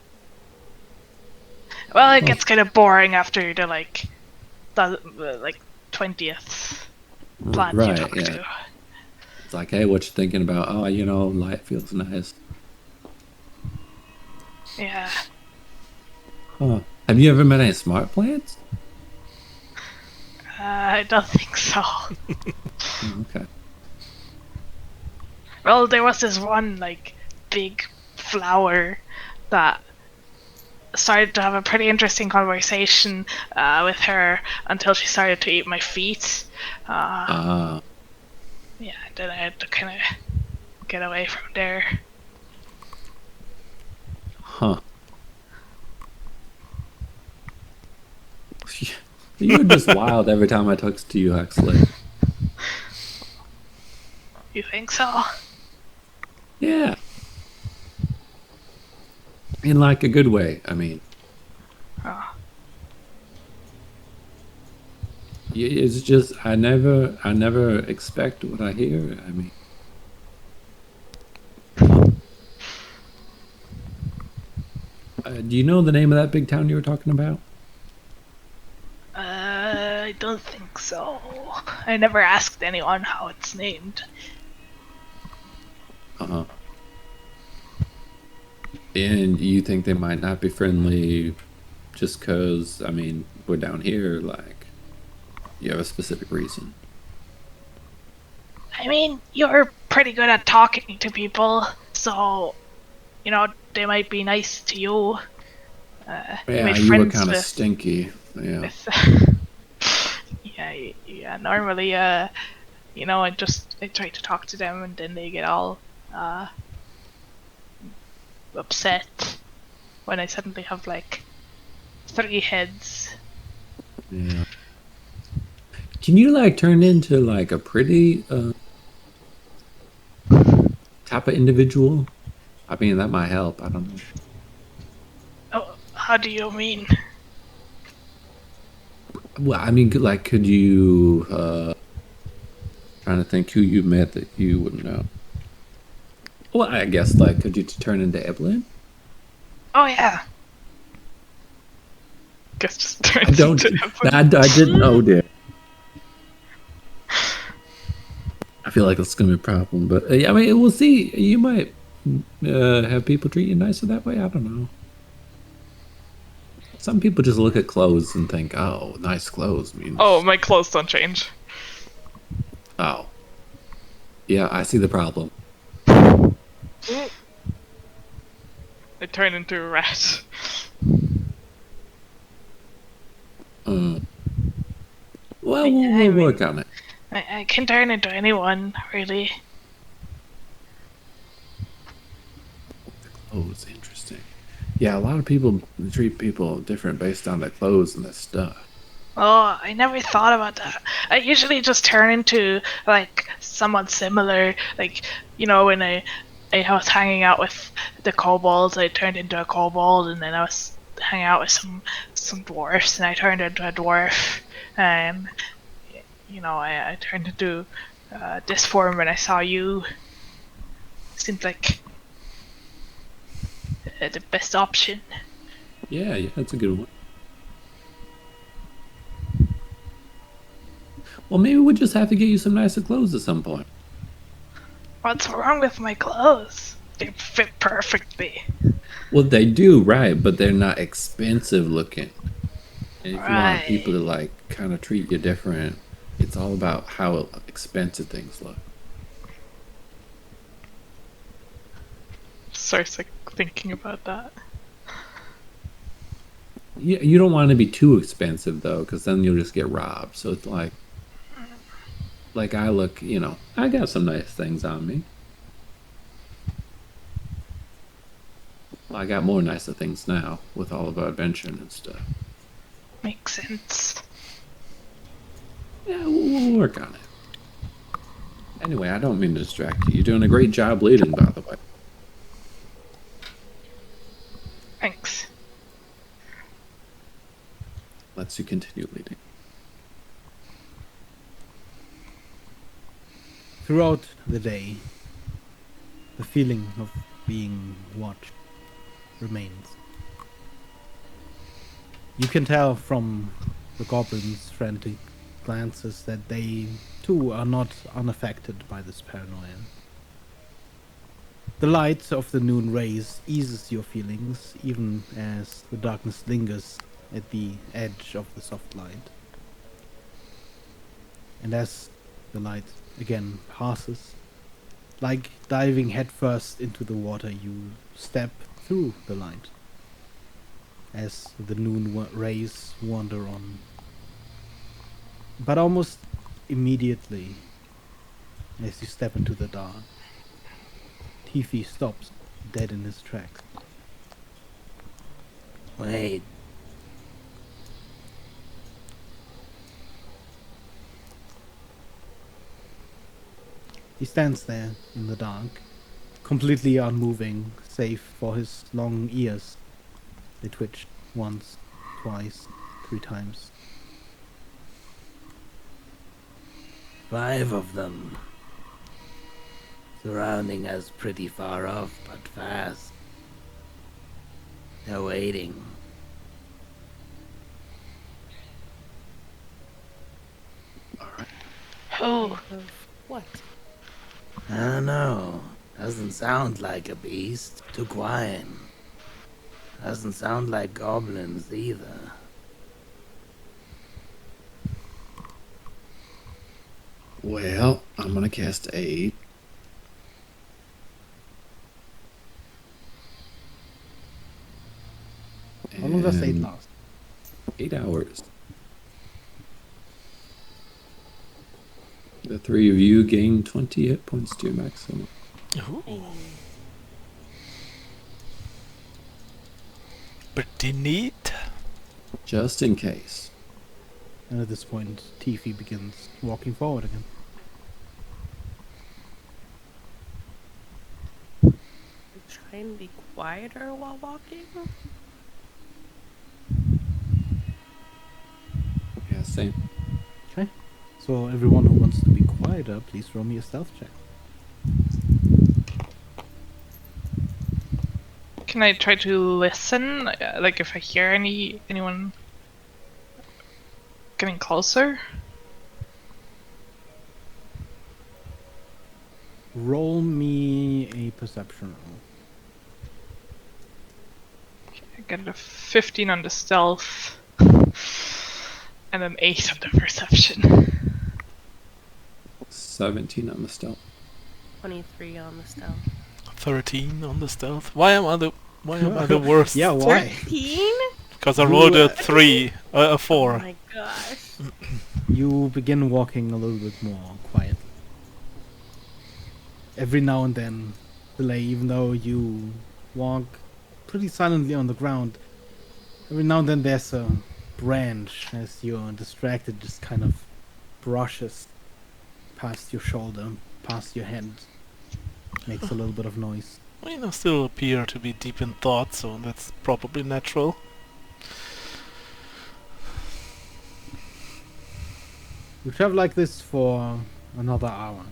Well, it gets kind of boring after the like 20th plant you Right, talk yeah. to. It's like, hey, what you thinking about? Oh, light feels nice. Yeah. Huh. Have you ever met any smart plants? I don't think so. Oh, okay. Well, there was this one like big flower that started to have a pretty interesting conversation with her until she started to eat my feet. Yeah, then I had to kind of get away from there. Huh. You're just wild every time I talk to you, Huxley. You think so? Yeah. In like a good way, I mean. Oh. It's just I never expect what I hear. I mean, do you know the name of that big town you were talking about? I don't think so. I never asked anyone how it's named. Uh-huh. And you think they might not be friendly just because, I mean, we're down here, like, you have a specific reason? I mean, you're pretty good at talking to people, so, you know, they might be nice to you. Yeah, you were kind of stinky. Yeah. Yeah, normally, you know, I try to talk to them and then they get all upset when I suddenly have like 3 heads. Yeah. Can you like turn into like a pretty type of individual? I mean, that might help. I don't know. Oh, how do you mean? Well, I mean, like, could you trying to think who you met that you wouldn't know? Well, I guess like, could you turn into Evelyn? Oh yeah. Guess just turns I don't. into I didn't know, dear. feel like it's gonna be a problem, but I mean, we'll see. You might have people treat you nicer that way. I don't know. Some people just look at clothes and think, "Oh, nice clothes means." Oh, my clothes don't change. Oh. Yeah, I see the problem. I turn into a rat. Well, I we'll mean- work on it. I can turn into anyone, really. Clothes, interesting. Yeah, a lot of people treat people different based on their clothes and their stuff. Oh, I never thought about that. I usually just turn into, like, someone similar. Like, you know, when I was hanging out with the kobolds, I turned into a kobold, and then I was hanging out with some dwarfs, and I turned into a dwarf. And, you know, I turned into this form when I saw you. Seemed like the best option. Yeah, that's a good one. Well, maybe we'll just have to get you some nicer clothes at some point. What's wrong with my clothes? They fit perfectly. Well, they do, right? But they're not expensive looking. And if you want people to like kind of treat you different, it's all about how expensive things look. Starts like thinking about that. You don't want to be too expensive though, because then you'll just get robbed. So it's like I look, I got some nice things on me. Well, I got more nicer things now with all of our adventuring and stuff. Makes sense. Yeah, we'll work on it. Anyway, I don't mean to distract you. You're doing a great job leading, by the way. Thanks. Lets you continue leading. Throughout the day, the feeling of being watched remains. You can tell from the goblins' frantic glances that they, too, are not unaffected by this paranoia. The light of the noon rays eases your feelings, even as the darkness lingers at the edge of the soft light. And as the light again passes, like diving headfirst into the water, you step through the light as the noon rays wander on. But almost immediately, as you step into the dark, Tifi stops dead in his tracks. Wait. He stands there in the dark, completely unmoving, save for his long ears. They twitch once, twice, 3 times. 5 of them. Surrounding us pretty far off, but fast. They're waiting. Oh, What? I don't know. Doesn't sound like a beast. Too quiet. Doesn't sound like goblins either. Well, I'm gonna cast 8. How long does 8 And last? 8 hours. The 3 of you gain 20 hit points to your maximum. Pretty neat. Just in case. And at this point, Tifi begins walking forward again. Try and be quieter while walking? Yeah, same. Okay. So everyone who wants to be quieter, please roll me a stealth check. can I try to listen? Like if I hear anyone getting closer? Roll me a perception roll. I get a 15 on the stealth. And an 8 on the perception. 17 on the stealth. 23 on the stealth. 13 on the stealth. Why am I the worst? Yeah, why? 13? Because I You, rolled a 3, a Oh 4. my gosh. You begin walking a little bit more quietly. Every now and then, delay, even though you walk pretty silently on the ground, every now and then there's a branch as you're distracted, just kind of brushes past your shoulder, past your head, makes a little bit of noise. I still appear to be deep in thought, so that's probably natural. You travel like this for another hour.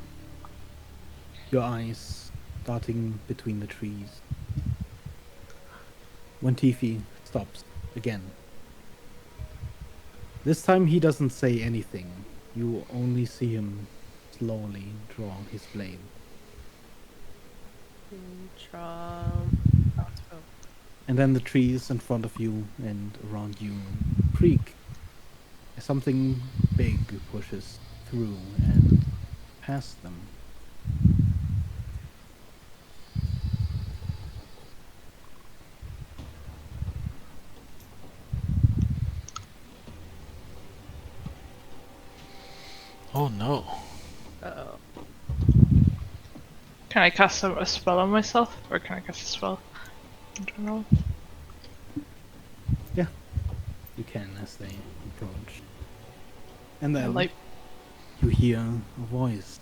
Your eyes darting between the trees. When Tifi stops again. This time he doesn't say anything. You only see him slowly draw his blade. Draw. Oh. And then the trees in front of you and around you creak as something big pushes through and past them. Oh no. Uh-oh. Can I cast a spell on myself? Or can I cast a spell in general? Yeah, you can as they approach. And then Like, you hear a voice.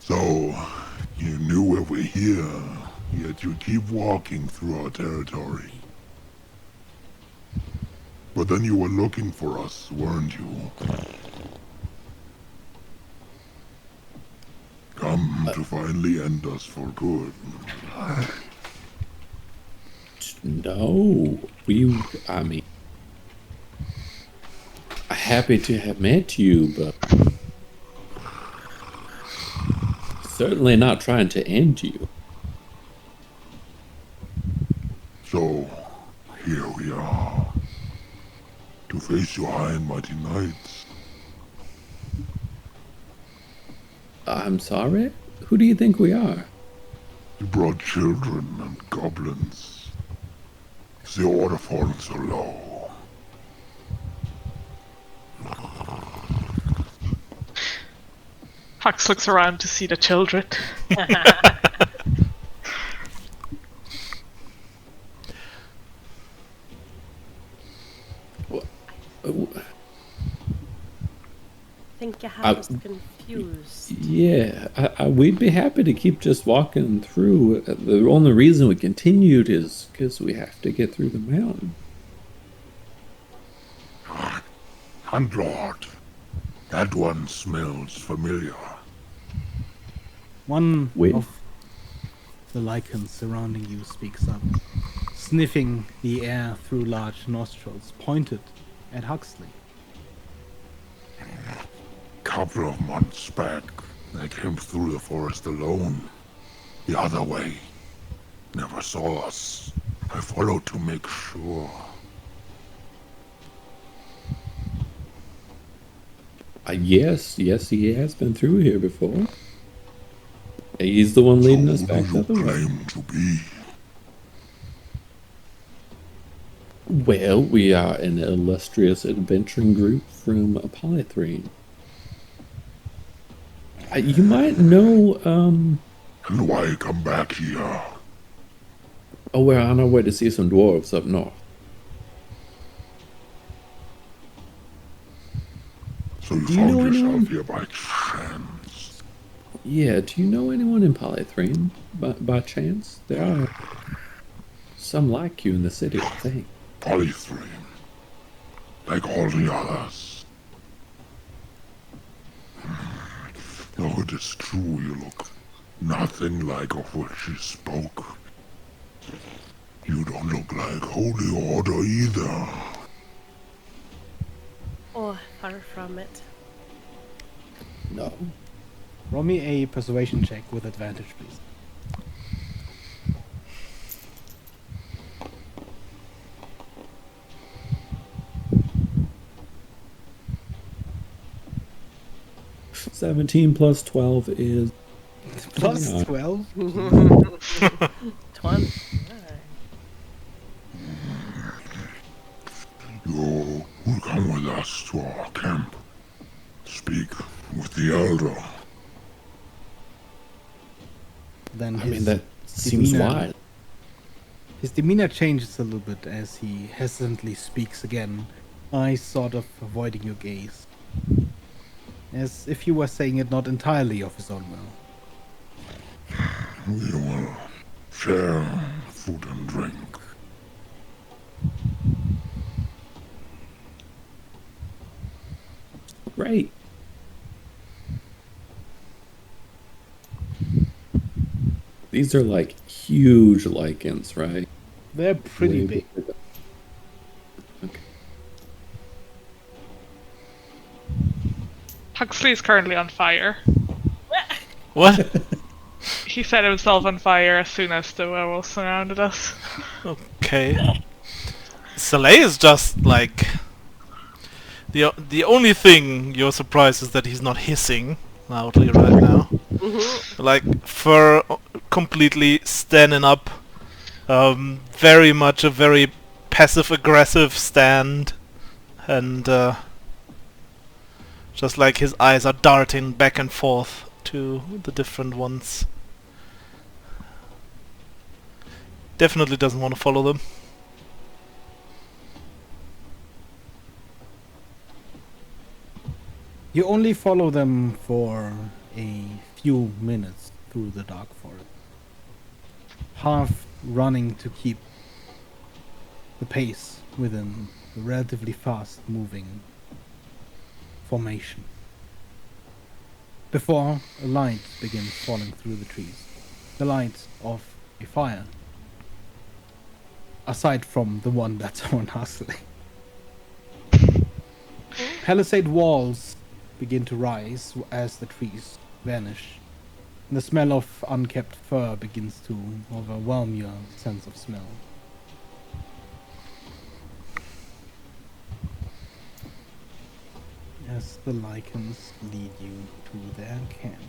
So, you knew we were here, yet you keep walking through our territory. But then you were looking for us, weren't you? Come to finally end us for good. No, I mean, happy to have met you, but certainly not trying to end you. So, here we are. To face your high and mighty knights. I'm sorry? Who do you think we are? You brought children and goblins. Is the order fallen so low? Hux looks around to see the children. I think you have us confused. Yeah, we'd be happy to keep just walking through. The only reason we continued is because we have to get through the mountain. Handlord, that one smells familiar. One Wait. of the lichens surrounding you speaks up, sniffing the air through large nostrils, pointed at Huxley. Couple of months back, I came through the forest alone. The other way. Never saw us. I followed to make sure. Yes, he has been through here before. He's the one leading us So back who the do other you way. claim to be? Well, we are an illustrious adventuring group from Polythreme. You might know, And why come back here? oh, we're on our way to see some dwarves up north. So you Do you found know yourself anyone? here by chance. Yeah, do you know anyone in Polythreme, by chance? There are some like you in the city, I think. Polythreme. Like all the others. Though it is true you look nothing like of which you spoke. You don't look like Holy Order either. Oh, far from it. No. Roll me a persuasion check with advantage, please. — 17 plus 12 is Plus 29. 12? 20. You will come with us to our camp. Speak with the elder. Then I mean, that seems demeanor- wise. His demeanor changes a little bit as he hesitantly speaks again, eyes sort of avoiding your gaze. As if you were saying it not entirely of his own will. We will share food and drink. Great. These are like huge lichens, right? They're pretty Way big. bigger. Okay. Huxley is currently on fire. What? He set himself on fire as soon as the werewolves surrounded us. Okay. Soleil is just like the only thing you're surprised is that he's not hissing loudly right now. Like fur completely standing up. Very much a very passive aggressive stand, and just like his eyes are darting back and forth to the different ones. Definitely doesn't want to follow them. You only follow them for a few minutes through the dark forest. Half running to keep the pace within the relatively fast moving formation. Before a light begins falling through the trees. The light of a fire. Aside from the one that's on Huxley. Palisade walls begin to rise as the trees vanish. The smell of unkept fur begins to overwhelm your sense of smell. As the lichens lead you to their camp.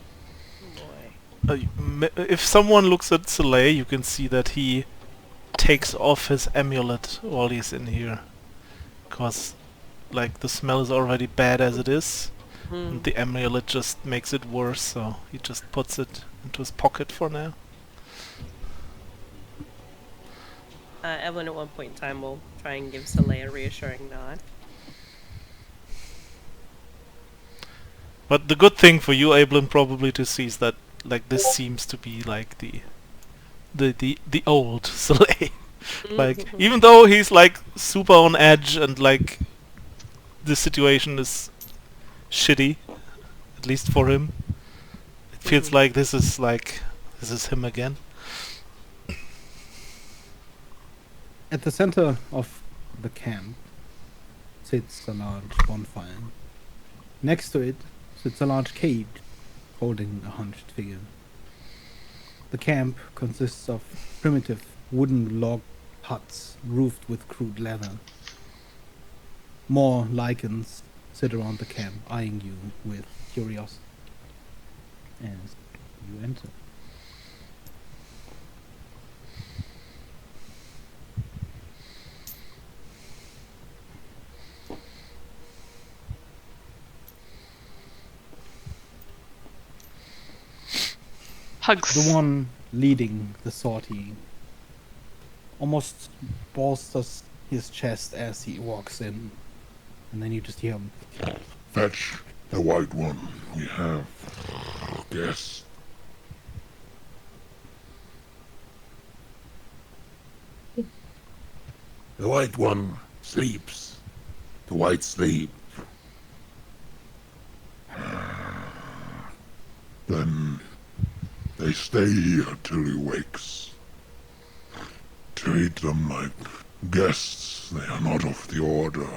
If someone looks at Soleil, you can see that he takes off his amulet while he's in here. Because, like, the smell is already bad as it is. And the amulet just makes it worse, so he just puts it into his pocket for now. Evelyn at one point in time will try and give Soleil a reassuring nod. But the good thing for you, Ablin, probably to see is that, like, this seems to be like the old Soleil. Like, even though he's like super on edge and like the situation is shitty, at least for him, it feels like this is him again. At the center of the camp sits a large bonfire. Next to it sits a large cage holding a hunched figure. The camp consists of primitive wooden log huts roofed with crude leather. More lichens sit around the camp, eyeing you with curiosity as you enter. Hugs. The one leading the sortie almost bolsters his chest as he walks in, and then you just hear him. Fetch the white one. We have guests. The white one sleeps. The white sleep. Then they stay here till he wakes. Treat them like guests. They are not of the order.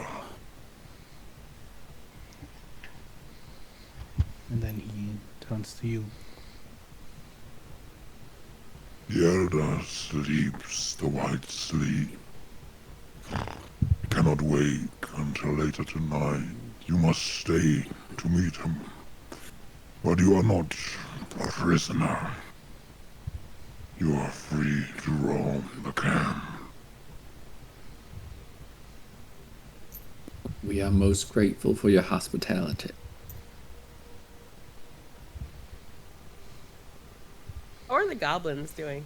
And then he turns to you. The elder sleeps the white sleep. Cannot wake until later tonight. You must stay to meet him. But you are not a prisoner. You are free to roam the camp. We are most grateful for your hospitality. How are the goblins doing?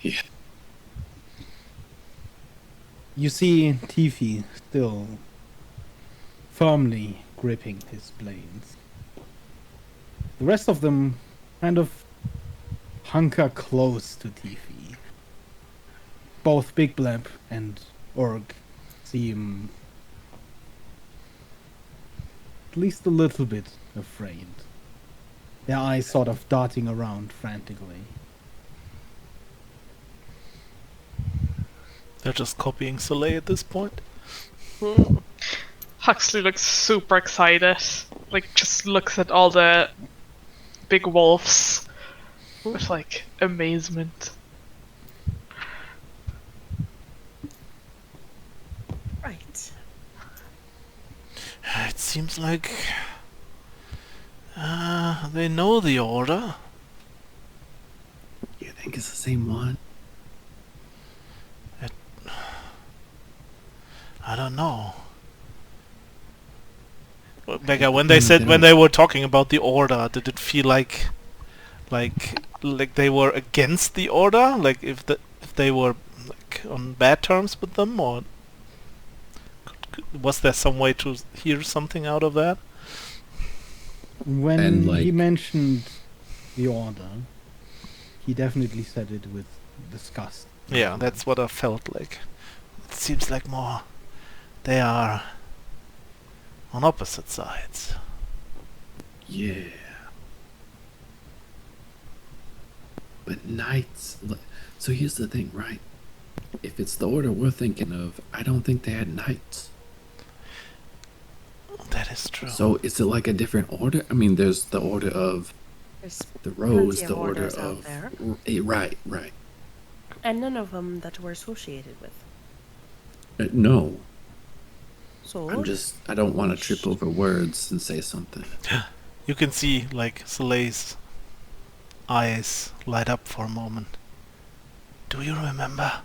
Yeah. You see Tifi still firmly gripping his blades. The rest of them kind of hunker close to Tifi. Both Big Blab and Org seem at least a little bit afraid. Their eyes sort of darting around frantically. They're just copying Soleil at this point. Huxley looks super excited. Like, just looks at all the big wolves with, like, amazement. Right. It seems like they know the order. You think it's the same one? I don't know. Well, Becca, when they were talking about the order, did it feel like they were against the order? Like if they were like on bad terms with them, or was there some way to hear something out of that? When he mentioned the order, he definitely said it with disgust. Yeah, that's what I felt like. It seems like more they are on opposite sides. Yeah. But knights... So here's the thing, right? If it's the order we're thinking of, I don't think they had knights. That is true. So is it like a different order? I mean, there's the order of There's the rose, plenty the of order orders out of... there. Right. And none of them that we're associated with. No. So I don't want to trip over words and say something. You can see like Soleil's eyes light up for a moment. Do you remember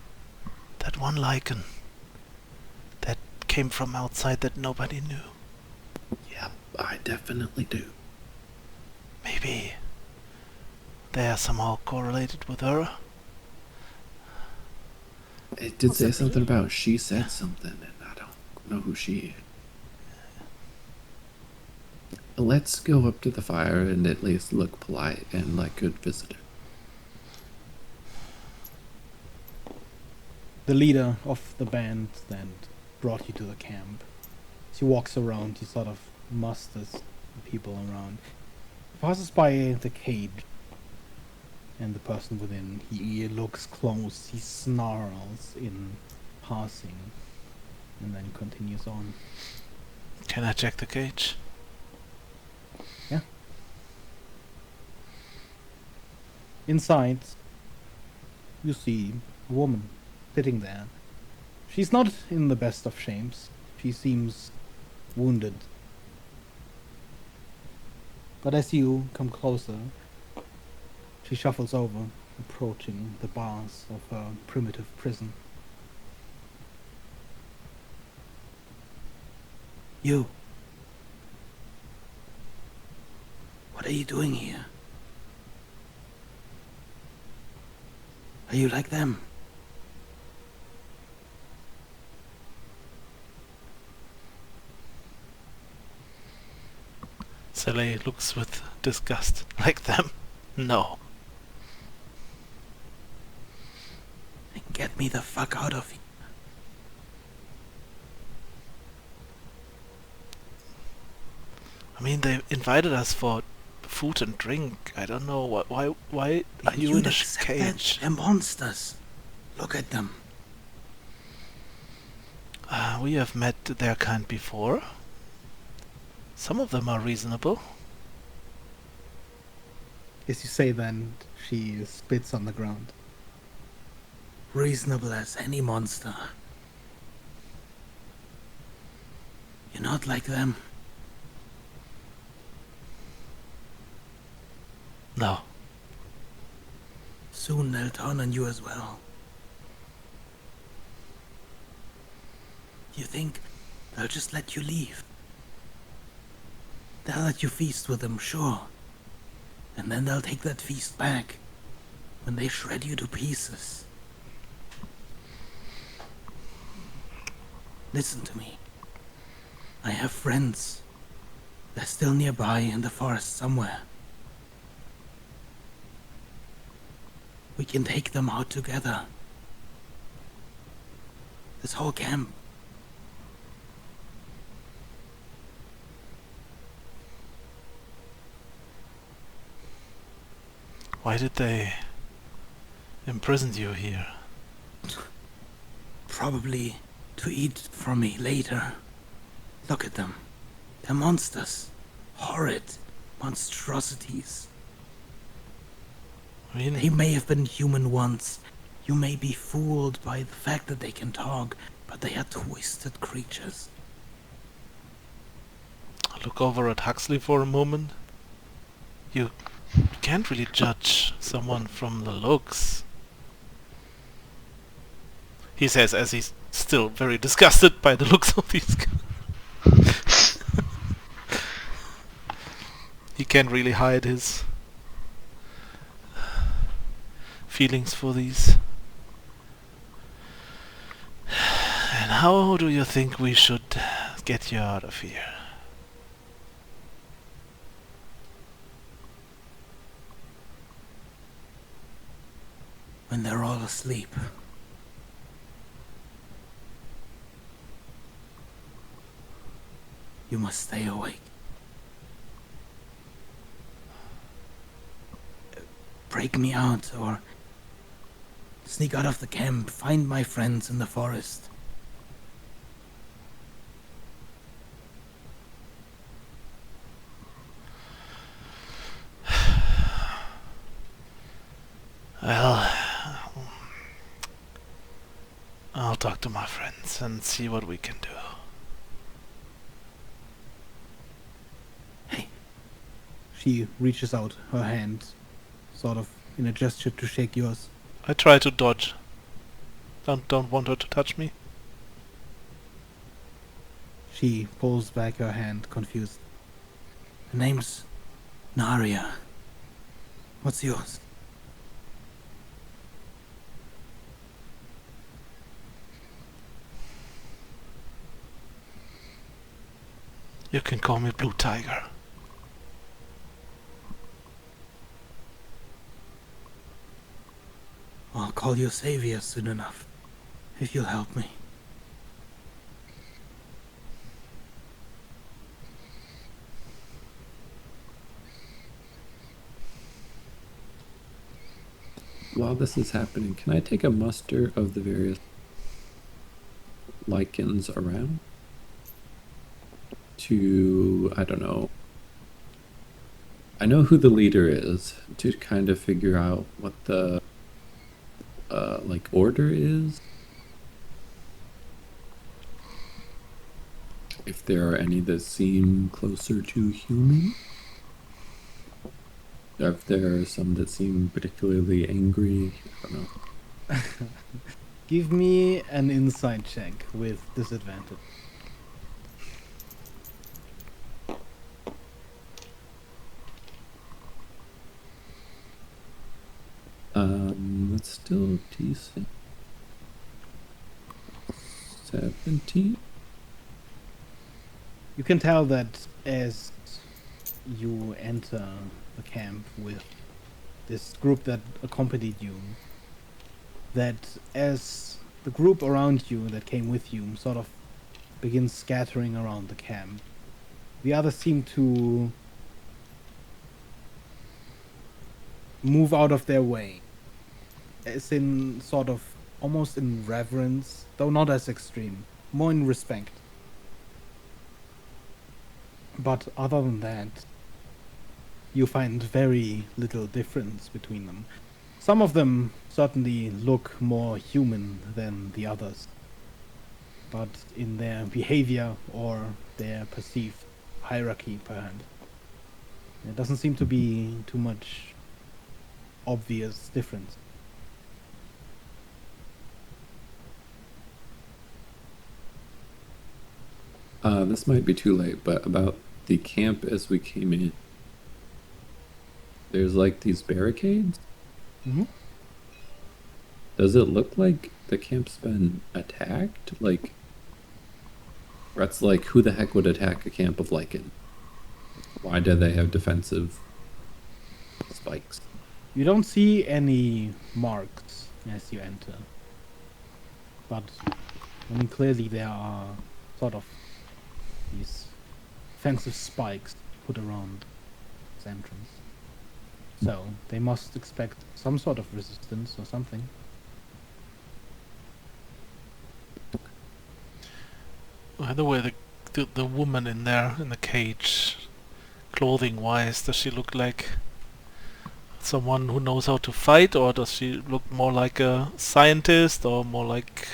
that one lichen that came from outside that nobody knew? Yeah, I definitely do. Maybe they are somehow correlated with her? It did say something about she said something, and I don't know who she is. Let's go up to the fire and at least look polite and like good visitor. The leader of the band then brought you to the camp. As he walks around, he sort of musters the people around. He passes by the cage. And the person within, he looks close, he snarls in passing, and then continues on. Can I check the cage? Yeah. Inside, you see a woman sitting there. She's not in the best of shapes. She seems wounded. But as you come closer, she shuffles over, approaching the bars of her primitive prison. You. What are you doing here? Are you like them? Soleil looks with disgust. Like them? No. Then get me the fuck out of here. I mean, they invited us for food and drink. I don't know why are you in You'd a accept cage? that? They're monsters. Look at them. We have met their kind before. Some of them are reasonable. As you say then, she spits on the ground. Reasonable as any monster. You're not like them. No. Soon they'll turn on you as well. You think they'll just let you leave? They'll let you feast with them, sure. And then they'll take that feast back when they shred you to pieces. Listen to me. I have friends. They're still nearby in the forest somewhere. We can take them out together. This whole camp. Why did they imprison you here? Probably to eat from me later. Look at them. They're monsters. Horrid monstrosities. Really? They may have been human once. You may be fooled by the fact that they can talk, but they are twisted creatures. I look over at Huxley for a moment. You can't really judge someone from the looks, he says as he's still very disgusted by the looks of these guys. He can't really hide his feelings for these. And how do you think we should get you out of here? When they're all asleep. You must stay awake. Break me out, or sneak out of the camp, find my friends in the forest. Well, I'll talk to my friends and see what we can do. Hey, She reaches out her hand, sort of in a gesture to shake yours. I try to dodge. Don't want her to touch me. She pulls back her hand, confused. her name's Naria. What's yours? You can call me Blue Tiger. I'll call you Savior soon enough, if you'll help me. While this is happening, can I take a muster of the various lichens around? To, I don't know. I know who the leader is, to kind of figure out what the, like, order is. If there are any that seem closer to human. If there are some that seem particularly angry, I don't know. Give me an insight check with disadvantage. That's still decent. 17? You can tell that as you enter the camp with this group that accompanied you, that as the group around you that came with you sort of begins scattering around the camp, the others seem to move out of their way, as in sort of almost in reverence, though not as extreme, more in respect. But other than that, you find very little difference between them. Some of them certainly look more human than the others, but in their behavior or their perceived hierarchy, perhaps, there doesn't seem to be too much obvious difference. This might be too late, but about the camp as we came in, there's like these barricades. Mm-hmm. Does it look like the camp's been attacked? Like, Rhett's like, who the heck would attack a camp of lichen? Why do they have defensive spikes? You don't see any marks as you enter, but I mean, clearly there are sort of these defensive spikes put around its entrance. So they must expect some sort of resistance or something. By the way, the woman in there in the cage, clothing-wise, does she look like someone who knows how to fight, or does she look more like a scientist, or more like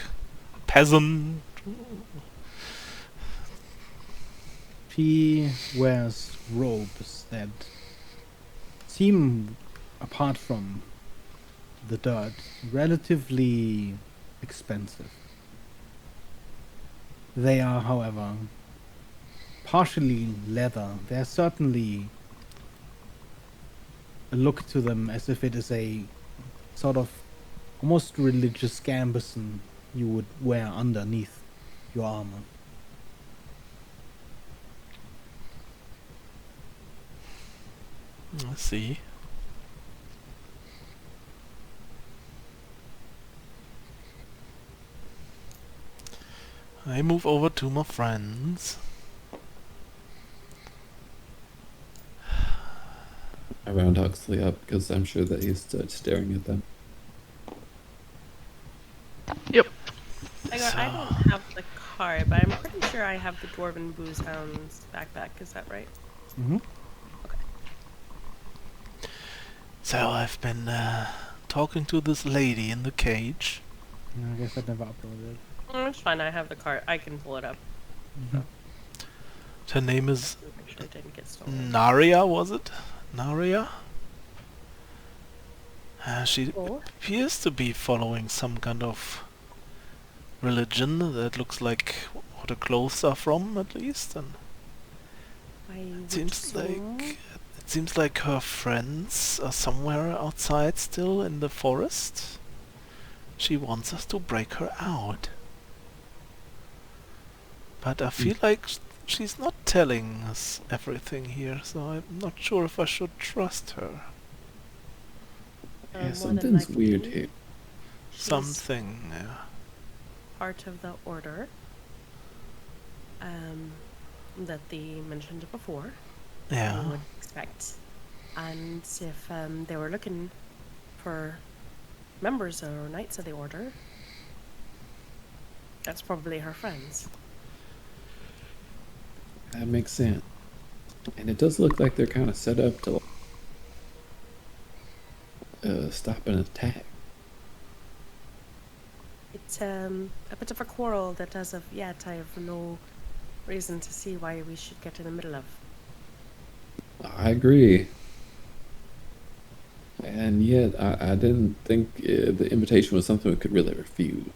a peasant? She wears robes that seem, apart from the dirt, relatively expensive. They are, however, partially leather. There's certainly a look to them as if it is a sort of almost religious gambeson you would wear underneath your armor. I see. I move over to my friends. I round Huxley up because I'm sure that he's staring at them. Yep. I don't have the card, but I'm pretty sure I have the Dwarven Booze Hound's backpack. Is that right? Mm-hmm. So I've been talking to this lady in the cage. I guess I've never uploaded it. It's fine. I have the card. I can pull it up. Her name is Make sure it didn't get stolen. Naria, was it? Naria? She Cool. appears to be following some kind of religion that looks like what her clothes are from, at least. And I it would seems assume- like her friends are somewhere outside still in the forest. She wants us to break her out. But I feel like she's not telling us everything here, so I'm not sure if I should trust her. Yeah, more than something's likely, weird here. she's Something, yeah. part of the order that they mentioned before. I Yeah. would expect. And if they were looking for members or knights of the order, that's probably her friends. That makes sense. And it does look like they're kind of set up to stop an attack. It's a bit of a quarrel that as of yet I have no reason to see why we should get in the middle of. I agree. And yet, I didn't think the invitation was something we could really refuse.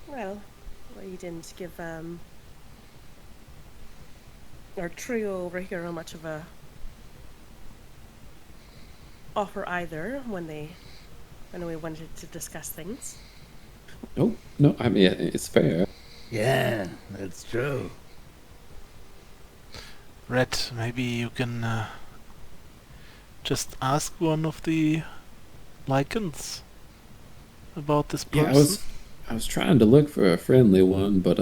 Well, we didn't give our trio over here much of a offer either when we wanted to discuss things. Oh, no, I mean, it's fair. Yeah, that's true. Red, maybe you can just ask one of the lichens about this Yeah, person. I was trying to look for a friendly one, but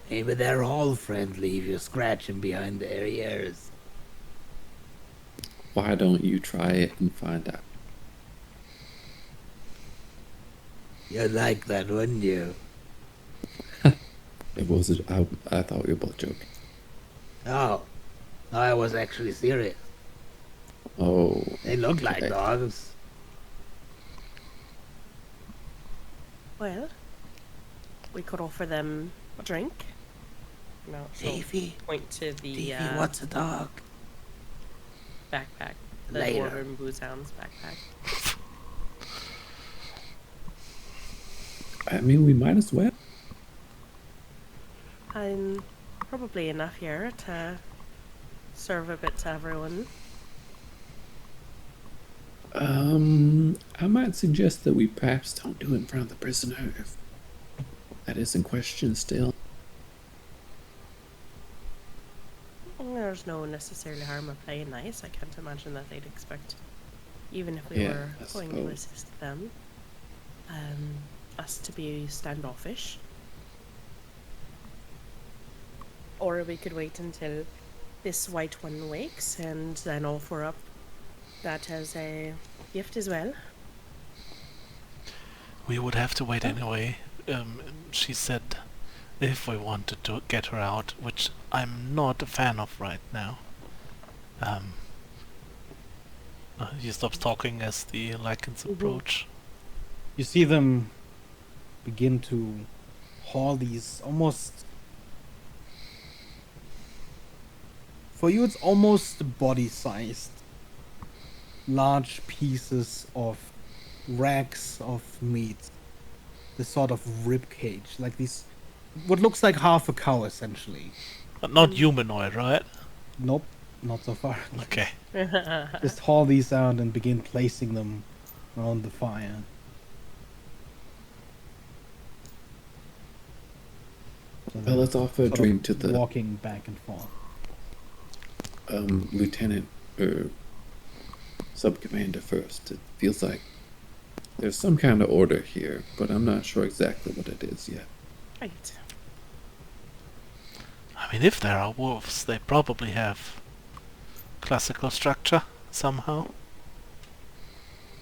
Maybe they're all friendly if you scratch them behind their ears. why don't you try it and find out? You'd like that, wouldn't you? It was. I thought we were both joking. Oh, I was actually serious. Oh, They look like okay. dogs. Well, we could offer them a drink. No, she'll Davy, point to the Davy, what's a dog? backpack. The Later. Dwarven Boozound's backpack. I mean, we might as well. I'm probably enough here to serve a bit to everyone. I might suggest that we perhaps don't do it in front of the prisoner if that is in question still. There's no necessarily harm of playing nice. I can't imagine that they'd expect, even if we Yeah, were I going to suppose. assist them, us to be standoffish. Or we could wait until this white one wakes and then offer up that as a gift as well. We would have to wait anyway. She said if we wanted to get her out, which I'm not a fan of right now. He stops talking as the lichens approach. You see them begin to haul these almost... For you, it's almost body-sized. Large pieces of racks of meat. This sort of rib cage. Like these... What looks like half a cow, essentially. But not humanoid, right? Nope, not so far. Okay. Just haul these out and begin placing them around the fire. So Well, let's offer a sort of drink to the walking back and forth. lieutenant or sub-commander first. It feels like there's some kind of order here, but I'm not sure exactly what it is yet. Right. I mean, if there are wolves, they probably have classical structure somehow.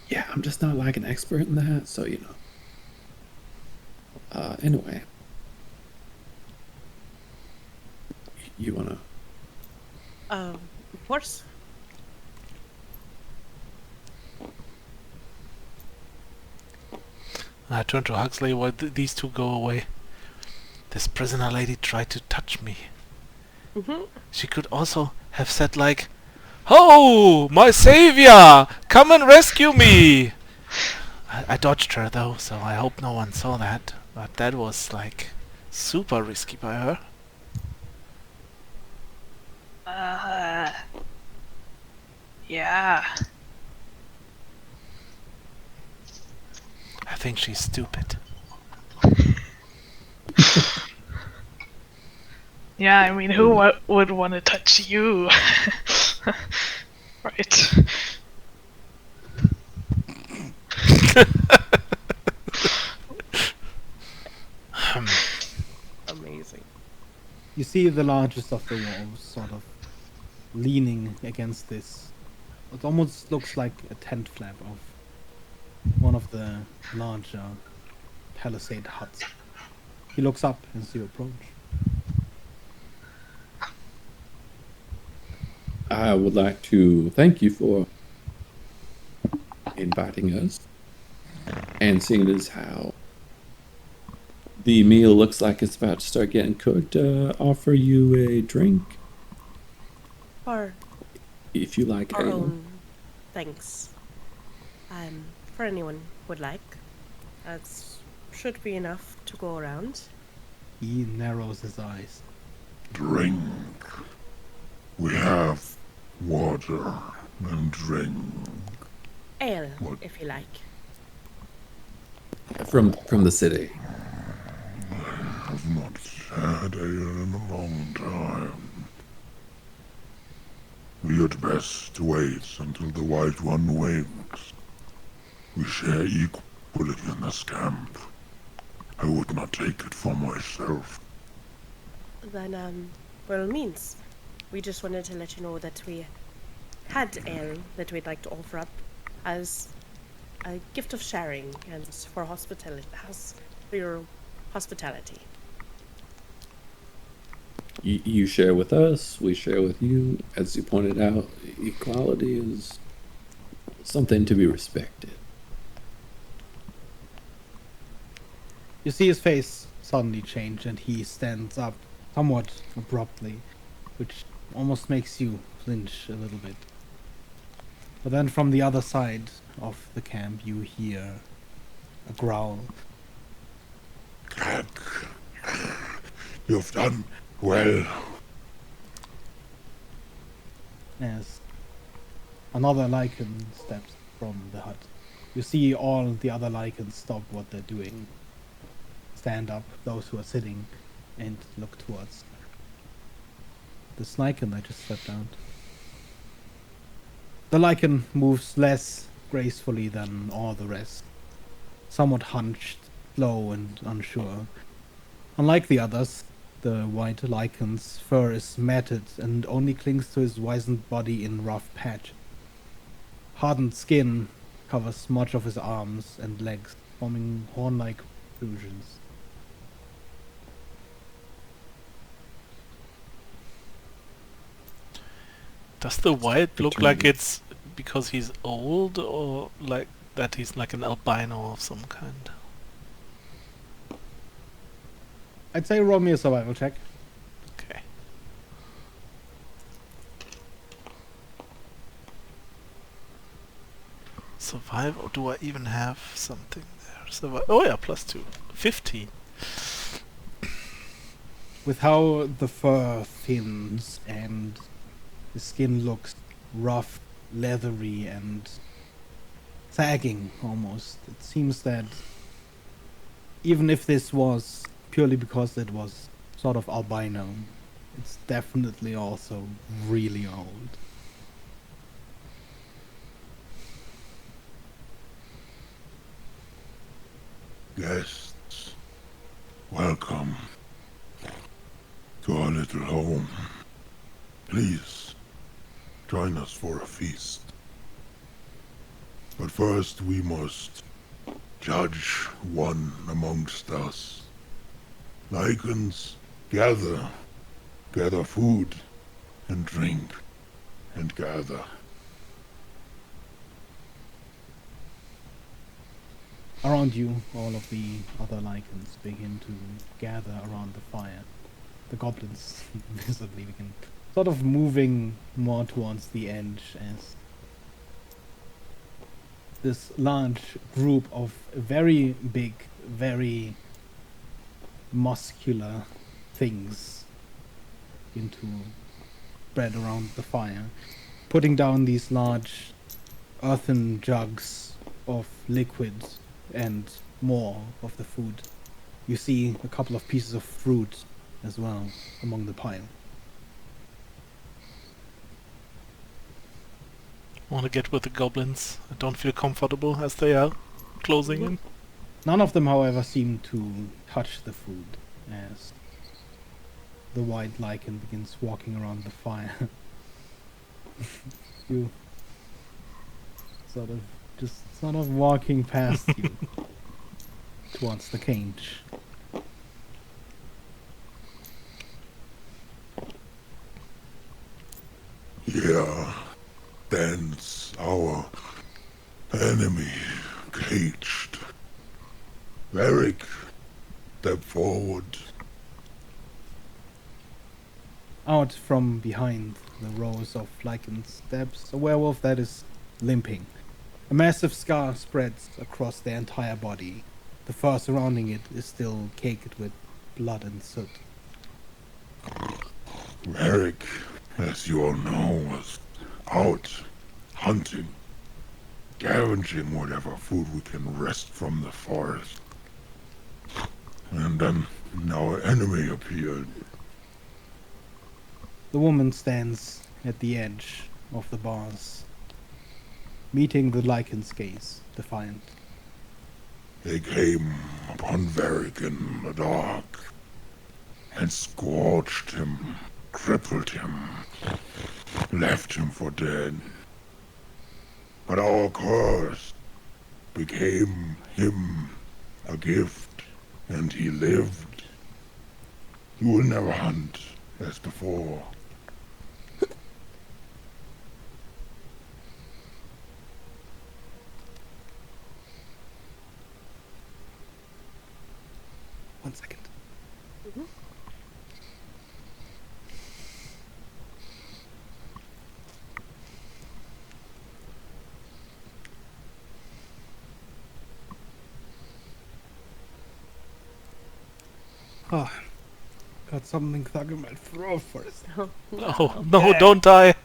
Yeah, I'm just not like an expert in that, so you know. Anyway. You wanna... Of course. I turn to Huxley while these two go away. This prisoner lady tried to touch me. She could also have said like, "Ho, my savior! Come and rescue me!" I dodged her though, so I hope no one saw that. But that was like super risky by her. Yeah. I think she's stupid. Yeah, I mean, who would want to touch you? Right. Amazing. You see the largest of the wolves sort of leaning against this. It almost looks like a tent flap of one of the larger palisade huts. He looks up as you approach. I would like to thank you for inviting us, and seeing as how the meal looks like it's about to start getting cooked, offer you a drink For if you like our ale. own thanks. For anyone would like. That should be enough to go around. He narrows his eyes. Drink. We have water and drink. Ale, What? if you like. From the city. I've not had ale in a long time. We had best wait until the White One wakes. We share equally in this camp. I would not take it for myself. Then, by all means, we just wanted to let you know that we had ale that we'd like to offer up as a gift of sharing and for hospitality, for your hospitality. You share with us, we share with you. As you pointed out, equality is something to be respected. You see his face suddenly change and he stands up somewhat abruptly, which almost makes you flinch a little bit. But then from the other side of the camp you hear a growl. Crack. You've done well. As another lichen steps from the hut. You see all the other lichens stop what they're doing, stand up, those who are sitting, and look towards this lichen that just stepped out. The lichen moves less gracefully than all the rest, somewhat hunched, slow and unsure. Unlike the others, the white lichen's fur is matted and only clings to his wizened body in rough patches. Hardened skin covers much of his arms and legs, forming horn-like protrusions. Does the white look Return. like it's because he's old, or like that he's like an albino of some kind? I'd say roll me a survival check. Okay. Survive, or do I even have something there? Survive. Oh yeah, +2. 15. With how the fur thins and the skin looks rough, leathery, and sagging almost, it seems that even if this was purely because it was sort of albino, it's definitely also really old. Guests, welcome to our little home. Please, join us for a feast. But first we must judge one amongst us. Lichens, gather food and drink and gather. Around you, all of the other lichens begin to gather around the fire. The goblins visibly begin sort of moving more towards the edge as this large group of very big, very muscular things begin to spread around the fire, putting down these large earthen jugs of liquid and more of the food. You see a couple of pieces of fruit as well among the pile. Want to get with the goblins. I don't feel comfortable as they are closing in. None of them, however, seem to touch the food as the white lichen begins walking around the fire. You sort of walking past you towards the cage. Here stands our enemy caged. Varric, step forward. Out from behind the rows of lichen steps a werewolf that is limping. A massive scar spreads across their entire body. The fur surrounding it is still caked with blood and soot. Varric, as you all know, was out hunting, scavenging whatever food we can wrest from the forest. And then our enemy appeared. The woman stands at the edge of the bars, meeting the lichen's gaze, defiant. They came upon Varric in the dark and scorched him, crippled him, left him for dead. But our curse became him a gift, and he lived. He will never hunt as before. One second. Oh, got something stuck in my throat for a second. Oh, no, don't die.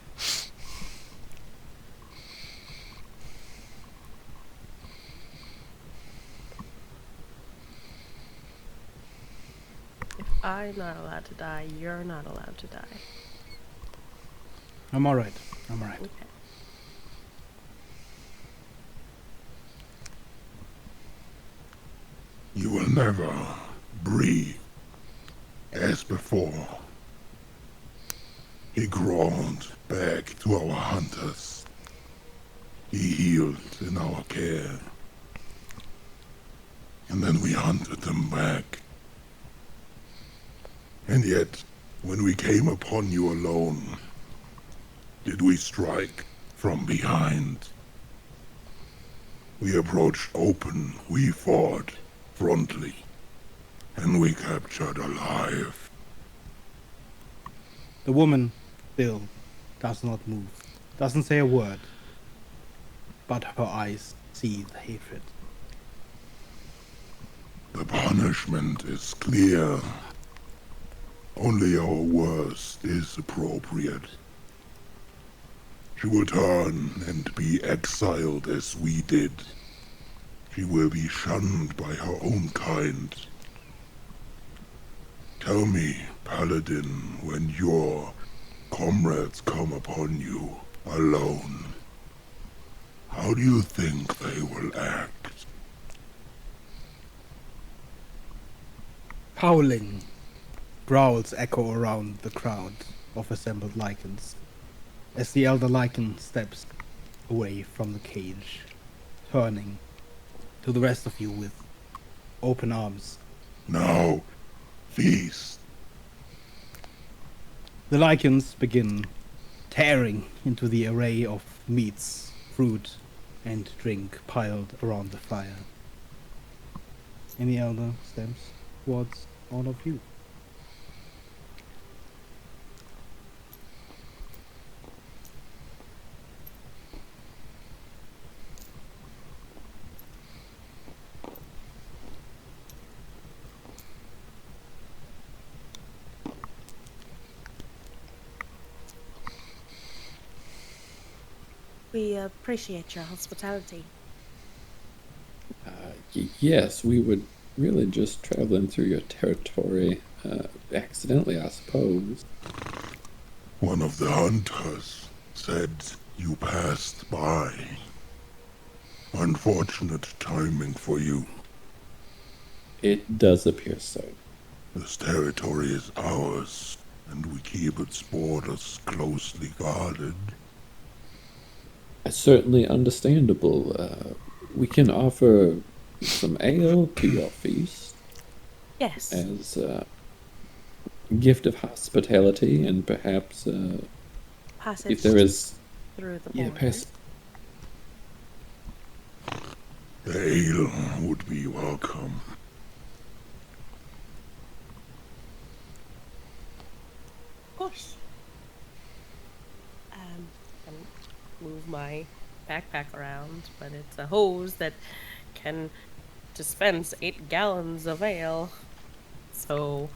If I'm not allowed to die, you're not allowed to die. I'm alright. I'm alright. Okay. You will never breathe as before. He crawled back to our hunters. He healed in our care. And then we hunted them back. And yet, when we came upon you alone, did we strike from behind? We approached open, we fought frontally, and we captured alive. The woman still does not move, doesn't say a word, but her eyes seethe hatred. The punishment is clear. Only our worst is appropriate. She will turn and be exiled as we did. She will be shunned by her own kind. Tell me, Paladin, when your comrades come upon you alone, how do you think they will act? Howling growls echo around the crowd of assembled lichens as the elder lichen steps away from the cage, turning to the rest of you with open arms. Now, feast. The lichens begin tearing into the array of meats, fruit, and drink piled around the fire. And the elder steps towards all of you. We appreciate your hospitality. Yes, we would really just traveling through your territory, accidentally, I suppose. One of the hunters said you passed by. Unfortunate timing for you. It does appear so. This territory is ours, and we keep its borders closely guarded. Certainly understandable. We can offer some ale to your feast Yes. as a gift of hospitality, and perhaps Passage if there is, through the yeah, borders. The ale would be welcome. Of course. And move my backpack around, but it's a hose that can dispense 8 gallons of ale. So,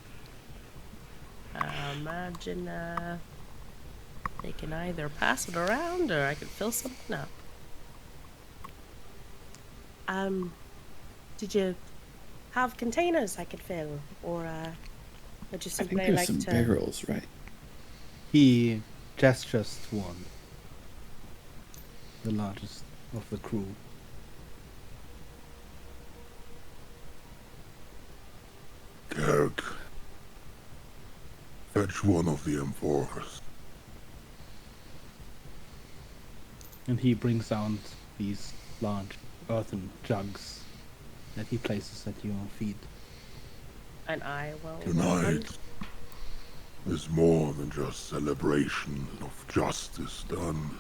imagine they can either pass it around or I could fill something up. Did you have containers I could fill, or would you I think simply there's like some to? barrels, right? He gestures to one, the largest of the crew. Kirk, fetch one of the amphores. And he brings out these large earthen jugs that he places at your feet. And I will. Tonight, is more than just celebration of justice done.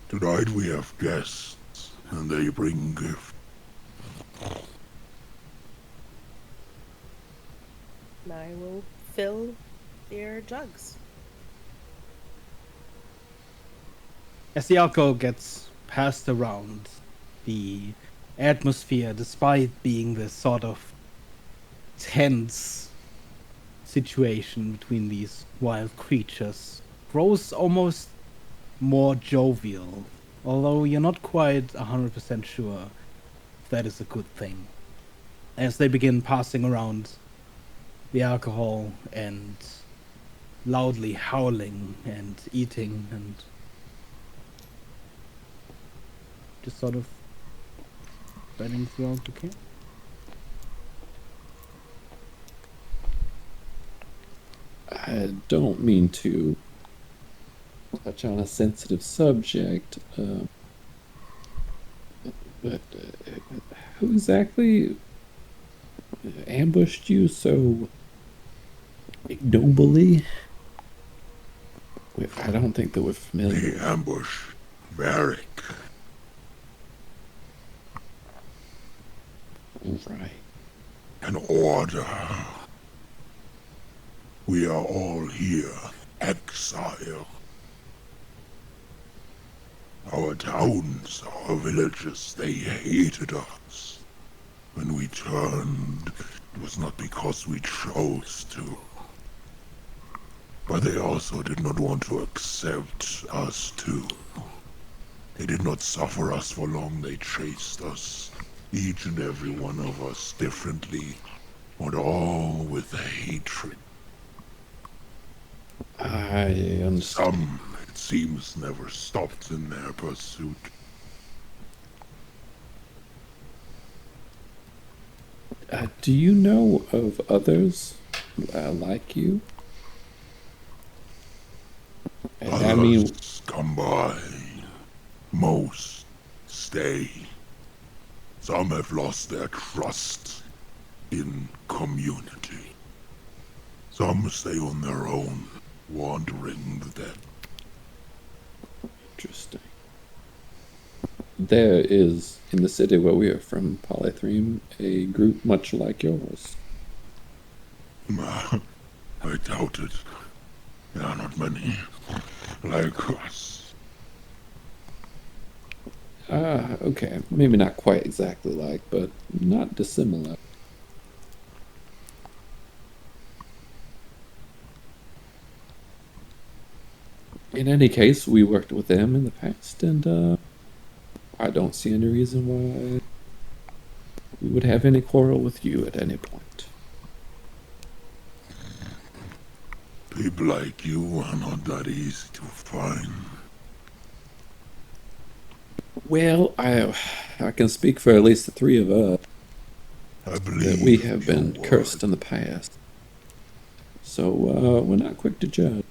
Tonight we have guests, and they bring gifts. I will fill their jugs. As the alcohol gets passed around, the atmosphere, despite being this sort of tense situation between these wild creatures, grows almost more jovial, although you're not quite 100% sure if that is a good thing. As they begin passing around the alcohol and loudly howling and eating and just sort of spreading throughout the camp. I don't mean to touch on a sensitive subject, but who exactly ambushed you so ignobly? I don't think that we're familiar. The ambush, Varric. Right. An order. We are all here, exile. Our towns, our villages, they hated us. When we turned, it was not because we chose to. But they also did not want to accept us too. They did not suffer us for long, they chased us. Each and every one of us differently, but all with hatred. I understand. Some, it seems, never stopped in their pursuit. Do you know of others like you? I mean, Others come by. Most stay. Some have lost their trust in community. Some stay on their own, wandering the dead. interesting. There is, in the city where we are from, Polythreme, a group much like yours. I doubt it. There are not many like us. Okay. Maybe not quite exactly like, but not dissimilar. In any case, we worked with them in the past, and I don't see any reason why we would have any quarrel with you at any point. People like you are not that easy to find. Well, I can speak for at least the three of us I believe that we have your been word. cursed in the past. So, we're not quick to judge.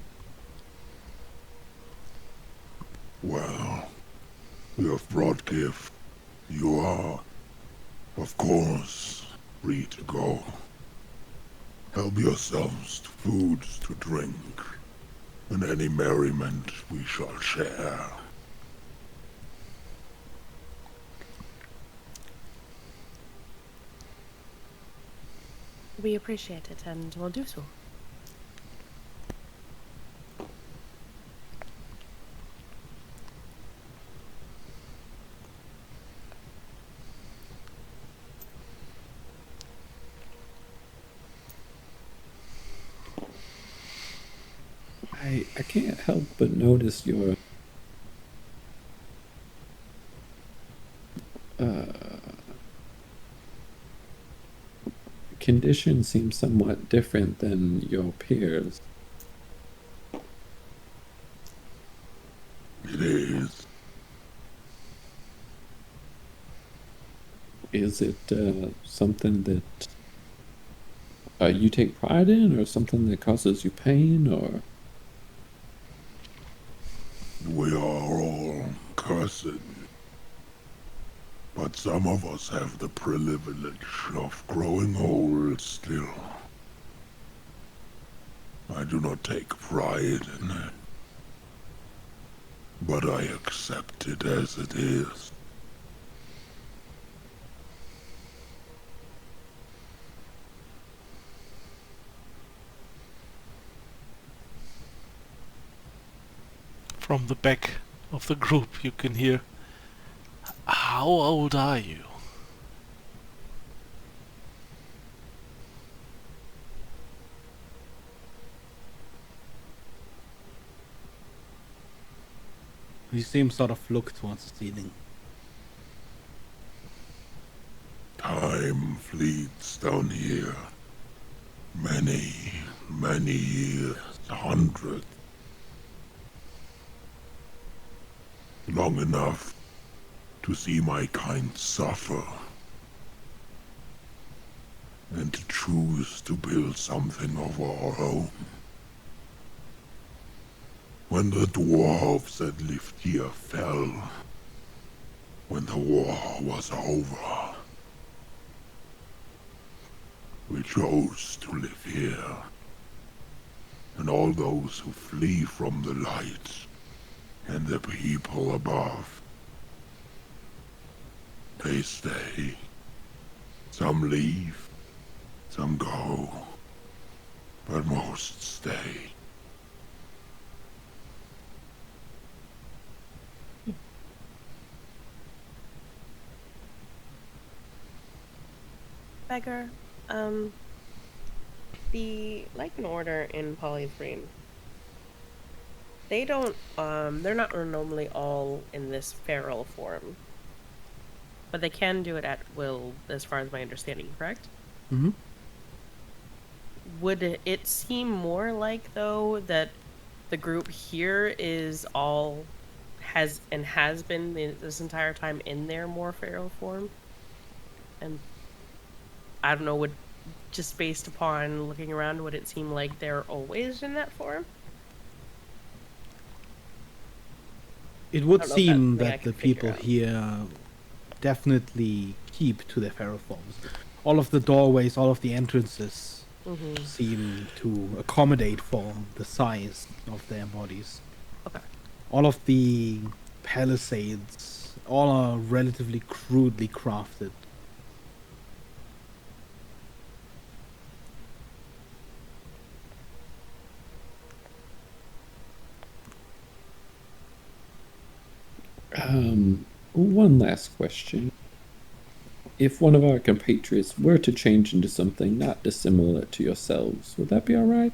Well, you have brought gift. You are, of course, free to go. Help yourselves to foods to drink, and any merriment we shall share. We appreciate it and will do so. I can't help but notice your condition seems somewhat different than your peers. It is. Is it something that you take pride in, or something that causes you pain, or? We are all cursed. But some of us have the privilege of growing old still. I do not take pride in it, but I accept it as it is. From the back of the group you can hear, "How old are you?" You see him sort of look towards the ceiling. Time fleets down here. Many, many years, hundreds. Long enough to see my kind suffer. And to choose to build something of our own. When the dwarves that lived here fell, when the war was over, we chose to live here. And all those who flee from the light and the people above, they stay. Some leave, some go, but most stay. Beggar, the Lycan Order in Polythreme, they don't, they're not normally all in this feral form. But they can do it at will, as far as my understanding, correct? Mm-hmm. Would it seem more like, though, that the group here is all, has been this entire time in their more feral form? And I don't know, would, just based upon looking around, would it seem like they're always in that form? It would I don't know if that's seem something I that the can figure people out. here definitely keep to their feral forms. All of the doorways, all of the entrances Mm-hmm. seem to accommodate for the size of their bodies. Okay. All of the palisades, all are relatively crudely crafted. One last question. If one of our compatriots were to change into something not dissimilar to yourselves, would that be alright?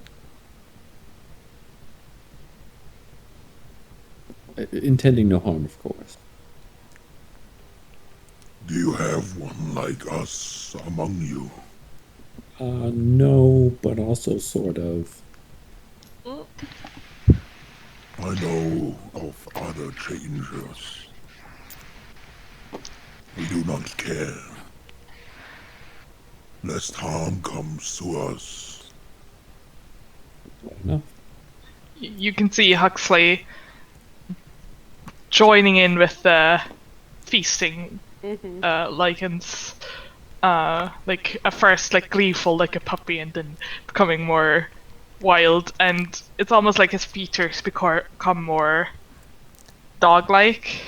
Intending no harm, of course. Do you have one like us among you? No, but also sort of. I know of other changers. We do not care. Lest harm comes to us. Fair enough. You can see Huxley joining in with the feasting lichens. Like at first like gleeful like a puppy and then becoming more wild, and it's almost like his features become more dog-like,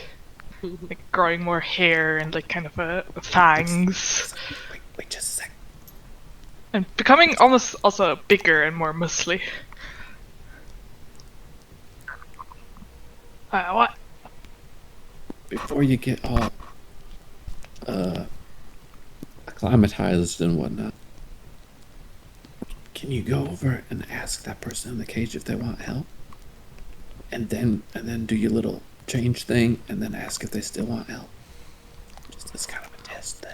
like growing more hair and like kind of fangs, Wait just a sec. and becoming almost also bigger and more muscly. What? Before you get all acclimatized and whatnot, can you go over and ask that person in the cage if they want help? And then do your little change thing and then ask if they still want help. Just as kind of a test thing.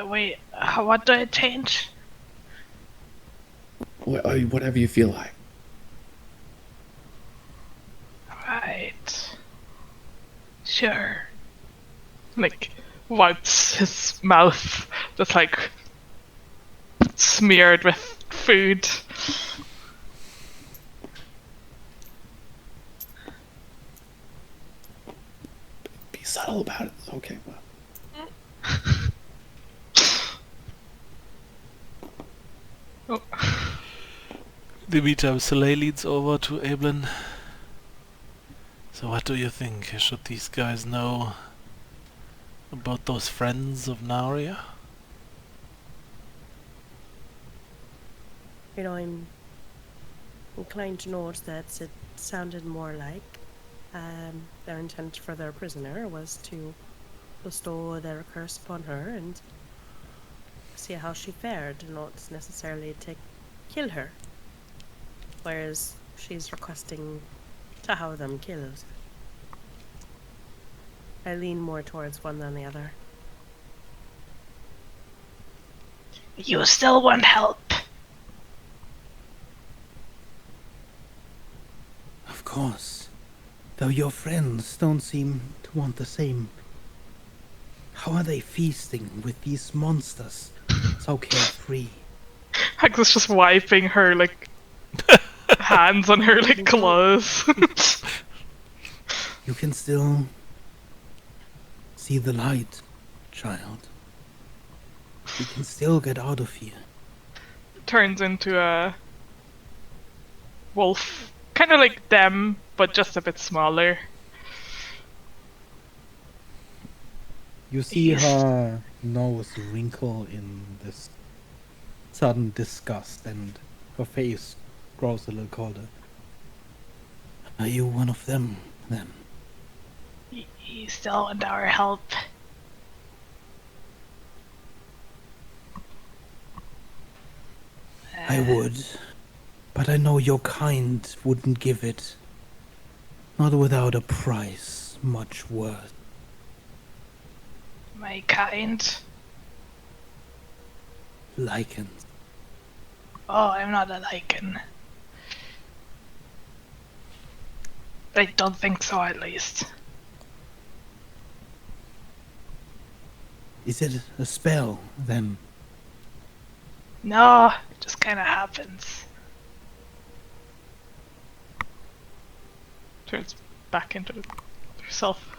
Wait, what do I change? Whatever you feel like. Right. Sure. Like, wipes his mouth, just like smeared with food. Be subtle about it. Okay, well. Oh. The meantime, Soleil leads over to Ablin. So what do you think? Should these guys know about those friends of Naria? You know, I'm inclined to note that it sounded more like their intent for their prisoner was to bestow their curse upon her and see how she fared, not necessarily to kill her. Whereas she's requesting to have them killed. I lean more towards one than the other. You still want help? Of course. Though your friends don't seem to want the same. How are they feasting with these monsters? So carefree. Agnes just wiping her, like, hands on her, like, claws. You can still see the light, child. We can still get out of here. Turns into a wolf. Kind of like them, but just a bit smaller. You see her nose wrinkle in this sudden disgust, and her face grows a little colder. Are you one of them, then? You still want our help? I would, but I know your kind wouldn't give it. Not without a price much worth. My kind? Lycans. Oh, I'm not a lichen. I don't think so, at least. Is it a spell, then? No, it just kind of happens. Turns back into herself.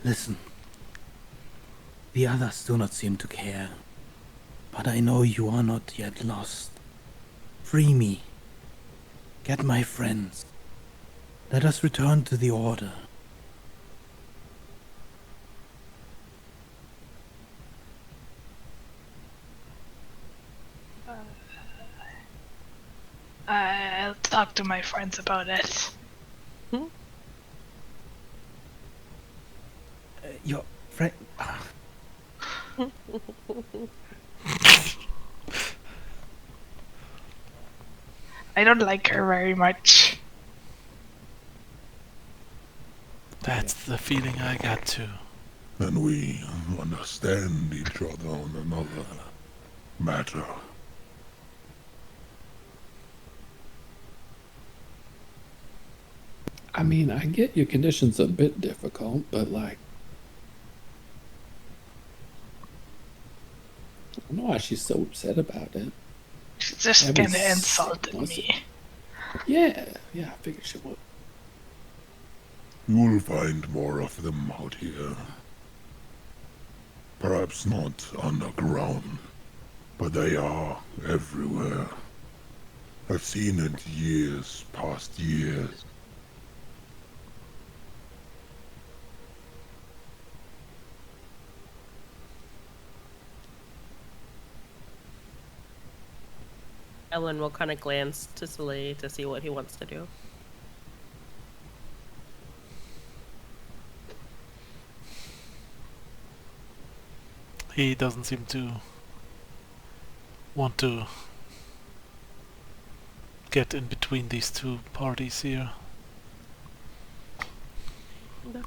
Listen. The others do not seem to care. But I know you are not yet lost. Free me. Get my friends. Let us return to the Order. I'll talk to my friends about it. Your friend... I don't like her very much. That's the feeling I got too. Then we understand each other on another matter. I mean, I get your condition's a bit difficult, but like, I don't know why she's so upset about it. She just Every kinda insulted once- me. Yeah, I figured she would. You will find more of them out here. Perhaps not underground, but they are everywhere. I've seen it years past years. Ellen will kind of glance to Soleil to see what he wants to do. He doesn't seem to want to get in between these two parties here. Okay.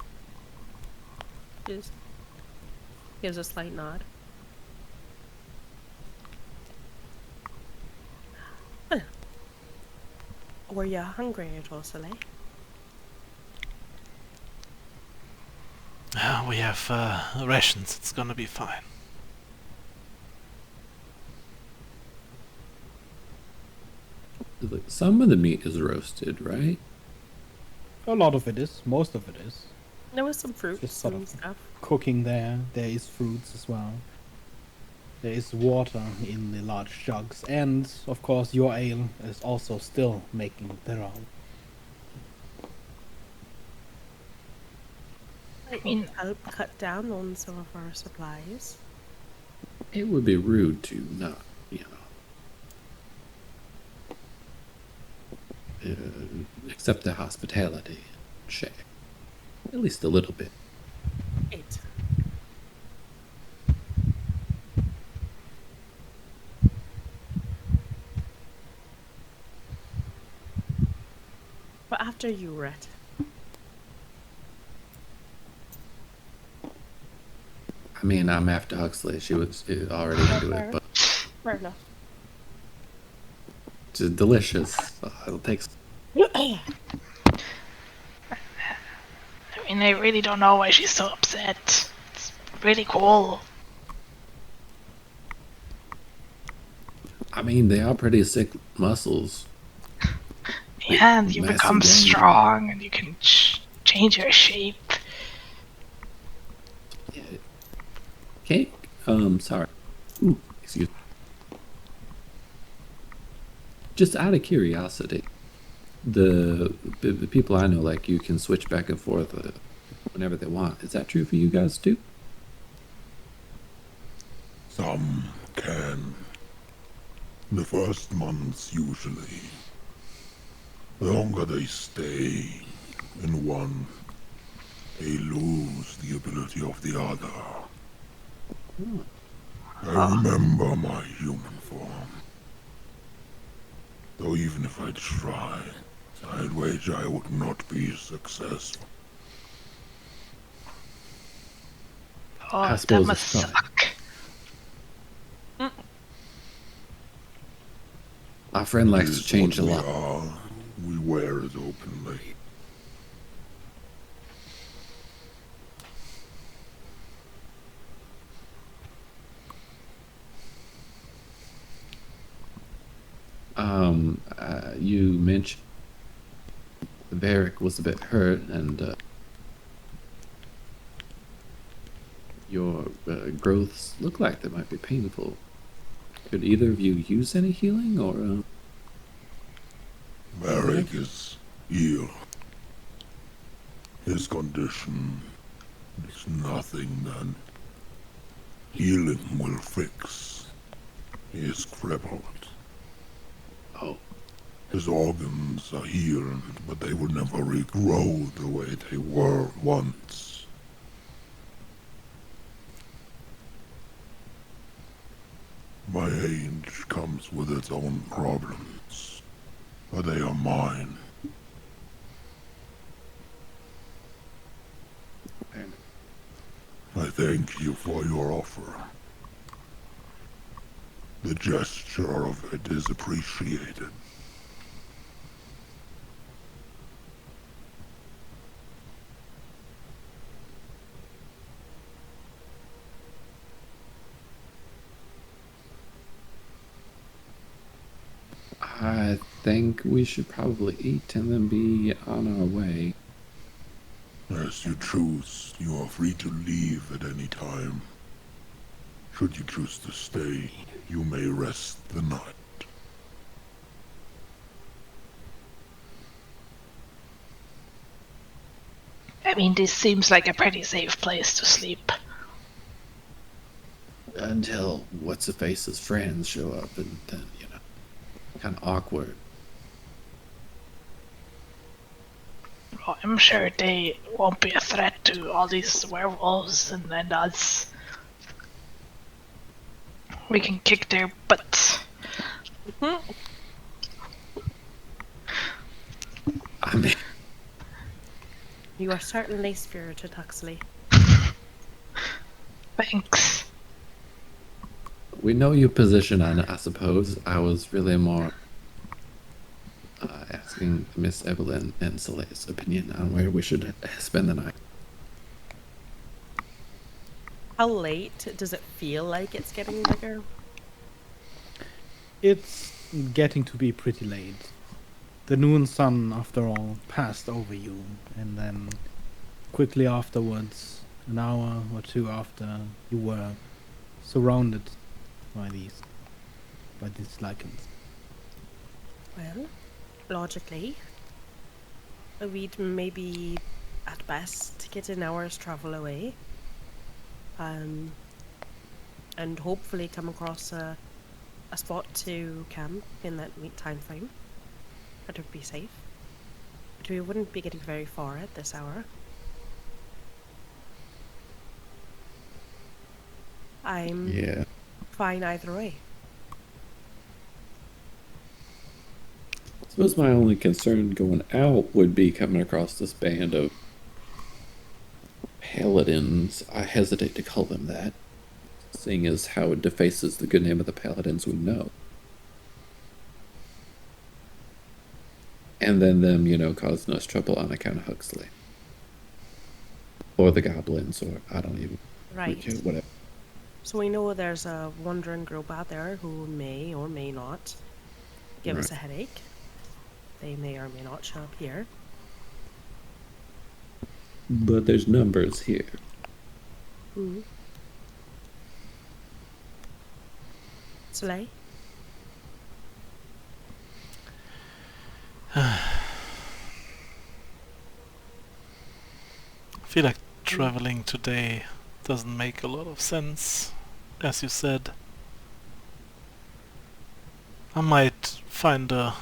Just gives a slight nod. Were you hungry at all, Soleil? We have rations, it's gonna be fine. Like, some of the meat is roasted, right? A lot of it is. Most of it is. There was some fruits Just sort and of stuff. cooking there. There is fruits as well. There is water in the large jugs, and of course your ale is also still making the round. I mean, help cut down on some of our supplies. It would be rude to not, accept the hospitality and share. At least a little bit. Eight. But after you, Rhett. I mean, I'm after Huxley. She was already into it, but Fair enough. it's delicious. It'll take. I mean, I really don't know why she's so upset. It's really cool. I mean, they are pretty sick muscles. Yeah, and you Massive become gain. strong, and you can change your shape. Yeah. Cake? Sorry. Ooh, excuse me. Just out of curiosity, the people I know, like you, can switch back and forth whenever they want. Is that true for you guys too? Some can. The first months usually. The longer they stay in one, they lose the ability of the other. I remember my human form. Though even if I tried, I'd wager I would not be successful. Oh, I that suppose must it's fine. suck. Our friend likes It to is change a what lot. we wear it openly. You mentioned Varric was a bit hurt, and your growths look like they might be painful. Could either of you use any healing, or? Varric is ill. His condition is nothing that healing will fix. He is crippled. Oh, His organs are healed, but they will never regrow the way they were once. My age comes with its own problems, but they are mine. I thank you for your offer. The gesture of it is appreciated. I think we should probably eat and then be on our way. As you choose, you are free to leave at any time. Should you choose to stay, you may rest the night. I mean, this seems like a pretty safe place to sleep. Until what's-her-face's friends show up, and then, kind of awkward. Oh, I'm sure they won't be a threat to all these werewolves and us. We can kick their butts. I mean, You are certainly spirited, Huxley. Thanks. we know your position on it, I suppose. I was really more asking Miss Evelyn and Soleil's opinion on where we should spend the night. How late does it feel like it's getting bigger? It's getting to be pretty late. The noon sun, after all, passed over you, and then quickly afterwards, an hour or two after, you were surrounded by these lichens. Well, logically, we'd maybe, at best, get an hour's travel away. And hopefully come across a spot to camp in that time frame. That would be safe. But we wouldn't be getting very far at this hour. I'm Yeah. fine either way. I suppose my only concern going out would be coming across this band of paladins. I hesitate to call them that, seeing as how it defaces the good name of the paladins we know. And then them, causing us trouble on account of Huxley. Or the goblins, or I don't even... Right. Whatever. So we know there's a wandering group out there who may or may not give us a headache. They may or may not show up here. But there's numbers here. Mm-hmm. Soleil? I feel like traveling today doesn't make a lot of sense, as you said. I might find a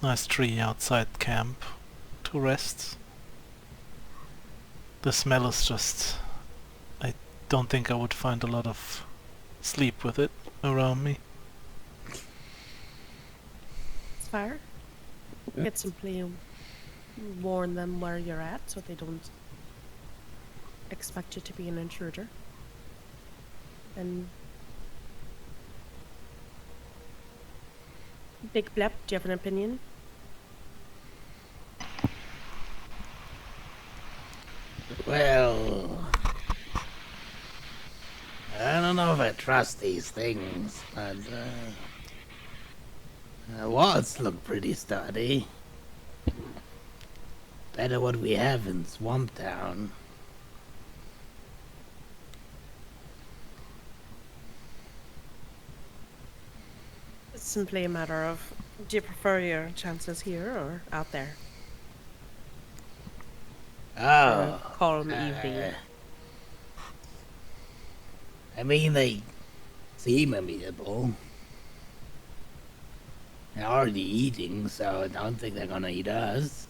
nice tree outside camp to rest. The smell is just... I don't think I would find a lot of sleep with it around me. It's fair. Yeah. Get simply warn them where you're at so they don't expect you to be an intruder. And Big Blep, do you have an opinion? Well, I don't know if I trust these things, but the walls look pretty sturdy. Better what we have in Swamp Town. It's simply a matter of, do you prefer your chances here or out there? Oh, Calm evening. I mean, they seem amiable. They're already eating, so I don't think they're gonna eat us.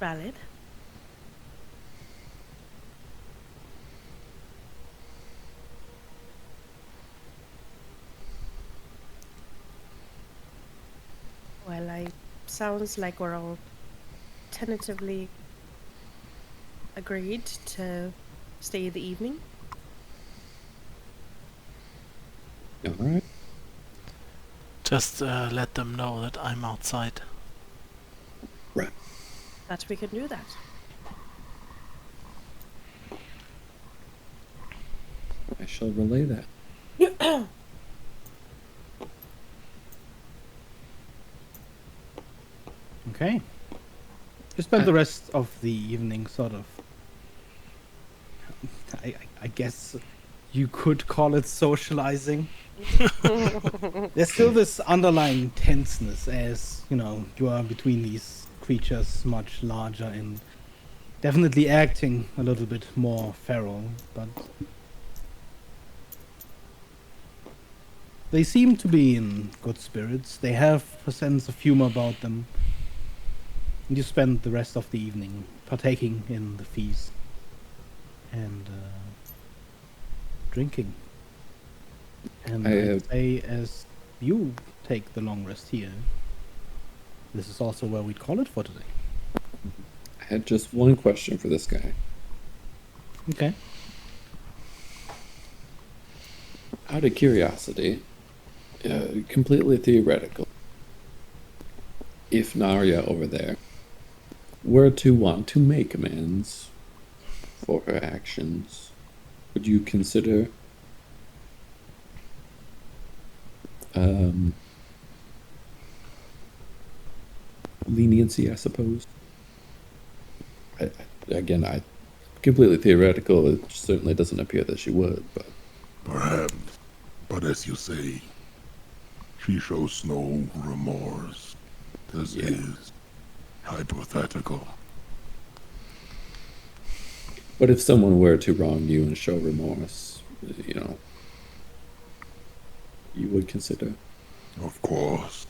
Valid. Well, sounds like we're all tentatively agreed to stay the evening. Alright. Just let them know that I'm outside. Right. That we can do that. I shall relay that. Okay. You spend the rest of the evening sort of... I guess you could call it socializing. There's still this underlying tenseness as, you are between these creatures much larger and definitely acting a little bit more feral, but they seem to be in good spirits. They have a sense of humor about them. And you spend the rest of the evening partaking in the feast and drinking. And I'd say as you take the long rest here, this is also where we'd call it for today. I had just one question for this guy. Okay. Out of curiosity, completely theoretical, if Narya over there were to want to make amends for her actions, would you consider leniency, I suppose? Again, completely theoretical. It certainly doesn't appear that she would, but Perhaps. But as you say, she shows no remorse. This Yeah. is hypothetical. But if someone were to wrong you and show remorse, you know, you would consider. Of course.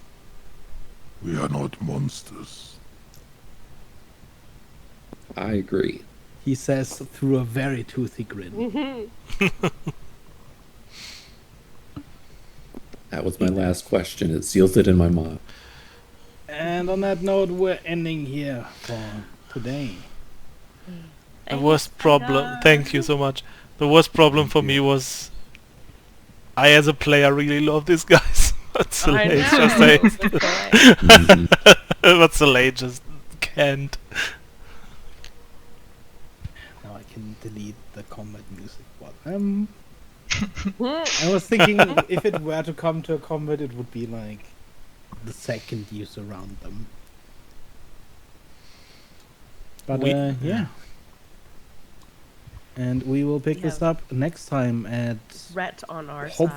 We are not monsters. I agree. He says through a very toothy grin. That was my last question. It seals it in my mind. And on that note, we're ending here for today. The worst problem. Thank you so much. The worst problem for me was I, as a player, really love these guys. But Soleil just Mhm. but Soleil just can't. Now I can delete the combat music. But I was thinking if it were to come to a combat, it would be like the second you surround them. But yeah. And we will pick this Yeah. up next time at Rhett on our hopefully side.